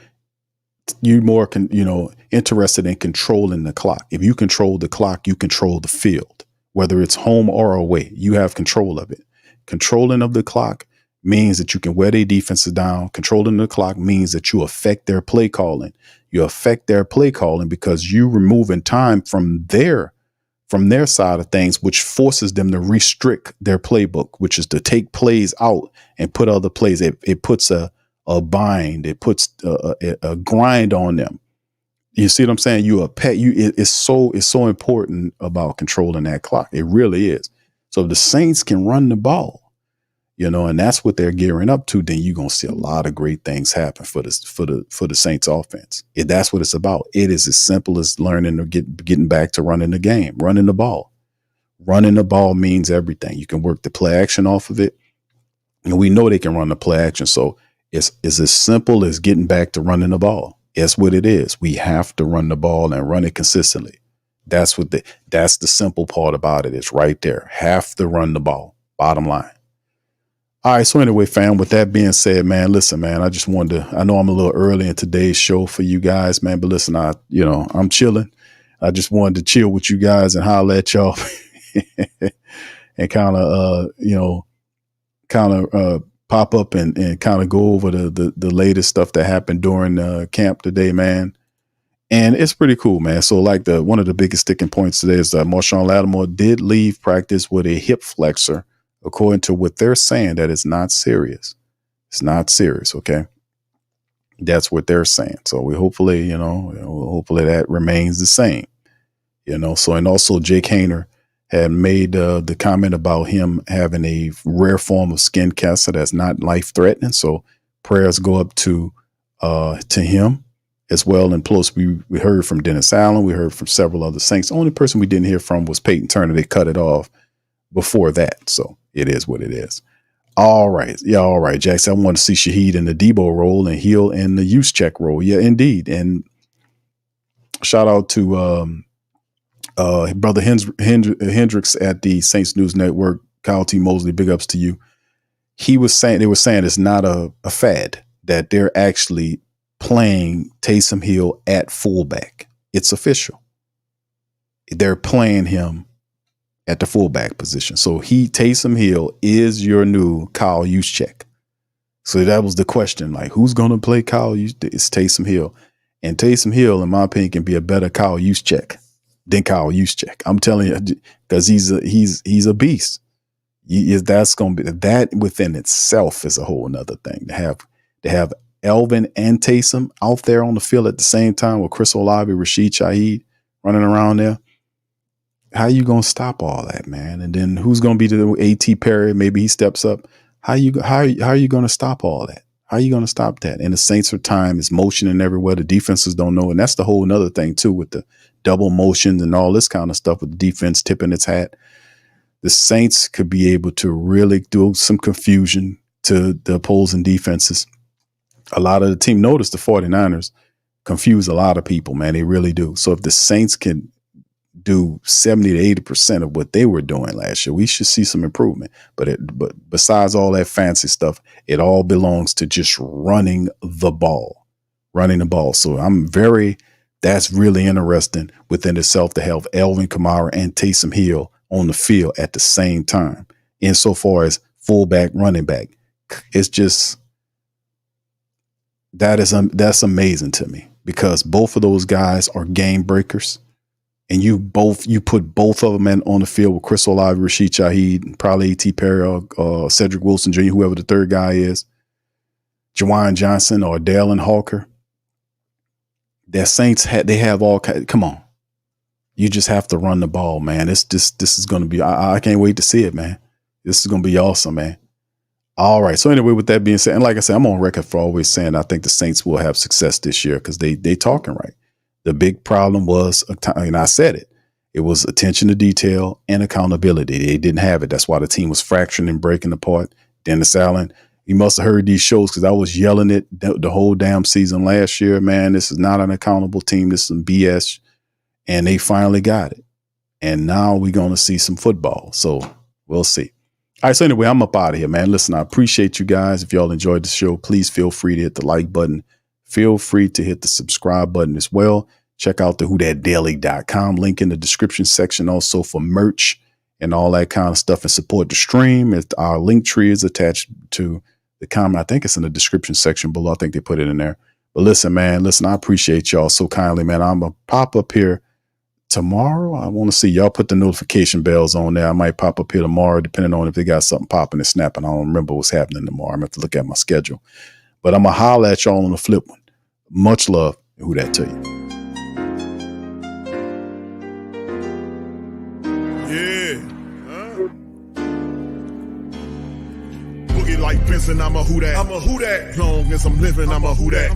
interested in controlling the clock. If you control the clock, you control the field, whether it's home or away. You have control of it. Controlling of the clock means that you can wear their defenses down. Controlling the clock means that you affect their play calling. You affect their play calling because you removing time from their side of things, which forces them to restrict their playbook, which is to take plays out and put other plays. It puts a bind. It puts a grind on them. You see what I'm saying? It's so important about controlling that clock. It really is. So if the Saints can run the ball, and that's what they're gearing up to, then you're going to see a lot of great things happen for the Saints offense. If that's what it's about. It is as simple as learning to getting back to running the game, running the ball. Running the ball means everything. You can work the play action off of it. And we know they can run the play action. So it's as simple as getting back to running the ball. That's what it is. We have to run the ball and run it consistently. That's the simple part about it. It's right there. Have to run the ball. Bottom line. All right. So anyway, fam, with that being said, man, listen, man, I just wanted to, I know I'm a little early in today's show for you guys, man, but listen, I'm chilling. I just wanted to chill with you guys and holler at y'all and kind of, pop up and kind of go over the latest stuff that happened during camp today, man. And it's pretty cool, man. So like one of the biggest sticking points today is that Marshawn Lattimore did leave practice with a hip flexor, according to what they're saying, that it's not serious. It's not serious. Okay. That's what they're saying. So we hopefully that remains the same, so, and also Jake Haener had made the comment about him having a rare form of skin cancer that's not life threatening. So prayers go up to him as well. And plus we heard from Dennis Allen. We heard from several other Saints. The only person we didn't hear from was Payton Turner. They cut it off before that. So it is what it is. All right. Yeah. All right, Jackson. I want to see Shaheed in the Debo role and Hill in the use check role. Yeah, indeed. And shout out to Brother Hendricks at the Saints News Network. Kyle T. Mosley, big ups to you. They were saying it's not a fad, that they're actually playing Taysom Hill at fullback. It's official. They're playing him at the fullback position. So Taysom Hill is your new Kyle Juszczyk. So that was the question, like, who's going to play Kyle Juszczyk? It's Taysom Hill. And Taysom Hill, in my opinion, can be a better Kyle Juszczyk than Kyle Juszczyk. I'm telling you, because he's a beast. That's going to be, that within itself is a whole nother thing. To have Elvin and Taysom out there on the field at the same time with Chris Olave, Rashid Shaheed running around there. How you going to stop all that, man? And then who's going to be the A.T. Perry? Maybe he steps up. How are you going to stop all that? How are you going to stop that? And the Saints are time is motioning everywhere. The defenses don't know. And that's the whole nother thing too, with the double motions and all this kind of stuff with the defense tipping its hat. The Saints could be able to really do some confusion to the opposing defenses. A lot of the team, notice the 49ers confuse a lot of people, man. They really do. So if the Saints can do 70 to 80% of what they were doing last year, we should see some improvement. But besides all that fancy stuff, it all belongs to just running the ball. So that's really interesting within itself to have Alvin Kamara and Taysom Hill on the field at the same time. Insofar as fullback, running back, it's just, that's amazing to me, because both of those guys are game breakers. And you put both of them on the field with Chris Olave, Rashid Shaheed, and probably A.T. Perry or Cedric Wilson Jr., whoever the third guy is, Jawan Johnson or Dallin Hawker. That Saints they have all. Come on, you just have to run the ball, man. This is going to be. I can't wait to see it, man. This is going to be awesome, man. All right. So anyway, with that being said, and like I said, I'm on record for always saying I think the Saints will have success this year because they talking right. The big problem was, and I said it was attention to detail and accountability. They didn't have it. That's why the team was fracturing and breaking apart. Dennis Allen, he must have heard these shows because I was yelling it the whole damn season last year. Man, this is not an accountable team. This is some BS. And they finally got it. And now we're going to see some football. So we'll see. All right. So anyway, I'm up out of here, man. Listen, I appreciate you guys. If y'all enjoyed the show, please feel free to hit the like button. Feel free to hit the subscribe button as well. Check out the whodatdaily.com link in the description section also for merch and all that kind of stuff, and support the stream. Our link tree is attached to the comment. I think it's in the description section below. I think they put it in there. But listen, man, I appreciate y'all so kindly, man. I'm going to pop up here tomorrow. I want to see y'all put the notification bells on there. I might pop up here tomorrow, depending on if they got something popping and snapping. I don't remember what's happening tomorrow. I'm going to have to look at my schedule. But I'm going to holler at y'all on the flip one. Much love. Who that to you? Like Benson, I'm a who that. I'm a who that. Long as I'm living, I'm a who that.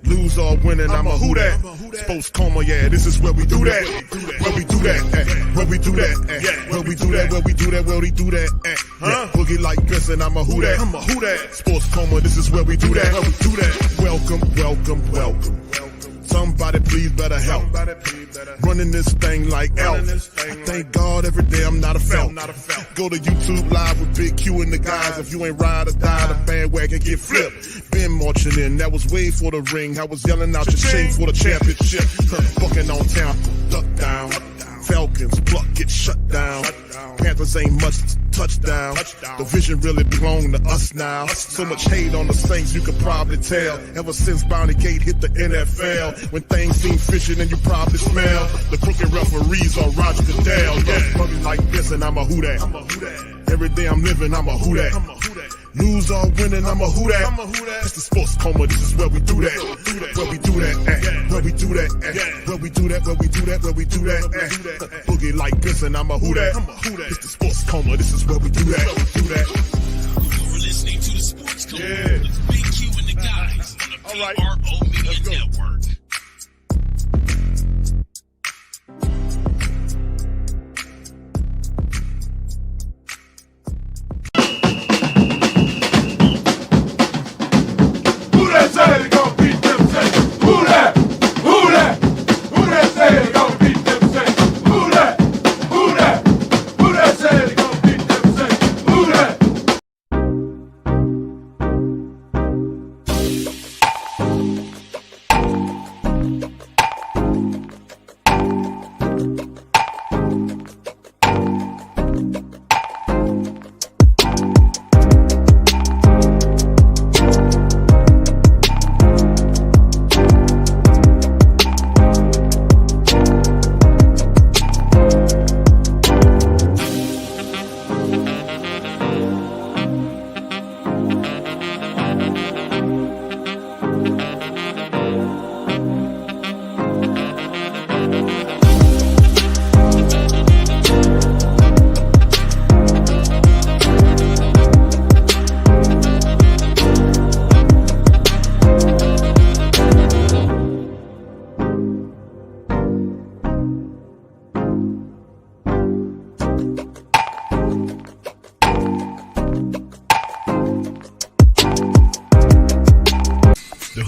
Lose or winning, I'm a who that. Sports Coma, yeah, this is where we do that. Where we do that. Where we do that. Where we do that. Where we do that. Where we do that. Boogie like Benson, I'm a who that. I'm a who that. Sports Coma, this is where we do that. Where we do that. Welcome, welcome, welcome Somebody please better help. Running this thing like Elf. Thank God every day I'm not a felt. Go to YouTube Live with Big Q and the guys. If you ain't ride or die, the bandwagon get flipped. Been marching in, that was way for the ring. I was yelling out your shade for the championship. Bucking on town, duck down. Falcons, pluck, get shut down. Panthers ain't much touchdown. The vision really belong to us now. So much hate on the Saints, you could probably tell. Ever since Bounty Gate hit the NFL, when things seem fishy, then you probably smell the crooked referees on Roger Goodell. Yeah, fucking like this, and I'm a who that. Every day I'm living, I'm a who that. Lose or winning, I'm a who that. It's the Sports Coma, this is where we do that. Where we do that at. Where we do that at. Where we do that, where we do that, where we do that at. Boogie like this and I'm a who that. It's the Sports Coma, this is where we do that. You're listening to the Sports Coma with Big Q and the guys on the PRO Media Network.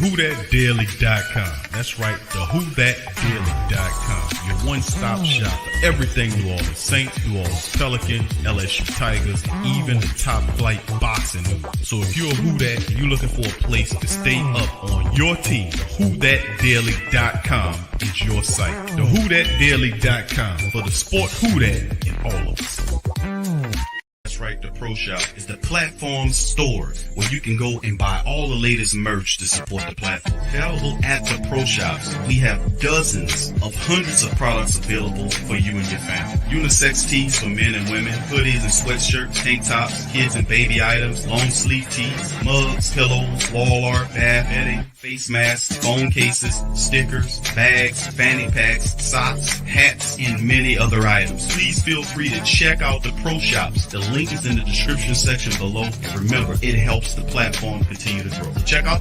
whodatdaily.com. That's right, the whodatdaily.com. Your one-stop shop for everything New Orleans Saints, New Orleans Pelicans, LSU Tigers, even the top flight boxing news. So if you're a Who Dat and you're looking for a place to stay up on your team, whodatdaily.com is your site. The whodatdaily.com for the sport Who Dat in all of us. That's right, the Pro Shop is the platform store where you can go and buy all the latest merch to support the platform. Available at the Pro Shops, we have dozens of hundreds of products available for you and your family. Unisex tees for men and women, hoodies and sweatshirts, tank tops, kids and baby items, long sleeve tees, mugs, pillows, wall art, bath bedding, face masks, phone cases, stickers, bags, fanny packs, socks, hats, and many other items. Please feel free to check out the Pro Shops. The link is in the description section below. And remember, it helps the platform continue to grow. Check out the